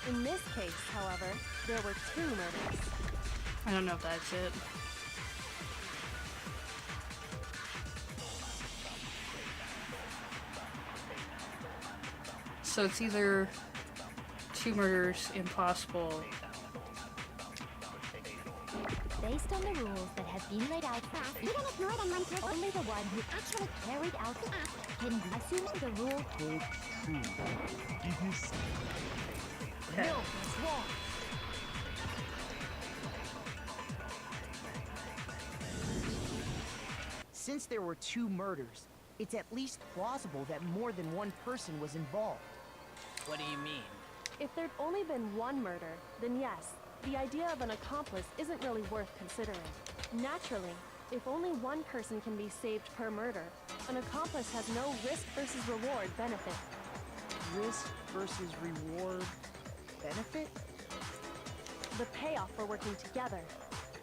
In this case, however, there were two murders. I don't know if that's it. So it's either two murders, impossible. Based on the rules that have been laid out for us, Even if more than one person... only the one who actually carried out the act can, assuming the rule holds true. Okay. No, it's wrong. Since there were two murders, it's at least plausible that more than one person was involved. What do you mean? If there'd only been one murder, then yes, the idea of an accomplice isn't really worth considering. Naturally, if only one person can be saved per murder, an accomplice has no risk versus reward benefit. Risk versus reward benefit? The payoff for working together.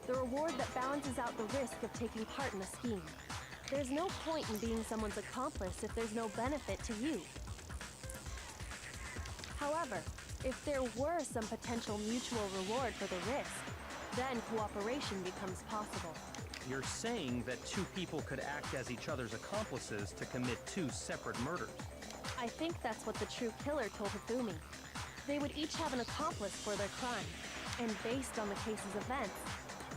The reward that balances out the risk of taking part in a scheme. There's no point in being someone's accomplice if there's no benefit to you. However, if there were some potential mutual reward for the risk, then cooperation becomes possible. You're saying that two people could act as each other's accomplices to commit two separate murders. I think that's what the true killer told Hifumi. They would each have an accomplice for their crime, and based on the case's events,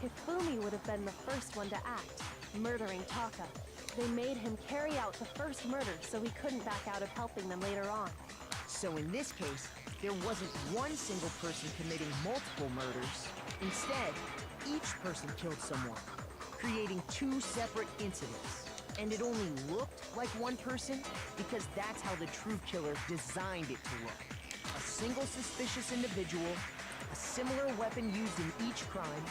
Hifumi would have been the first one to act, murdering Taka. They made him carry out the first murder so he couldn't back out of helping them later on. So in this case, there wasn't one single person committing multiple murders. Instead, each person killed someone, creating two separate incidents. And it only looked like one person because that's how the true killer designed it to look. A single suspicious individual, a similar weapon used in each crime,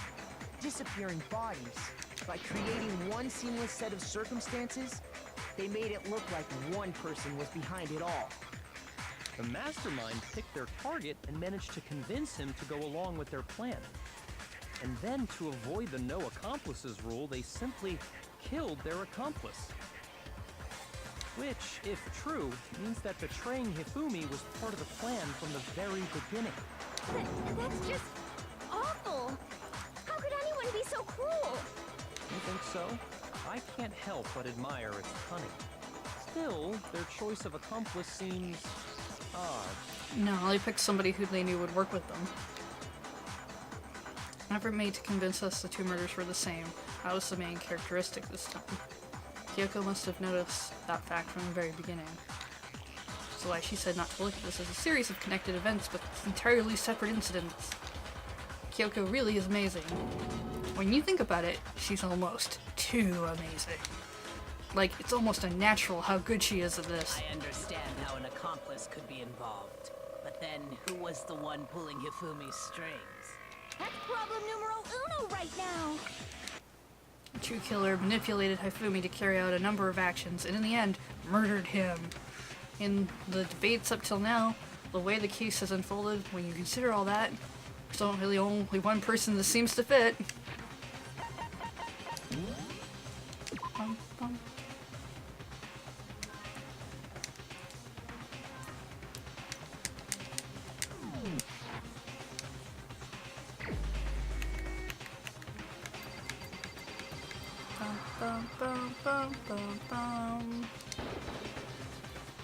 disappearing bodies. By creating one seamless set of circumstances, they made it look like one person was behind it all. The mastermind picked their target and managed to convince him to go along with their plan. And then, to avoid the no accomplices rule, they simply killed their accomplice. Which, if true, means that betraying Hifumi was part of the plan from the very beginning. That's just awful. How could anyone be so cruel? You think so? I can't help but admire its cunning. Still, their choice of accomplice seems odd. No, they picked somebody who they knew would work with them. Effort made to convince us the two murders were the same. That was the main characteristic this time. Kyoko must have noticed that fact from the very beginning. So why she said not to look at this as a series of connected events, but entirely separate incidents. Kyoko really is amazing. When you think about it, she's almost too amazing. Like, it's almost unnatural how good she is at this. I understand how an accomplice could be involved. But then, who was the one pulling Hifumi's strings? That's problem numero uno right now. The true killer manipulated Hifumi to carry out a number of actions, and in the end, murdered him. In the debates up till now, the way the case has unfolded, when you consider all that, there's not really only one person that seems to fit. Bum, bum. Bum, bum, bum, bum, bum.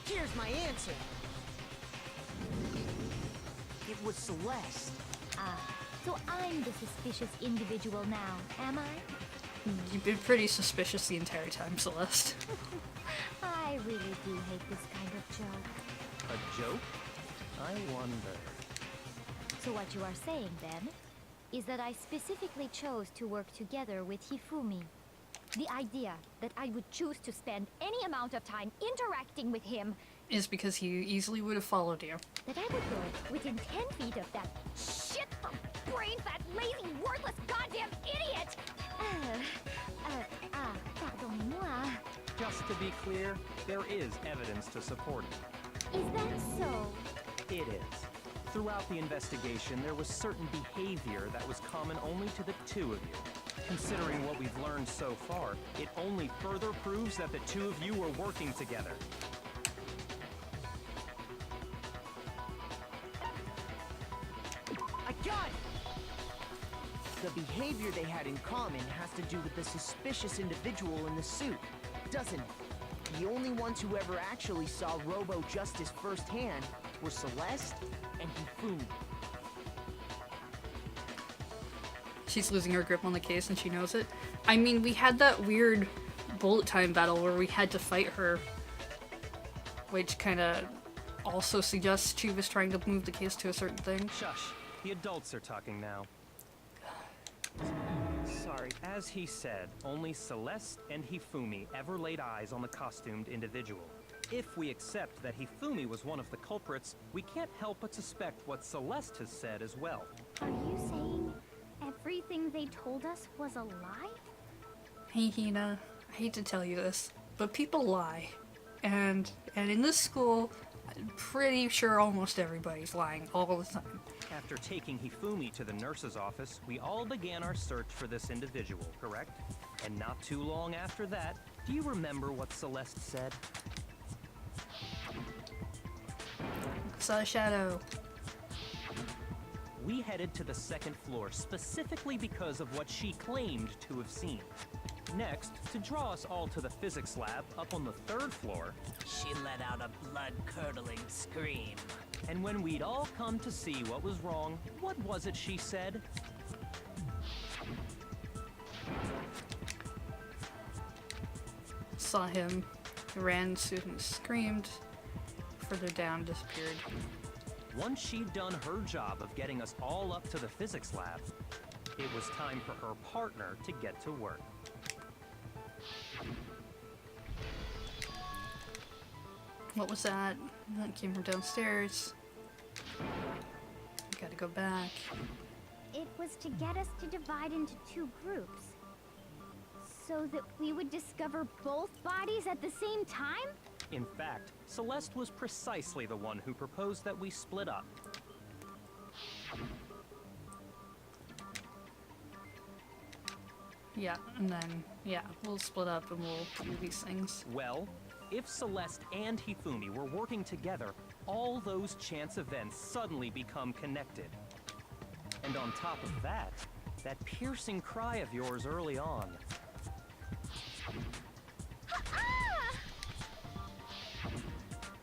Here's my answer. It was Celeste. Ah, so I'm the suspicious individual now, am I? You've been pretty suspicious the entire time, Celeste. I really do hate this kind of joke. A joke? I wonder. So what you are saying, then, is that I specifically chose to work together with Hifumi. The idea that I would choose to spend any amount of time interacting with him, Is because he easily would have followed you. that I would go within 10 feet of that Shit for brain fat, lazy, worthless, goddamn idiot! Pardonnez-moi. Just to be clear, there is evidence to support it. Is that so? It is. Throughout the investigation, there was certain behavior that was common only to the two of you. Considering what we've learned so far, it only further proves that the two of you were working together. I got it! The behavior they had in common has to do with the suspicious individual in the suit, doesn't it? The only ones who ever actually saw Robo-Justice firsthand were Celeste and Hifumi. She's losing her grip on the case and she knows it. I mean, we had that weird bullet time battle where we had to fight her, which kind of also suggests she was trying to move the case to a certain thing. Shush. The adults are talking now. Sorry. As he said, only Celeste and Hifumi ever laid eyes on the costumed individual. If we accept that Hifumi was one of the culprits, we can't help but suspect what Celeste has said as well. Are you saying everything they told us was a lie? Hey Hina, I hate to tell you this, but people lie. And in this school, I'm pretty sure almost everybody's lying all the time. After taking Hifumi to the nurse's office, we all began our search for this individual, correct? And not too long after that, do you remember what Celeste said? Saw a shadow. We headed to the second floor specifically because of what she claimed to have seen. Next, to draw us all to the physics lab up on the third floor, She let out a blood-curdling scream. and when we'd all come to see what was wrong, what was it she said? Saw him, ran, soon screamed, further down, disappeared. Once she'd done her job of getting us all up to the physics lab, it was time for her partner to get to work. What was that? That came from downstairs. Gotta go back. It was to get us to divide into two groups. So that we would discover both bodies at the same time? In fact, Celeste was precisely the one who proposed that we split up. Yeah, and then, yeah, we'll split up and we'll do these things. Well, If Celeste and Hifumi were working together, all those chance events suddenly become connected. And on top of that, that piercing cry of yours early on.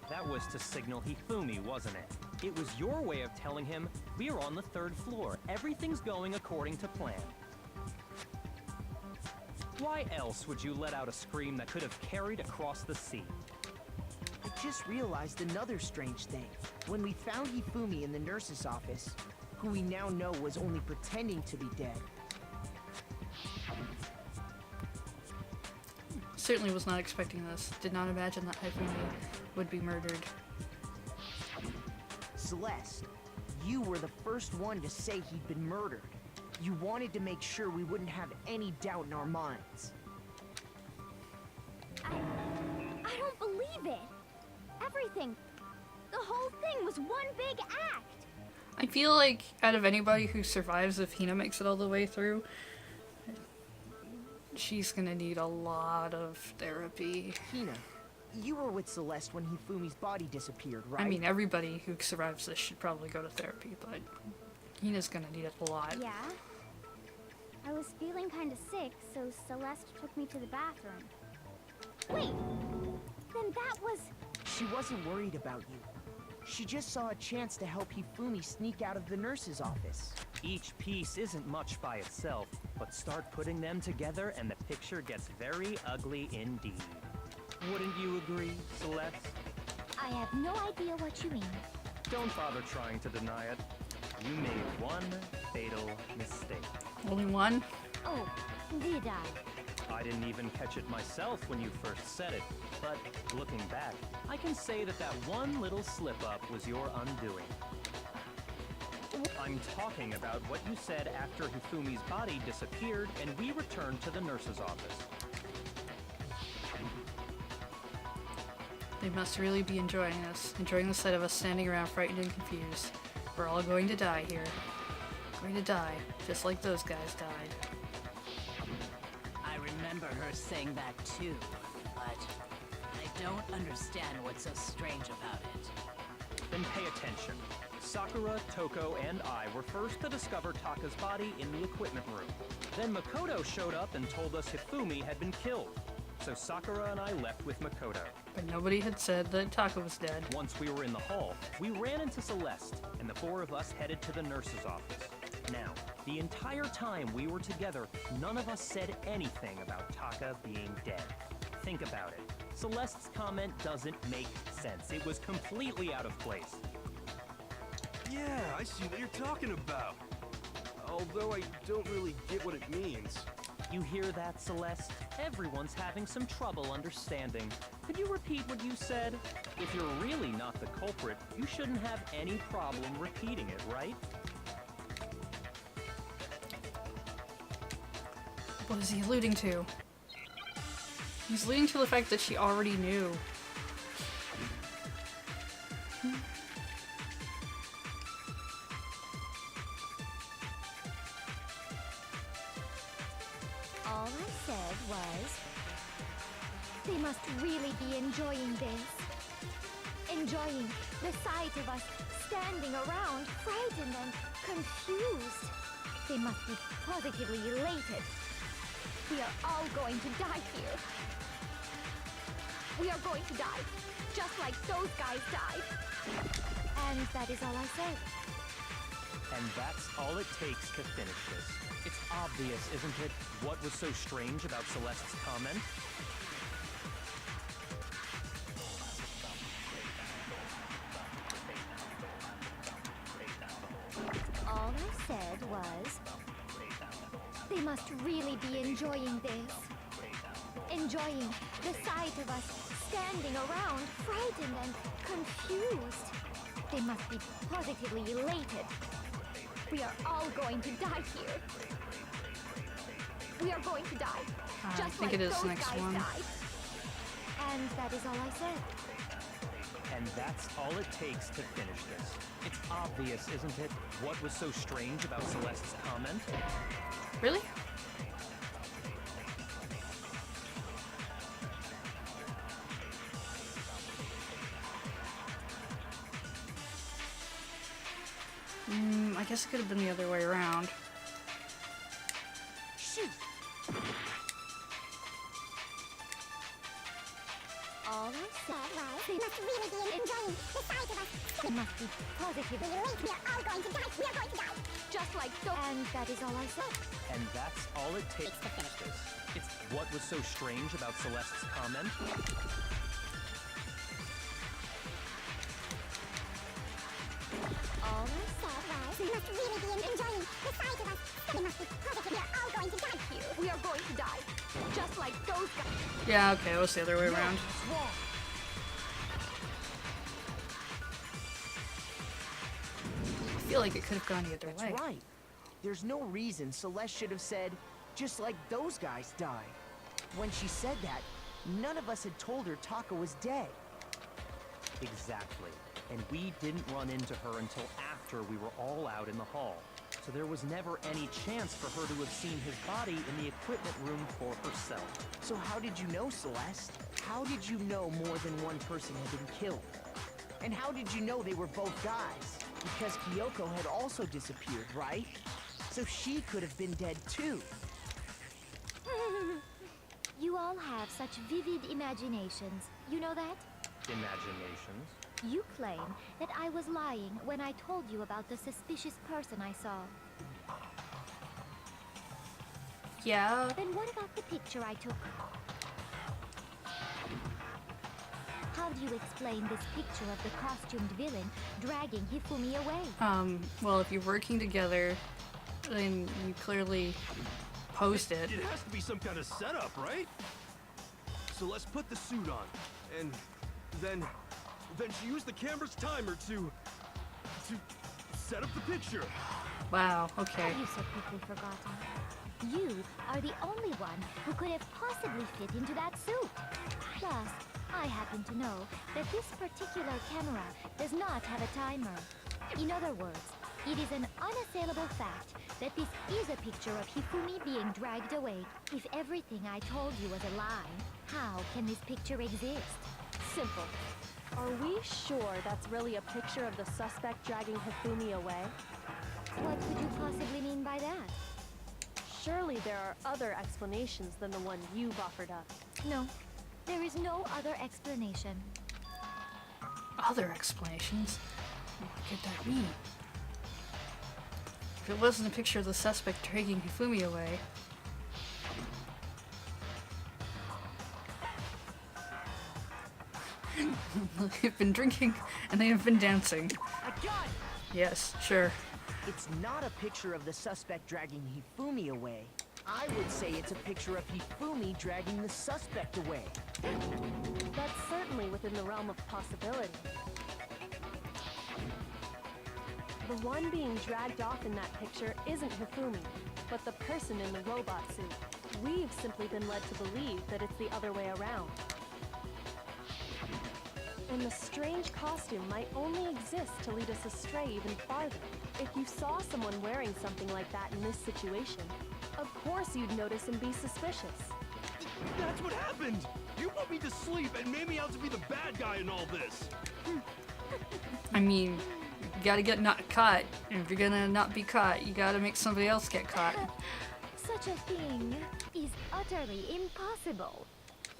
That was to signal Hifumi, wasn't it? It was your way of telling him, we're on the 3rd floor, everything's going according to plan. Why else would you let out a scream that could have carried across the sea? I just realized another strange thing. When we found Hifumi in the nurse's office, who we now know was only pretending to be dead. Certainly was not expecting this. Did not imagine that Hifumi would be murdered. Celeste, you were the first one to say he'd been murdered. You wanted to make sure we wouldn't have any doubt in our minds. I don't believe it. Everything, the whole thing was one big act. I feel like out of anybody who survives, if Hina makes it all the way through, she's gonna need a lot of therapy. Hina, you were with Celeste when Hifumi's body disappeared, right? I mean, everybody who survives this should probably go to therapy, but Hina's gonna need it a lot. Yeah. I was feeling kind of sick, so Celeste took me to the bathroom. Wait, then that was... She wasn't worried about you. She just saw a chance to help Hifumi sneak out of the nurse's office. Each piece isn't much by itself, but start putting them together and the picture gets very ugly indeed. Wouldn't you agree, Celeste? I have no idea what you mean. Don't bother trying to deny it. You made one fatal mistake. Only one? Oh, did I? I didn't even catch it myself when you first said it, but looking back, I can say that that one little slip-up was your undoing. I'm talking about what you said after Hifumi's body disappeared and we returned to the nurse's office. They must really be enjoying this. Enjoying the sight of us standing around frightened and confused. We're all going to die here. Going to die, just like those guys died. I remember her saying that too, but I don't understand what's so strange about it. Then pay attention. Sakura, Toko, and I were first to discover Taka's body in the equipment room. Then Makoto showed up and told us Hifumi had been killed. So Sakura and I left with Makoto. But nobody had said that Taka was dead. Once we were in the hall, we ran into Celeste, and the 4 of us headed to the nurse's office. Now, the entire time we were together, none of us said anything about Taka being dead. Think about it. Celeste's comment doesn't make sense. It was completely out of place. Yeah, I see what you're talking about. Although I don't really get what it means. You hear that, Celeste? Everyone's having some trouble understanding. Could you repeat what you said? If you're really not the culprit, you shouldn't have any problem repeating it, right? What is he alluding to? He's alluding to the fact that she already knew. All I said was... They must really be enjoying this. Enjoying the sight of us standing around, frightened and confused. They must be positively elated. We are all going to die here. We are going to die, just like those guys died. And that is all I said. And that's all it takes to finish this. It's obvious, isn't it, what was so strange about Celeste's comment? All I said was... They must really be enjoying this. Enjoying the sight of us standing around, frightened and confused. They must be positively elated. We are all going to die here. We are going to die, I just think like it is those next guys one. died. And that is all I said. And that's all it takes to finish this. It's obvious, isn't it, what was so strange about Celeste's comment? Really? I guess it could have been the other way around. Shoot! All are set, right? They must really be enjoying the sight of us. They must be positive. We are all going to die. We are going to die. Just like so. And that is all I said. And that's all it takes to finish this. It's what was so strange about Celeste's comment. All are set, right? They must really be enjoying the sight of us. They must be positive. We are all going to die here. We are going to die. Just like those guys. Yeah, okay, it was the other way around. What's wrong? I feel like it could have gone either That's way. right. There's no reason Celeste should have said, just like those guys died. When she said that, none of us had told her Taka was dead. Exactly. And we didn't run into her until after we were all out in the hall. So there was never any chance for her to have seen his body in the equipment room for herself. So how did you know, Celeste? How did you know more than one person had been killed? And how did you know they were both guys? Because Kyoko had also disappeared, right? So she could have been dead too. You all have such vivid imaginations. You know that? Imaginations. You claim that I was lying when I told you about the suspicious person I saw. Yeah. Then what about the picture I took? How do you explain this picture of the costumed villain dragging Hifumi away? Well, if you're working together, then you clearly posed it. It has to be some kind of setup, right? So let's put the suit on, and then she used the camera's timer to set up the picture. Wow, okay. Have you so quickly forgotten? You are the only one who could have possibly fit into that suit. Plus, I happen to know that this particular camera does not have a timer. In other words, it is an unassailable fact that this is a picture of Hifumi being dragged away. If everything I told you was a lie, how can this picture exist? Simple. Are we sure that's really a picture of the suspect dragging Hifumi away? What could you possibly mean by that? Surely there are other explanations than the one you've offered up. No, there is no other explanation. Other explanations? What could that mean? If it wasn't a picture of the suspect dragging Hifumi away. They've been drinking and they have been dancing. I got it! Yes, sure. It's not a picture of the suspect dragging Hifumi away. I would say it's a picture of Hifumi dragging the suspect away. That's certainly within the realm of possibility. The one being dragged off in that picture isn't Hifumi, but the person in the robot suit. We've simply been led to believe that it's the other way around. And the strange costume might only exist to lead us astray even farther. If you saw someone wearing something like that in this situation, of course you'd notice and be suspicious. That's what happened! You put me to sleep and made me out to be the bad guy in all this! I mean, you gotta get not caught. And if you're gonna not be caught, you gotta make somebody else get caught. Such a thing is utterly impossible.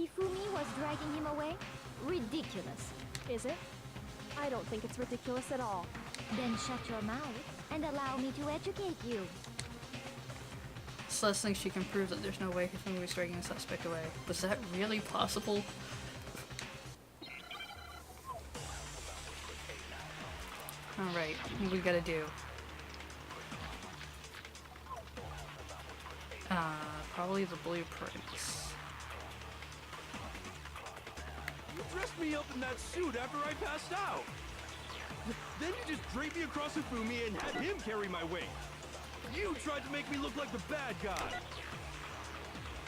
Hifumi was dragging him away? Ridiculous. Is it? I don't think it's ridiculous at all. Then shut your mouth and allow me to educate you. Celeste thinks she can prove that there's no way Hifumi was dragging a suspect away. Was that really possible? Alright, what do we gotta do? Probably the blueprints. You dressed me up in that suit after I passed out! Then you just draped me across Hifumi and had him carry my weight! You tried to make me look like the bad guy!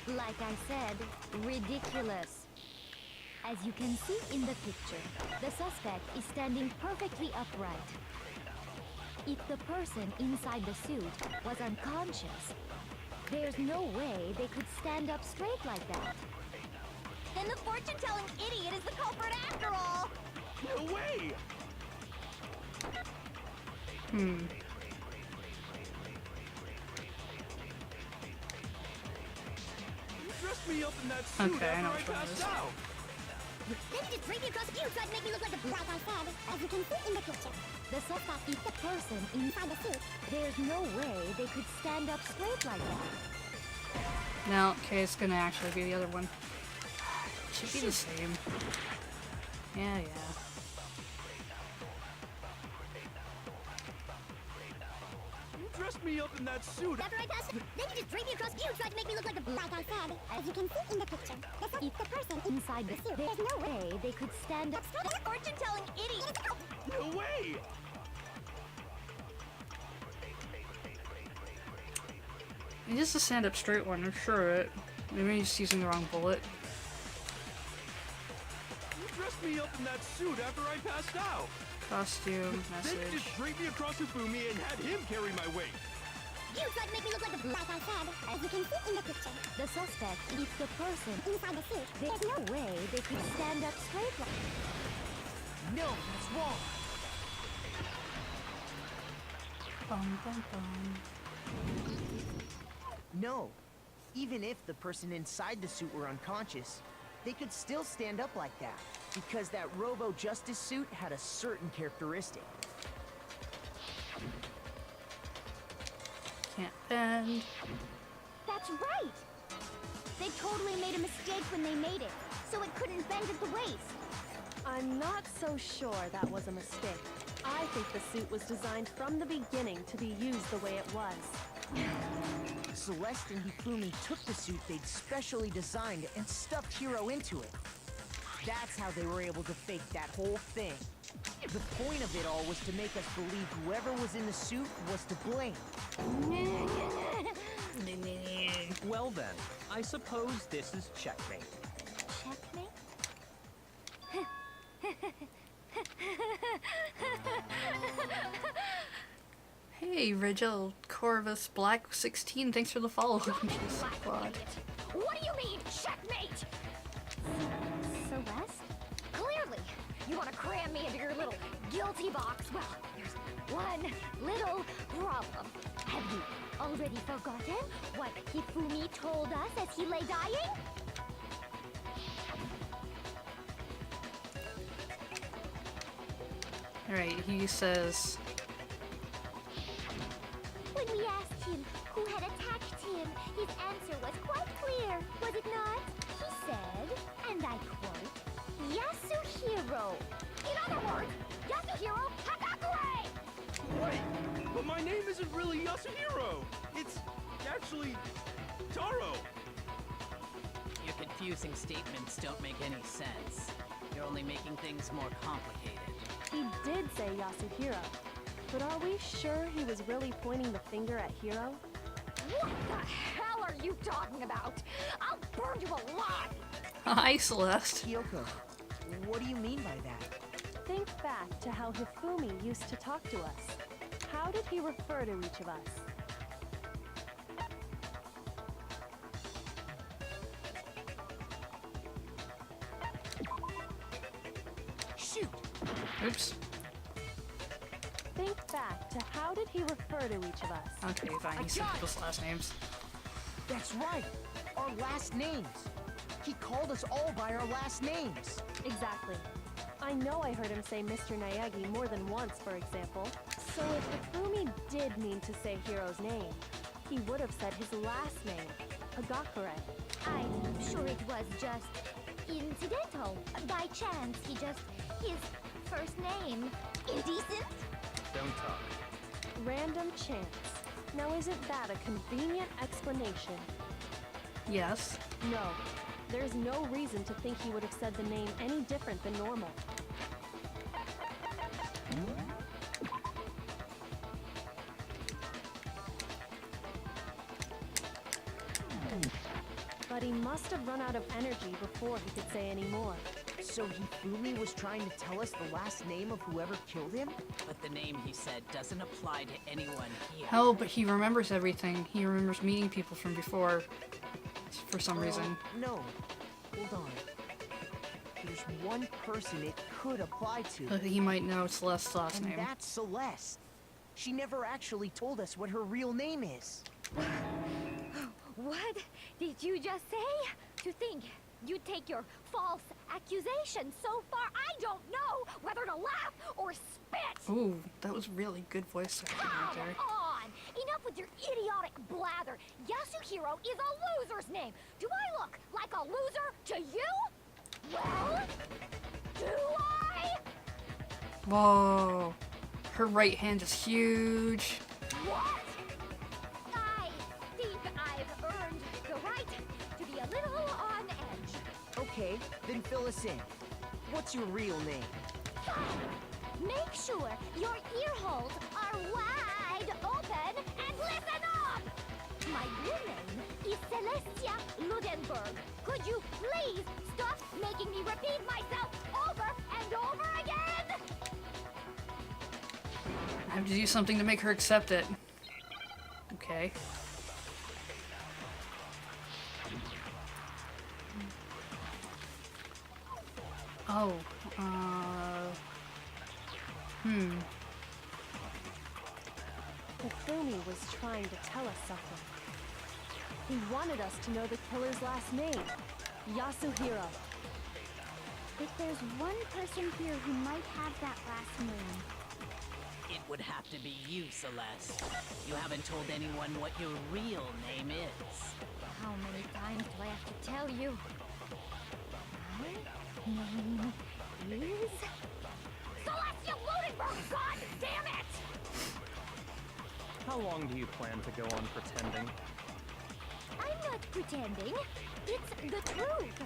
Like I said, ridiculous. As you can see in the picture, the suspect is standing perfectly upright. If the person inside the suit was unconscious, there's no way they could stand up straight like that. Then the fortune-telling idiot is the culprit after all! No way! dressed me up in that suit Okay, I know after which I one it passed is. out. Then you just drape me across the view, try to make me look like a like I said, as you can see in the picture. The suspect is the person inside the suit. There's no way they could stand up straight like that. No, okay, it's gonna actually be the other one. Should be the same. Yeah. You dressed me up in that suit. After I passed, then you just drape me across the view, try to make me look like a like I said, as you can see in the picture. The suspect is the person inside the suit. There's no way they could stand up straight. Fortune-telling idiot! No way! It is a stand-up straight one, I'm sure of it. Maybe he's just using the wrong bullet. You dressed me up in that suit after I passed out. Costume, Then you message. just draped me across Hifumi and had him carry my weight. You tried to make me look like a like I said, as you can see in the picture. The suspect is the person inside the suit. There's no way they could stand up straight like No, that's wrong. Bum, bum, bum. No. Even if the person inside the suit were unconscious, they could still stand up like that, because that Robo-Justice suit had a certain characteristic. Can't bend. That's right! They totally made a mistake when they made it, so it couldn't bend at the waist. I'm not so sure that was a mistake. I think the suit was designed from the beginning to be used the way it was. Celeste and Hifumi took the suit they'd specially designed and stuffed Hiro into it. That's how they were able to fake that whole thing. The point of it all was to make us believe whoever was in the suit was to blame. Well then, I suppose this is checkmate. Checkmate? Hey, Rigel Corvus Black 16, thanks for the follow. Squad. What do you mean, checkmate? Celeste? Clearly, you want to cram me into your little guilty box. Well, there's one little problem. Have you already forgotten what Hifumi told us as he lay dying? Alright, he says, When we asked him who had attacked him, his answer was quite clear, was it not? He said, and I quote, Yasuhiro. In other words, Yasuhiro Hagakure! Wait, but my name isn't really Yasuhiro. It's actually Taro. Your confusing statements don't make any sense. You're only making things more complicated. He did say Yasuhiro, but are we sure he was really pointing the finger at Hiro? What the hell are you talking about? I'll burn you alive! hi Celeste. Kyoko, what do you mean by that? Think back to how Hifumi used to talk to us. How did he refer to each of us? Shoot! Oops. Think back to how did he refer to each of us? Okay, fine, he said people's last names. That's right! Our last names! He called us all by our last names! Exactly. I know I heard him say Mr. Naegi more than once, for example. So if Hifumi did mean to say Hiro's name, he would have said his last name, Hagakure. I'm sure it was just incidental. By chance, his first name. Indecent? Don't talk. Random chance. Now isn't that a convenient explanation? Yes. No. There's no reason to think he would have said the name any different than normal. But he must have run out of energy before he could say any more. So Hifumi was trying to tell us the last name of whoever killed him? But the name he said doesn't apply to anyone here. Hell, but he remembers everything. He remembers meeting people from before. For some reason. No. Hold on. There's one person it could apply to. He might know Celeste's last And name. that's Celeste. She never actually told us what her real name is. What did you just say? To think you'd take your false accusation so far, I don't know whether to laugh or spit! Ooh, that was really good voice acting right there. Come on! Enough with your idiotic blather! Yasuhiro is a loser's name! Do I look like a loser to you? Well, do I? Whoa. Her right hand is huge. What? I think I've earned the right to be a little on edge. Okay, then fill us in. What's your real name? Make sure your ear holes are wide open and listen up! My real name is Celestia Ludenberg. Could you please stop making me repeat myself over and over again? I have to do something to make her accept it. Okay. Oh, Hifumi was trying to tell us something. He wanted us to know the killer's last name, Yasuhiro. If there's one person here who might have that last name, It would have to be you, Celeste. You haven't told anyone what your real name is. how many times do I have to tell you? My name is Celestia Ludenberg! God damn it! How long do you plan to go on pretending? I'm not pretending. It's the truth.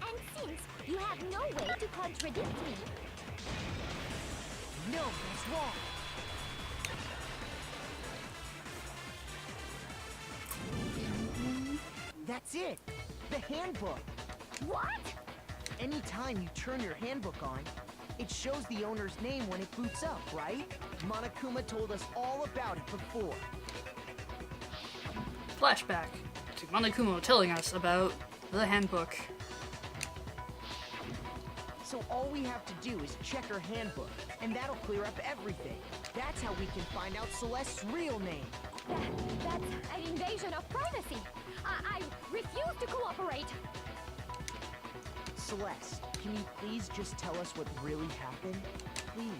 And since you have no way to contradict me, No, that's wrong. That's it! The handbook! what? Anytime you turn your handbook on, it shows the owner's name when it boots up, right? Monokuma told us all about it before. flashback to Monokuma telling us about the handbook. So all we have to do is check her handbook, and that'll clear up everything. That's how we can find out Celeste's real name. That's an invasion of privacy. I refuse to cooperate. Celeste, can you please just tell us what really happened? Please,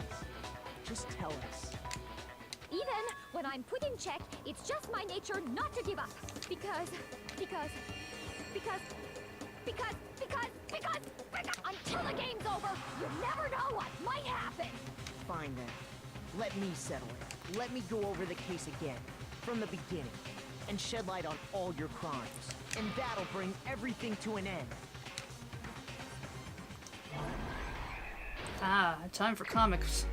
just tell us. Even when I'm put in check, it's just my nature not to give up. Because until the game's over, you never know what might happen. Fine then. Let me settle it. Let me go over the case again, from the beginning, and shed light on all your crimes. And that'll bring everything to an end. Ah, time for comics.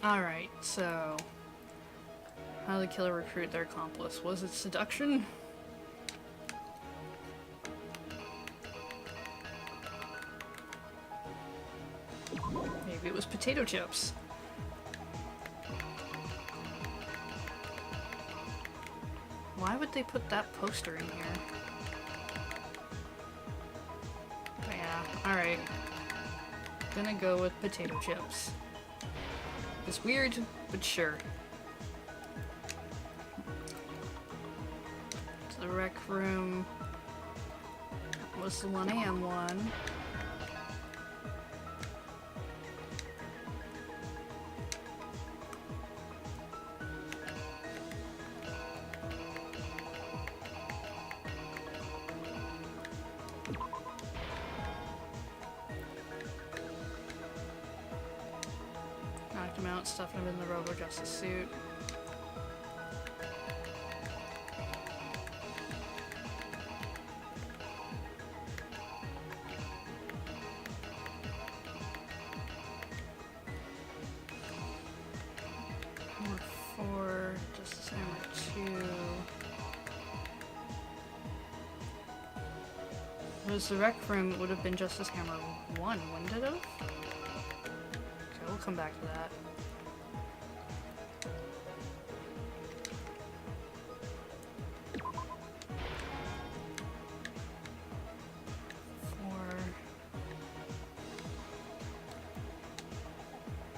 Alright, so how did the killer recruit their accomplice? Was it seduction? Maybe it was potato chips. Why would they put that poster in here? But yeah, alright. Gonna go with potato chips. It's weird, but sure. So the rec room was the 1 AM one. Knocked him out, stuffed him in the Robo Justice suit. Hammer 4, Justice Hammer 2. If it was the rec room, it would have been Justice Hammer 1, wouldn't it have? Okay, we'll come back to that.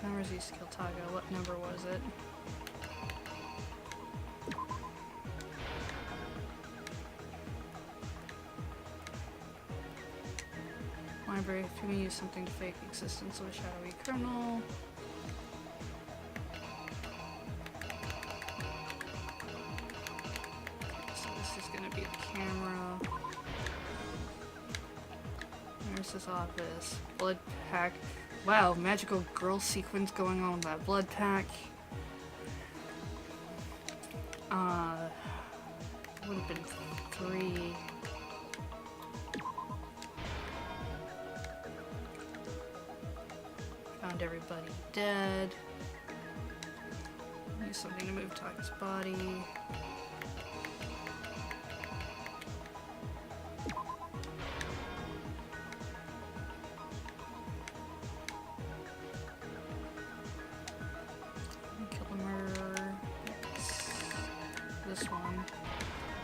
Numbers used to kill Taga. What number was it? remember if we use something to fake the existence of a shadowy criminal. So this is gonna be the camera. There's his office. Blood pack. Wow, magical girl sequence going on with that blood pack. Would have been 3. Found everybody dead. Use something to move Taka's body. Kill the murderer. This one.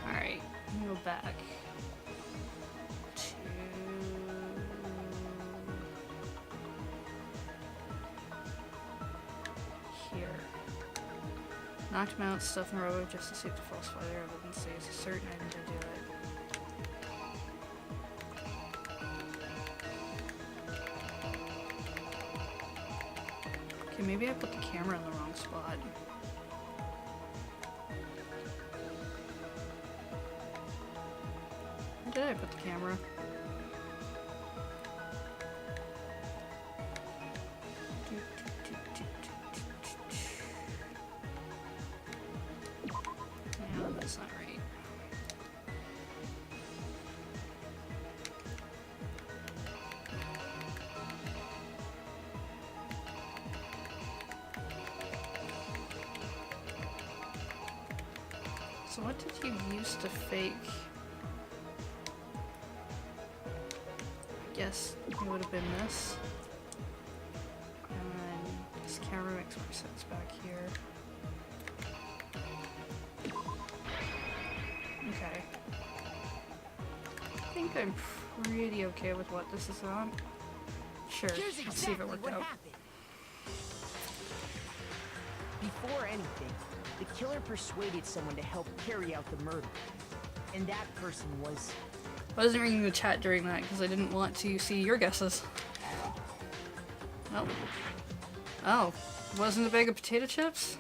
Alright, go back to here. Knocked him out, stuff in the road just to see if to falsify their evidence. Say it's certain I need to do it. Okay, maybe I put the camera in the wrong spot. Where did I put the camera? No, that's not right. So what did you use to fake? Yes, it would have been this. And this camera makes more sense back here. Okay. I think I'm pretty okay with what this is on. Sure, let's see if it worked out. Happened. Before anything, the killer persuaded someone to help carry out the murder. And that person was... I wasn't reading the chat during that because I didn't want to see your guesses. Oh. Oh. Wasn't a bag of potato chips?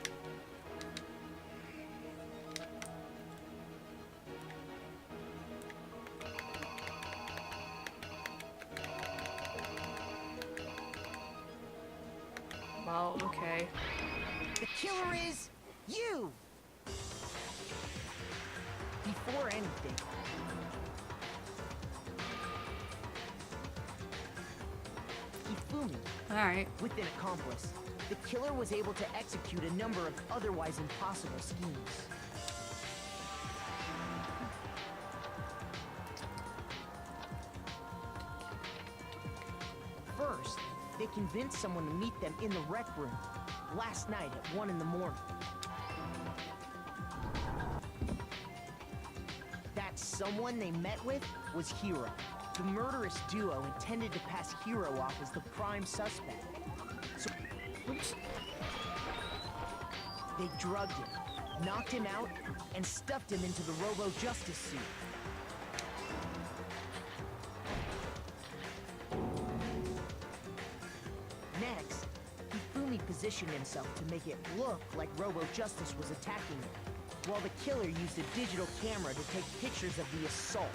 Well, okay. The killer is... you! Before anything... Hifumi, Alright. with an accomplice, the killer was able to execute a number of otherwise impossible schemes. First, they convinced someone to meet them in the rec room last night at 1 in the morning. That someone they met with was Hiro. The murderous duo intended to pass Hiro off as the prime suspect. So, oops. They drugged him, knocked him out, and stuffed him into the Robo-Justice suit. Next, Hifumi positioned himself to make it look like Robo-Justice was attacking him, while the killer used a digital camera to take pictures of the assault.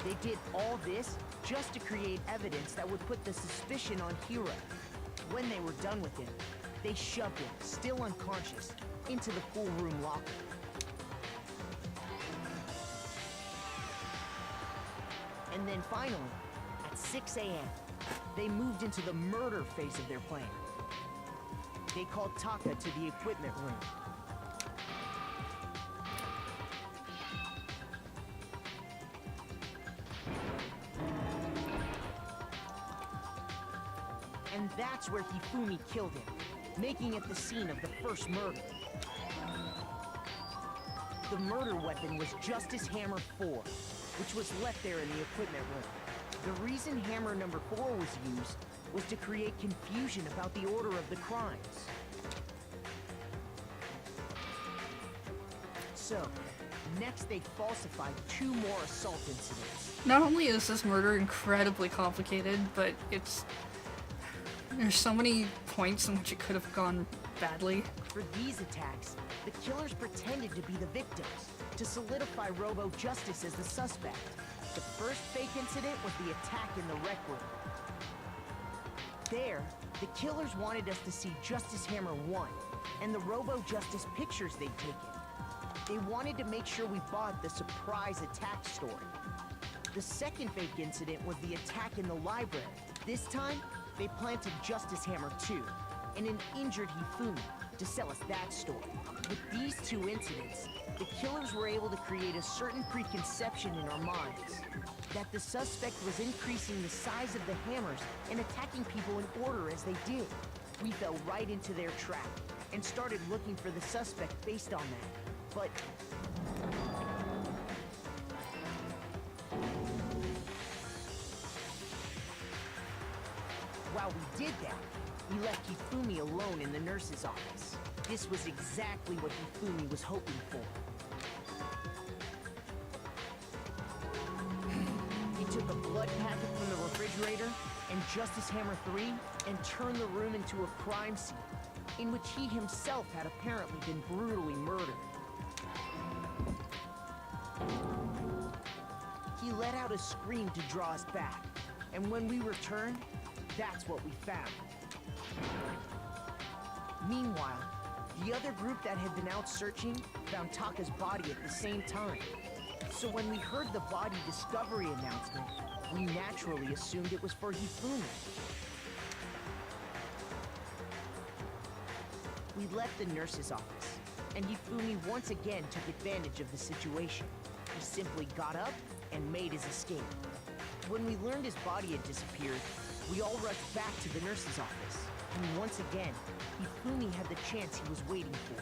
They did all this just to create evidence that would put the suspicion on Hiro. When they were done with him, they shoved him, still unconscious, into the pool room locker. And then finally, at 6 a.m., they moved into the murder phase of their plan. They called Taka to the equipment room. And that's where Hifumi killed him, making it the scene of the first murder. The murder weapon was Justice Hammer 4, which was left there in the equipment room. The reason Hammer number 4 was used was to create confusion about the order of the crimes. So, Next, they falsified 2 more assault incidents. Not only is this murder incredibly complicated, but there's so many points in which it could have gone badly. For these attacks, the killers pretended to be the victims, to solidify Robo Justice as the suspect. The first fake incident was the attack in the rec room. There, the killers wanted us to see Justice Hammer 1 and the Robo Justice pictures they'd taken. They wanted to make sure we bought the surprise attack story. The second fake incident was the attack in the library. This time, they planted Justice Hammer 2 and an injured Hifumi to sell us that story. With these 2 incidents, the killers were able to create a certain preconception in our minds that the suspect was increasing the size of the hammers and attacking people in order as they did. We fell right into their trap and started looking for the suspect based on that. But while we did that, we left Hifumi alone in the nurse's office. This was exactly what Hifumi was hoping for. He took a blood packet from the refrigerator and Justice Hammer 3 and turned the room into a crime scene in which he himself had apparently been brutally murdered. He let out a scream to draw us back, and when we returned, that's what we found. Meanwhile, the other group that had been out searching found Taka's body at the same time. So when we heard the body discovery announcement, we naturally assumed it was for Hifumi. We left the nurse's office, and Hifumi once again took advantage of the situation. He simply got up and made his escape. When we learned his body had disappeared, we all rushed back to the nurse's office. And once again, Hifumi had the chance he was waiting for.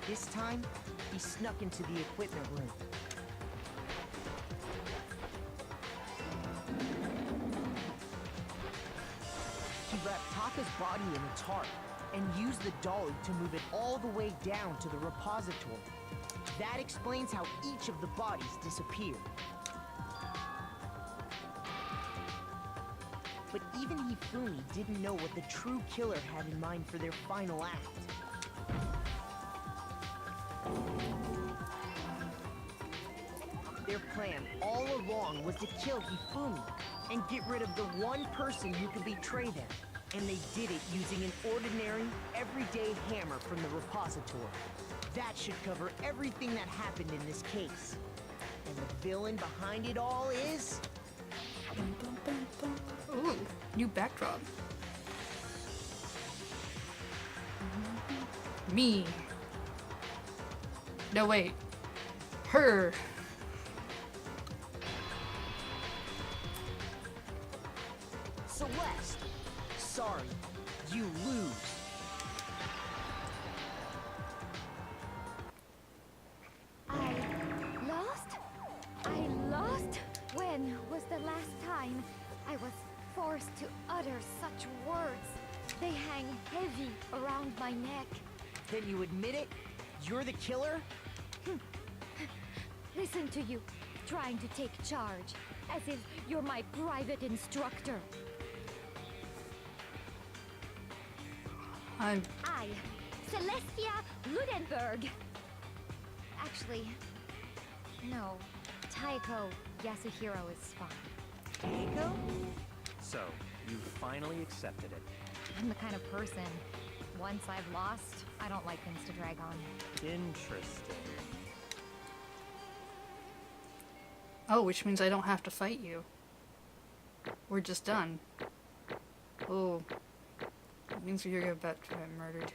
This time, he snuck into the equipment room. He wrapped Taka's body in a tarp and used the dolly to move it all the way down to the repository. That explains how each of the bodies disappeared. But even Hifumi didn't know what the true killer had in mind for their final act. Their plan all along was to kill Hifumi and get rid of the one person who could betray them. And they did it using an ordinary, everyday hammer from the repository. That should cover everything that happened in this case. And the villain behind it all is... Ooh, new backdrop. Me. No, wait. Her. Celeste. Sorry, you lose. I lost? When was the last time I was forced to utter such words? They hang heavy around my neck. Then you admit it? You're the killer? Listen to you, trying to take charge, as if you're my private instructor. I, Celestia Ludenberg. Actually, no. Taiko Yasuhiro is fine. Taiko? So, you finally accepted it. I'm the kind of person, once I've lost, I don't like things to drag on. Interesting. Oh, which means I don't have to fight you. We're just done. Oh. That means you're about to get murdered.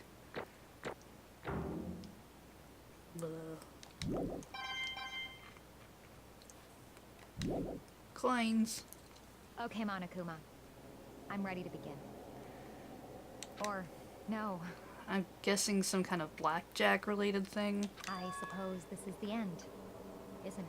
Blah. Coins. Okay, Monokuma. I'm ready to begin. Or, no. I'm guessing some kind of blackjack related thing. I suppose this is the end, isn't it?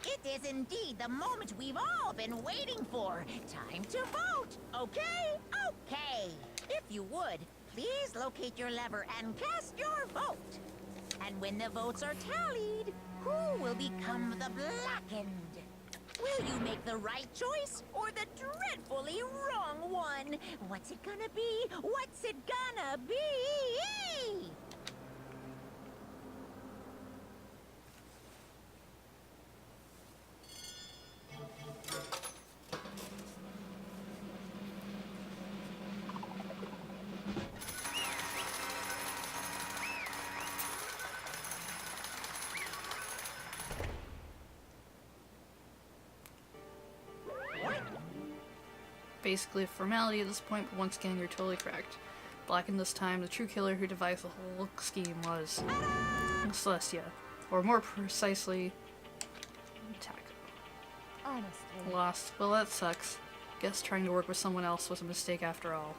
It is indeed the moment we've all been waiting for. Time to vote. Okay? Okay. If you would, please locate your lever and cast your vote. And when the votes are tallied, who will become the blackened? Will you make the right choice or the dreadfully wrong one? What's it gonna be? What's it gonna be? Basically a formality at this point, but once again, you're totally correct. Blackened this time, the true killer who devised the whole scheme was Celestia, or more precisely, Taka. Honestly. Lost. Well, that sucks. Guess trying to work with someone else was a mistake after all.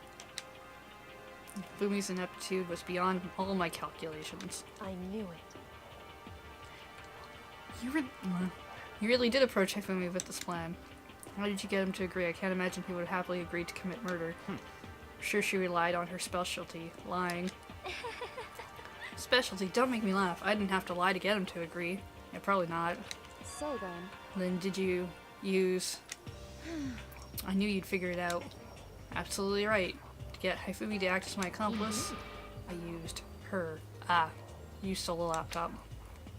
Fumi's ineptitude was beyond all my calculations. I knew it. You really did approach Hifumi with this plan. How did you get him to agree? I can't imagine he would have happily agreed to commit murder. I'm sure she relied on her specialty, lying. Specialty? Don't make me laugh. I didn't have to lie to get him to agree. Yeah, probably not. So then, Then did you use... I knew you'd figure it out. Absolutely right. To get Hifumi to act as my accomplice, I used her. Ah, you stole the laptop.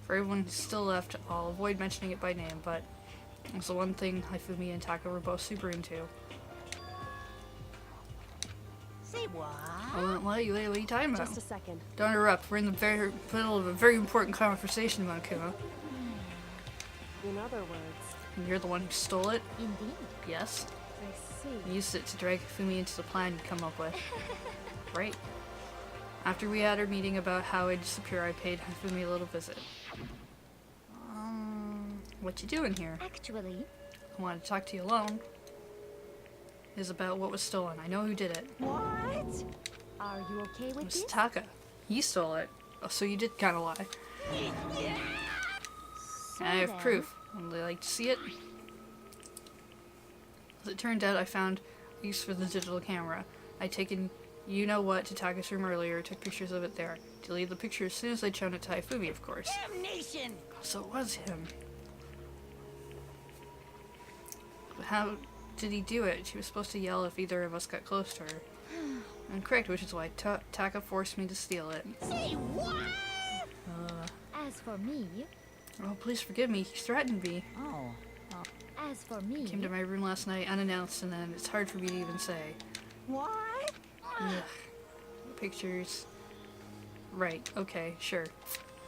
For everyone who's still left, I'll avoid mentioning it by name, but it's the one thing Hifumi and Taka were both super into. Say what? What are you talking about? just a second. Don't interrupt. We're in the middle of a very important conversation, Monokuma. In other words, And you're the one who stole it? Indeed. Yes. I see. You used it to drag Hifumi into the plan you'd come up with. Right. After we had our meeting about how I'd disappear, I paid Hifumi a little visit. What you doing here? Actually, I wanted to talk to you alone. Is about what was stolen. I know who did it. what? Are you okay It with was this? Taka. He stole it. Oh, so you did kind of lie. So I have then- proof. Would you like to see it? As it turned out, I found use for the digital camera. I'd taken you-know-what to Taka's room earlier, took pictures of it there. Deleted the picture as soon as I'd shown it to Hifumi, of course. Damnation! So it was him. But how did he do it? She was supposed to yell if either of us got close to her. I'm correct, which is why Taka forced me to steal it. Say what? As for me, Oh, please forgive me. He threatened me. Oh. as for me, Came to my room last night unannounced, and then it's hard for me to even say. What? Ugh. Pictures. Right, okay, sure.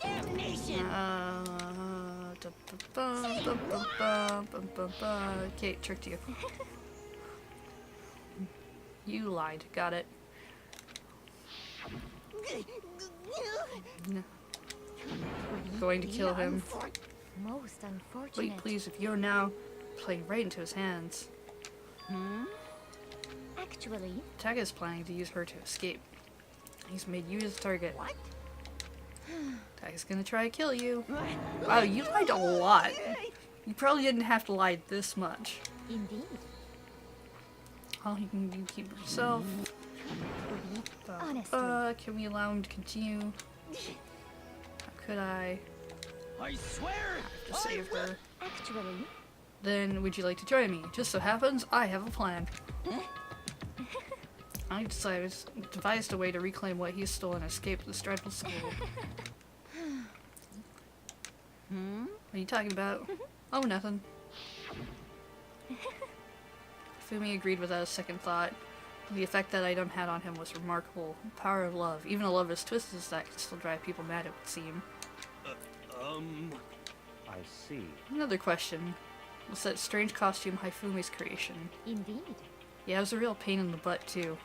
Damnation! Okay, tricked you. You lied. Got it. No. Going to kill him. most unfortunate. Wait, please, if you're now playing right into his hands. Actually, Taka is planning to use her to escape. He's made you his target. What? Taka's gonna try to kill you. Wow, you lied a lot. You probably didn't have to lie this much. indeed. All you can do, keep yourself. Honestly. Can we allow him to continue? How could I? I swear To save her. Actually, Then would you like to join me? Just so happens I have a plan. I devised a way to reclaim what he's stolen and escape this dreadful school. What are you talking about? Oh, nothing. Fumi agreed without a second thought. The effect that item had on him was remarkable. The power of love. Even a love as twisted as that can still drive people mad, it would seem. I see. Another question. Was that strange costume Haifumi's creation? indeed. Yeah, it was a real pain in the butt, too.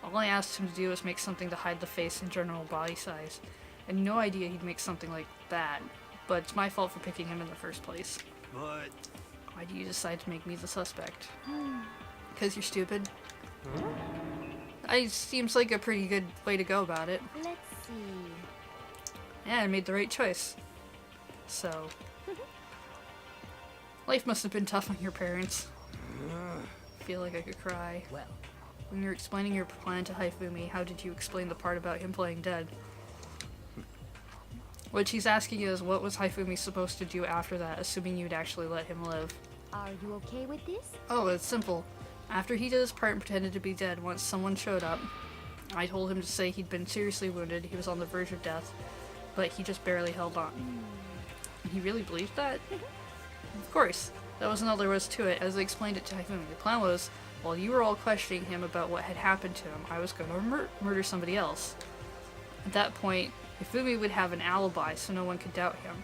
All I asked him to do was make something to hide the face and general body size. I had no idea he'd make something like that, but it's my fault for picking him in the first place. But Why do you decide to make me the suspect? Because you're stupid? It seems like a pretty good way to go about it. Let's see. Yeah, I made the right choice. So... life must have been tough on your parents. I feel like I could cry. Well, When you're explaining your plan to Hifumi, how did you explain the part about him playing dead? What she's asking is, what was Hifumi supposed to do after that, assuming you'd actually let him live? Are you okay with this? Oh, it's simple. After he did his part and pretended to be dead, once someone showed up, I told him to say he'd been seriously wounded, he was on the verge of death, but he just barely held on. He really believed that? Of course. That wasn't all there was to it. As I explained it to Hifumi, the plan was, while you were all questioning him about what had happened to him, I was going to murder somebody else. At that point, Hifumi would have an alibi so no one could doubt him.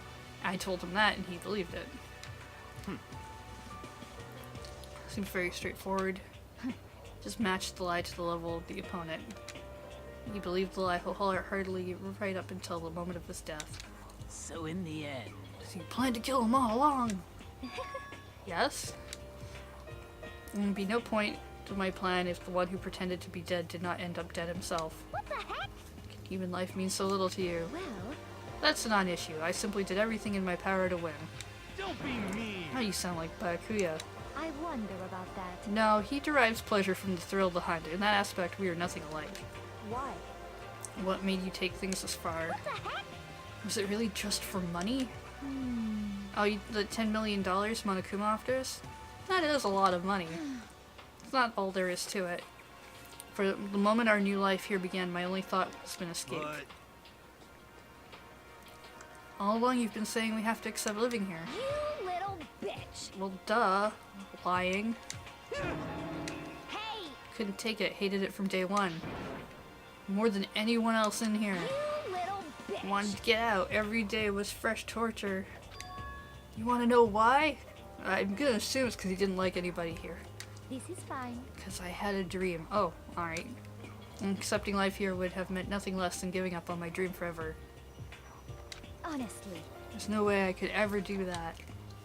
I told him that and he believed it. Seems very straightforward. Just matched the lie to the level of the opponent. He believed the lie wholeheartedly right up until the moment of his death. So in the end... So you planned to kill him all along? Yes? There would be no point to my plan if the one who pretended to be dead did not end up dead himself. What the heck? Human life means so little to you. Well, That's a non-issue. I simply did everything in my power to win. Don't be mean. Now you sound like Byakuya. I wonder about that. No, he derives pleasure from the thrill behind it. In that aspect, we are nothing alike. Why? What made you take things this far? What the heck? Was it really just for money? Oh, the $10 million Monokuma offers? That is a lot of money. It's not all there is to it. For the moment our new life here began, my only thought was been escape. But All along you've been saying we have to accept living here. You little bitch. Well, duh. Lying. Hey, Couldn't take it. Hated it from day one. More than anyone else in here. you little bitch. Wanted to get out. Every day was fresh torture. You want to know why? I'm gonna assume it's because he didn't like anybody here. This is fine. Because I had a dream. Oh, alright. Accepting life here would have meant nothing less than giving up on my dream forever. Honestly. There's no way I could ever do that.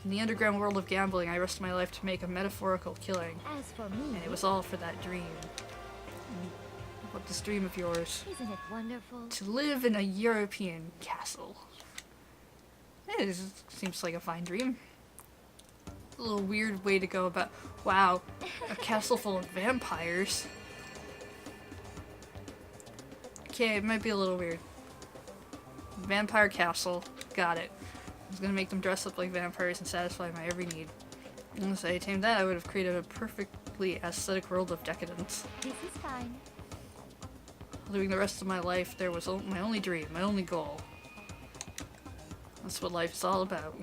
In the underground world of gambling, I risked my life to make a metaphorical killing. As for me, And it was all for that dream. What this dream of yours? isn't it wonderful? To live in a European castle. It seems like a fine dream. A little weird way to go about. Wow, a castle full of vampires. Okay, it might be a little weird. Vampire castle, got it. I was gonna make them dress up like vampires and satisfy my every need. Once I attained that, I would have created a perfectly aesthetic world of decadence. This is fine. Living the rest of my life, there was my only dream, my only goal. That's what life is all about.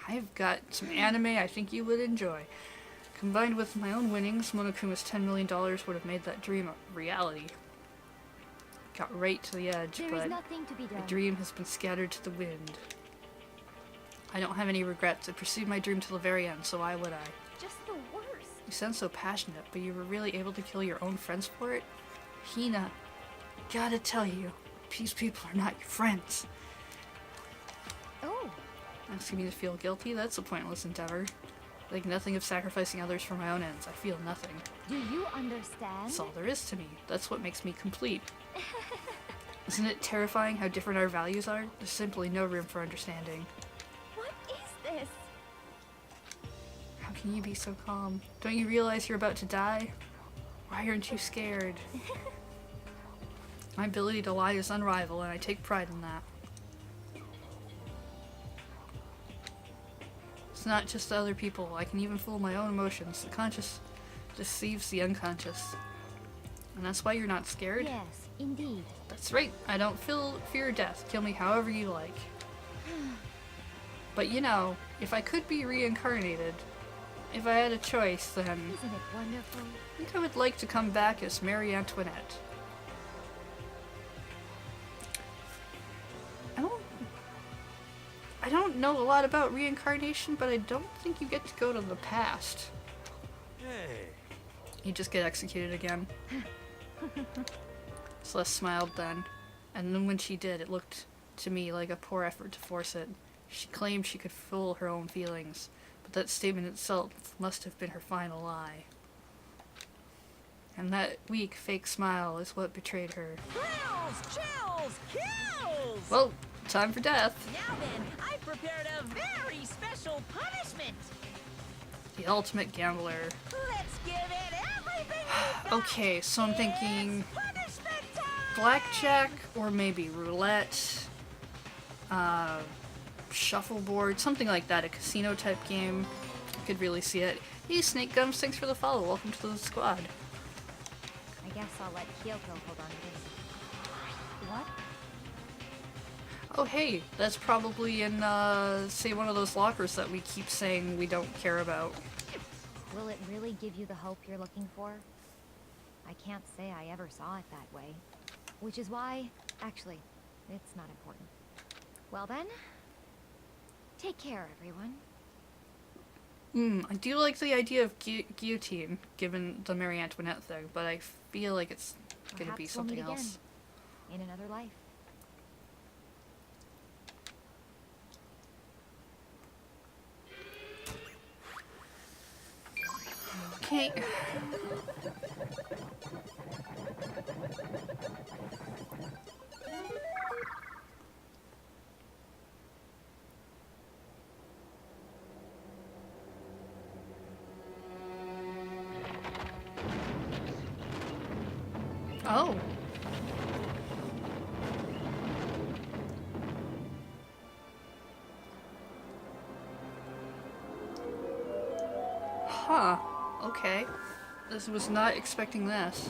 I've got some anime I think you would enjoy. Combined with my own winnings, Monokuma's $10 million would have made that dream a reality. Got right to the edge, There is but nothing to be the done. dream has been scattered to the wind. I don't have any regrets. I pursued my dream to the very end, so why would I? Just the worst. You sound so passionate, but you were really able to kill your own friends for it? Hina, gotta tell you, these people are not your friends. Oh, Asking me to feel guilty? That's a pointless endeavor. I think nothing of sacrificing others for my own ends. I feel nothing. Do you understand? That's all there is to me. That's what makes me complete. Isn't it terrifying how different our values are? There's simply no room for understanding. what is this? How can you be so calm? Don't you realize you're about to die? Why aren't you scared? My ability to lie is unrivaled, and I take pride in that. It's not just other people. I can even fool my own emotions. The conscious deceives the unconscious. And that's why you're not scared? Yes, indeed. That's right. I don't fear death. Kill me however you like. But you know, if I could be reincarnated, if I had a choice, then Isn't it wonderful? I think I would like to come back as Marie Antoinette. I don't know a lot about reincarnation, but I don't think you get to go to the past. hey, You just get executed again. Celeste smiled then, and then when she did, it looked to me like a poor effort to force it. She claimed she could fool her own feelings, but that statement itself must have been her final lie. And that weak, fake smile is what betrayed her. Thrills, chills, kills! Well, time for death. Now then, I've prepared a very special punishment. The ultimate gambler. Let's give it everything we've got. Okay, so I'm thinking Punishment time! blackjack or maybe roulette, shuffleboard, something like that, a casino type game. I could really see it. Hey, Snake Gums, thanks for the follow. Welcome to the squad. I guess I'll let Kyoko hold on to this. What? Oh, hey, that's probably in, say, one of those lockers that we keep saying we don't care about. Will it really give you the hope you're looking for? I can't say I ever saw it that way. Which is why, actually, it's not important. Well then, take care, everyone. I do like the idea of guillotine, given the Marie Antoinette thing, but I feel like it's gonna be Perhaps we'll something meet else. again, in another life. Okay. Oh. Huh. Okay. This was not expecting this.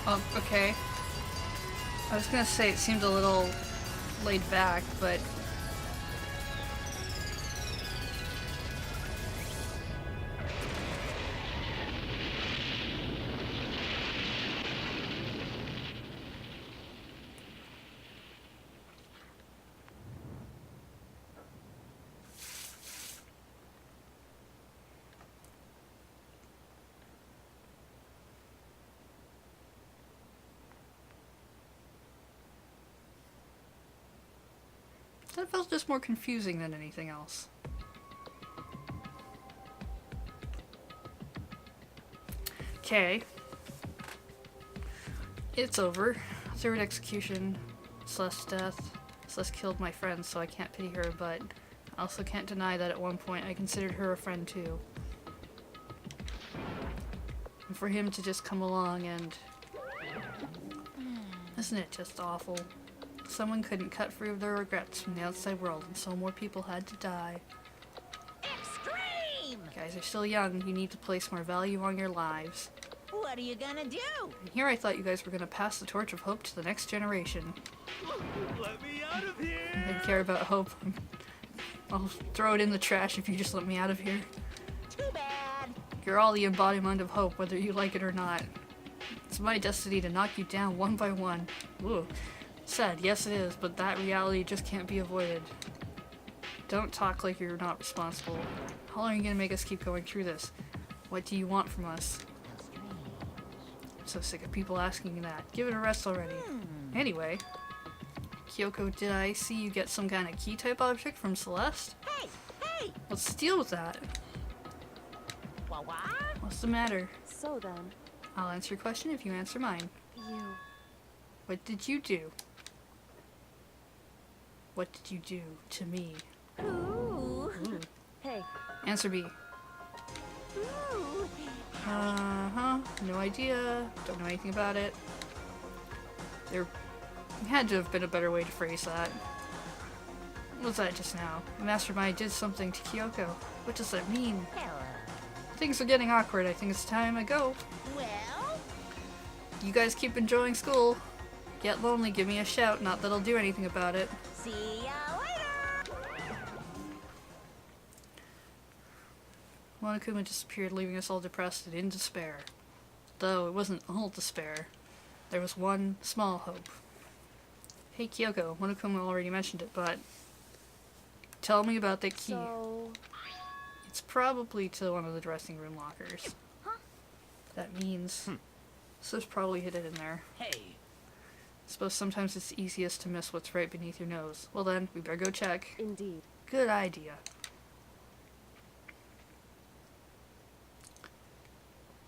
Oh, okay. I was gonna say it seemed a little laid back, but... That felt just more confusing than anything else. Okay. It's over. Third execution. Celeste's death. Celeste killed my friend, so I can't pity her, but I also can't deny that at one point I considered her a friend too. And for him to just come along and... Isn't it just awful? Someone couldn't cut free of their regrets from the outside world, and so more people had to die. Extreme! You guys are still young, you need to place more value on your lives. What are you gonna do? And here I thought you guys were gonna pass the torch of hope to the next generation. Let me out of here! I didn't care about hope. I'll throw it in the trash if you just let me out of here. Too bad. You're all the embodiment of hope, whether you like it or not. It's my destiny to knock you down one by one. Ooh. Sad, yes it is, but that reality just can't be avoided. Don't talk like you're not responsible. How long are you gonna make us keep going through this? What do you want from us? I'm so sick of people asking you that. Give it a rest already. Anyway, Kyoko, did I see you get some kind of key type object from Celeste? Hey! Hey! What's the deal with that? What? What's the matter? So then, I'll answer your question if you answer mine. you... What did you do? What did you do to me? Ooh. Ooh. Hey, Answer B. Ooh. Uh-huh. No idea. Don't know anything about it. There had to have been a better way to phrase that. What was that just now? The mastermind did something to Kyoko. What does that mean? Hello. Things are getting awkward. I think it's time I go. Well, You guys keep enjoying school. Get lonely, give me a shout. Not that I'll do anything about it. see ya later. Monokuma disappeared, leaving us all depressed and in despair. Though it wasn't all despair. There was one small hope. Hey Kyoko, Monokuma already mentioned it, but tell me about the key. So, It's probably to one of the dressing room lockers. Huh? That means so it's probably hidden in there. Hey, I suppose sometimes it's easiest to miss what's right beneath your nose. Well then, we better go check. indeed. Good idea.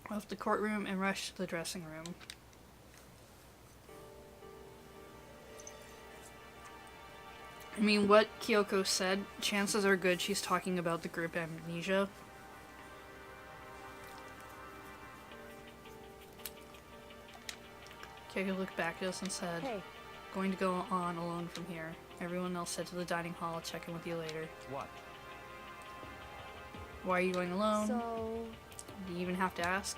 Left the courtroom and rushed to the dressing room. I mean, what Kyoko said, chances are good she's talking about the group amnesia. Kyoko looked back at us and said, Hey, going to go on alone from here. Everyone else head to the dining hall. I'll check in with you later. What? Why are you going alone? so... Do you even have to ask?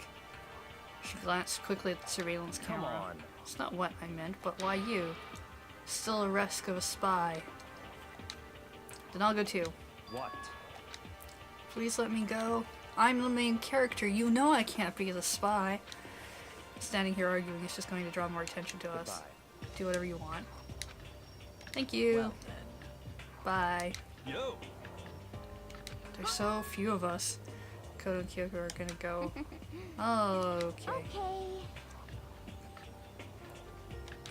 She glanced quickly at the surveillance Come camera. on. It's not what I meant, but why you? Still a risk of a spy. Then I'll go too. What? Please let me go. I'm the main character. You know I can't be the spy. Standing here arguing is just going to draw more attention to us. Goodbye. Do whatever you want. Thank you. well then. Bye. Yo! There's so few of us. Kodo and Kyoko are gonna go. Oh, okay. Okay.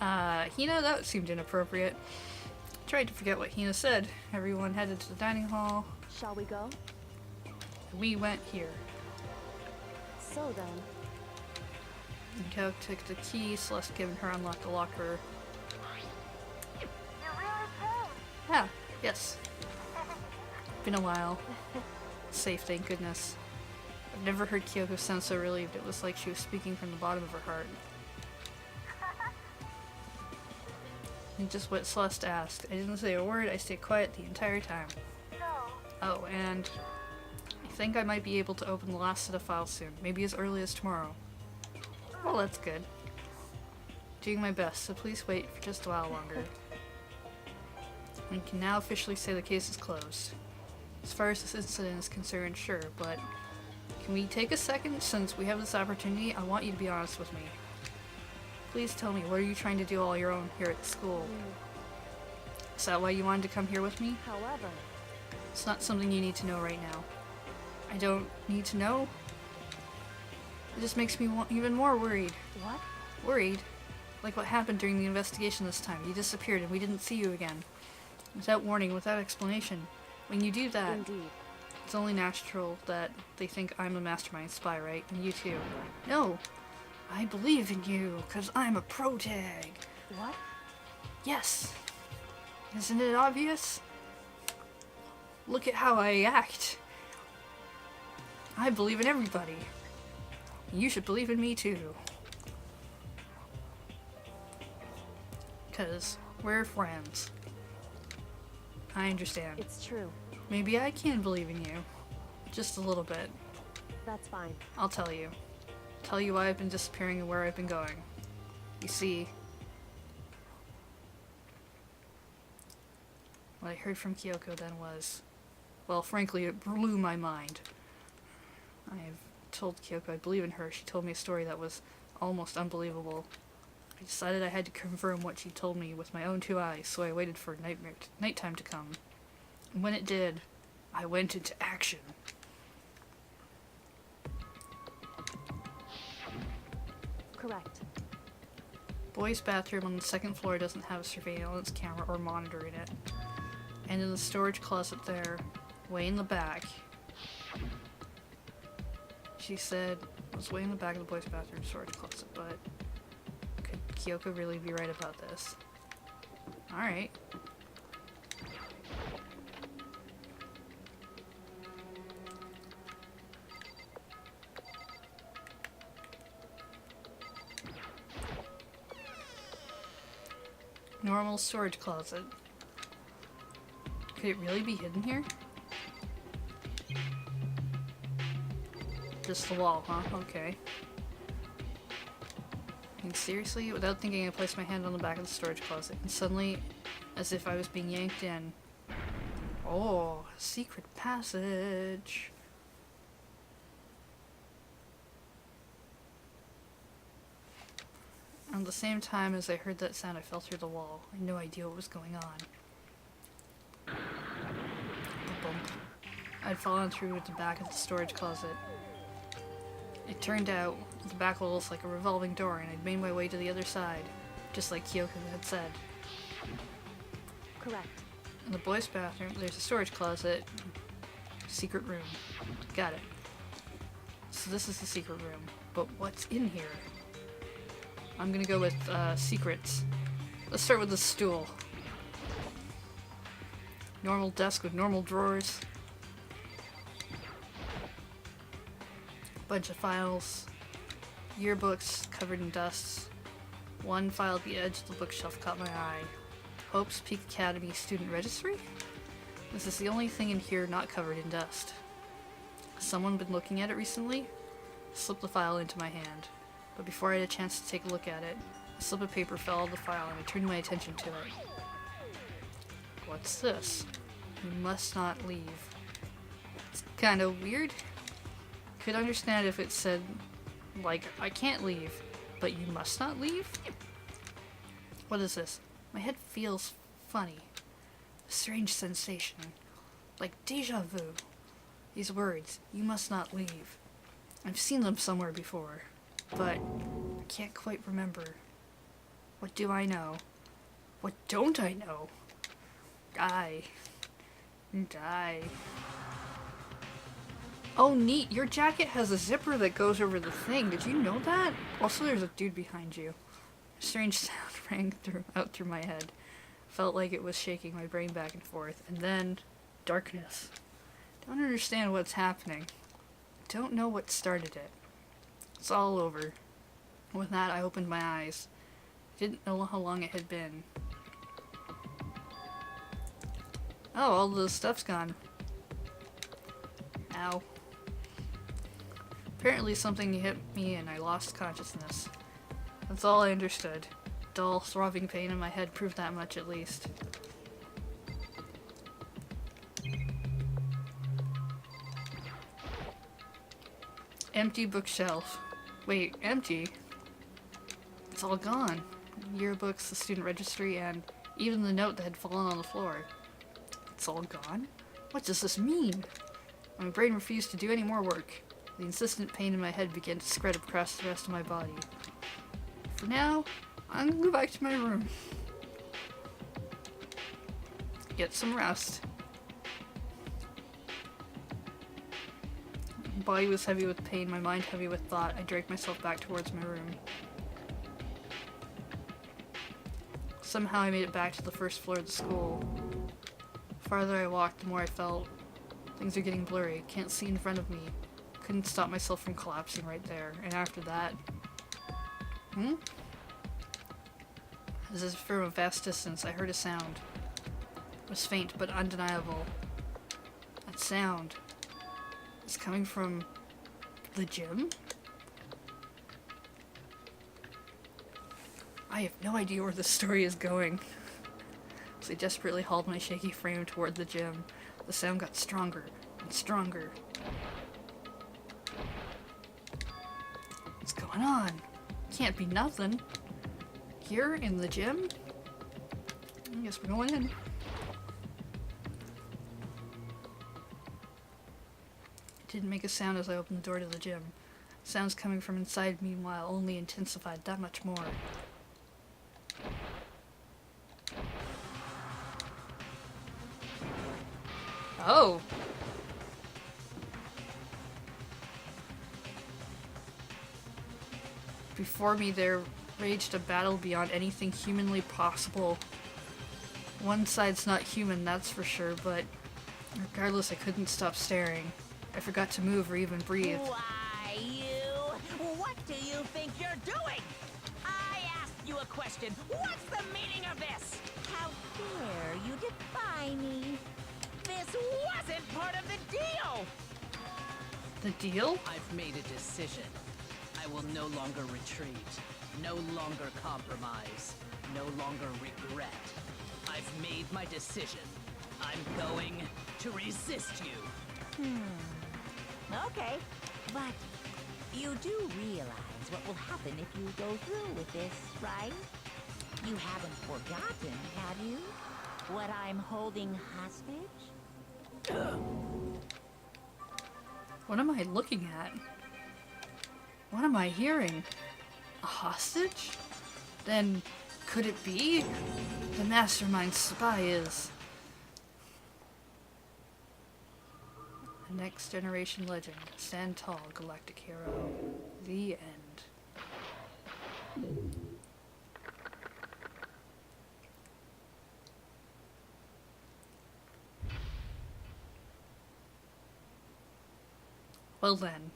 Hina, that seemed inappropriate. Tried to forget what Hina said. Everyone headed to the dining hall. Shall we go? We went here. So then, And Kyoko took the key, Celeste giving her unlocked the locker. You realize home. Yeah, yes. Been a while. Safe, thank goodness. I've never heard Kyoko sound so relieved. It was like she was speaking from the bottom of her heart. And just what Celeste asked. I didn't say a word, I stayed quiet the entire time. So, Oh, and I think I might be able to open the last set of files soon. Maybe as early as tomorrow. Well, that's good. Doing my best, so please wait for just a while longer. We can now officially say the case is closed. As far as this incident is concerned, sure, but can we take a second? Since we have this opportunity, I want you to be honest with me. Please tell me, what are you trying to do all your own here at the school? Is that why you wanted to come here with me? however, It's not something you need to know right now. I don't need to know? It just makes me even more worried. what? Worried? Like what happened during the investigation this time. You disappeared and we didn't see you again. Without warning, without explanation. When you do that, Indeed. it's only natural that they think I'm a mastermind spy, right? And you too. No! I believe in you, because I'm a protag. What? Yes! Isn't it obvious? Look at how I act. I believe in everybody. You should believe in me too. Because we're friends. I understand. It's true. Maybe I can believe in you. Just a little bit. That's fine. I'll tell you. Tell you why I've been disappearing and where I've been going. You see, what I heard from Kyoko then was, well, frankly, it blew my mind. I have told Kyoko I believe in her. She told me a story that was almost unbelievable. I decided I had to confirm what she told me with my own two eyes, so I waited for nighttime to come. And when it did, I went into action. Correct. Boys' bathroom on the second floor doesn't have a surveillance camera or monitor in it. And in the storage closet there, way in the back, she said it was way in the back of the boys' bathroom storage closet, but could Kyoko really be right about this? Alright. Normal storage closet. Could it really be hidden here? Just the wall, huh? Okay. I mean, seriously? Without thinking, I placed my hand on the back of the storage closet, and suddenly, as if I was being yanked in. Oh, secret passage. Around the same time as I heard that sound, I fell through the wall. I had no idea what was going on. Ba-bump. I'd fallen through the back of the storage closet. It turned out the back wall was like a revolving door, and I'd made my way to the other side, just like Kyoko had said. Correct. In the boys' bathroom, there's a storage closet. Secret room. Got it. So this is the secret room. But what's in here? I'm gonna go with secrets. Let's start with the stool. Normal desk with normal drawers. Bunch of files. Yearbooks covered in dust. One file at the edge of the bookshelf caught my eye. Hope's Peak Academy Student Registry? This is the only thing in here not covered in dust. Has someone been looking at it recently? I slipped the file into my hand, but before I had a chance to take a look at it, a slip of paper fell out of the file and I turned my attention to it. What's this? You must not leave. It's kind of weird. Could understand if it said, like, I can't leave, but you must not leave? What is this? My head feels funny. A strange sensation. Like deja vu. These words, you must not leave. I've seen them somewhere before, but I can't quite remember. What do I know? What don't I know? Die. Die. Oh neat, your jacket has a zipper that goes over the thing. Did you know that? Also, there's a dude behind you. A strange sound rang out through my head. Felt like it was shaking my brain back and forth. And then, darkness. Don't understand what's happening. Don't know what started it. It's all over. With that, I opened my eyes. Didn't know how long it had been. Oh, all the stuff's gone. Ow. Apparently something hit me and I lost consciousness. That's all I understood. Dull, throbbing pain in my head proved that much at least. Empty bookshelf. Wait, empty? It's all gone. Yearbooks, the student registry, and even the note that had fallen on the floor. It's all gone? What does this mean? My brain refused to do any more work. The insistent pain in my head began to spread across the rest of my body. For now, I'm gonna go back to my room. Get some rest. My body was heavy with pain, my mind heavy with thought. I dragged myself back towards my room. Somehow I made it back to the first floor of the school. The farther I walked, the more I felt. Things are getting blurry. Can't see in front of me. Couldn't stop myself from collapsing right there. And after that... As if from a vast distance, I heard a sound. It was faint, but undeniable. That sound is coming from the gym? I have no idea where this story is going. As I desperately hauled my shaky frame toward the gym, the sound got stronger and stronger. What's going on? Can't be nothing. Here in the gym? I guess we're going in. It didn't make a sound as I opened the door to the gym. Sounds coming from inside, meanwhile, only intensified that much more. Oh! Before me there raged a battle beyond anything humanly possible. One side's not human, that's for sure, but regardless, I couldn't stop staring. I forgot to move or even breathe. Why, you? What do you think you're doing? I asked you a question. What's the meaning of this? How dare you defy me? This wasn't part of the deal! The deal? I've made a decision. I will no longer retreat, no longer compromise, no longer regret. I've made my decision. I'm going to resist you. Okay, but You do realize what will happen if you go through with this, right? You haven't forgotten, have you? What I'm holding hostage? What am I looking at? What am I hearing? A hostage? Then could it be? The mastermind spy is a next generation legend. Stand tall, galactic hero. The end. Well then.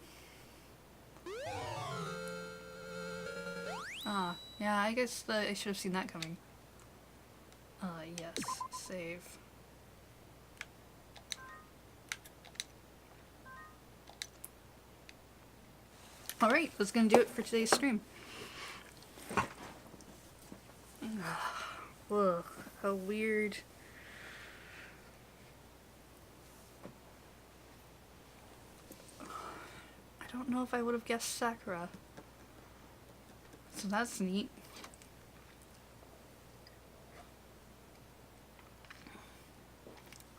Ah, yeah, I guess I should have seen that coming. Yes, save. Alright, that's gonna do it for today's stream. Whoa, how weird. I don't know if I would have guessed Sakura. So that's neat.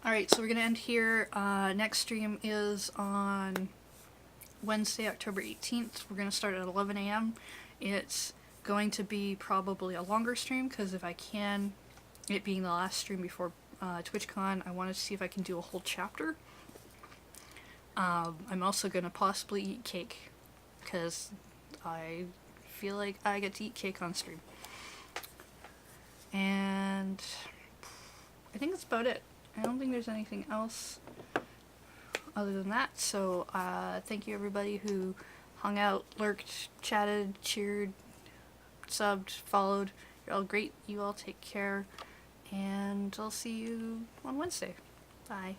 Alright, so we're gonna end here. Next stream is on Wednesday, October 18th. We're gonna start at 11 a.m. It's going to be probably a longer stream because if I can, it being the last stream before TwitchCon, I wanted to see if I can do a whole chapter. I'm also gonna possibly eat cake because I feel like I get to eat cake on stream. And I think that's about it. I don't think there's anything else other than that. So thank you everybody who hung out, lurked, chatted, cheered, subbed, followed. You're all great. You all take care. And I'll see you on Wednesday. Bye.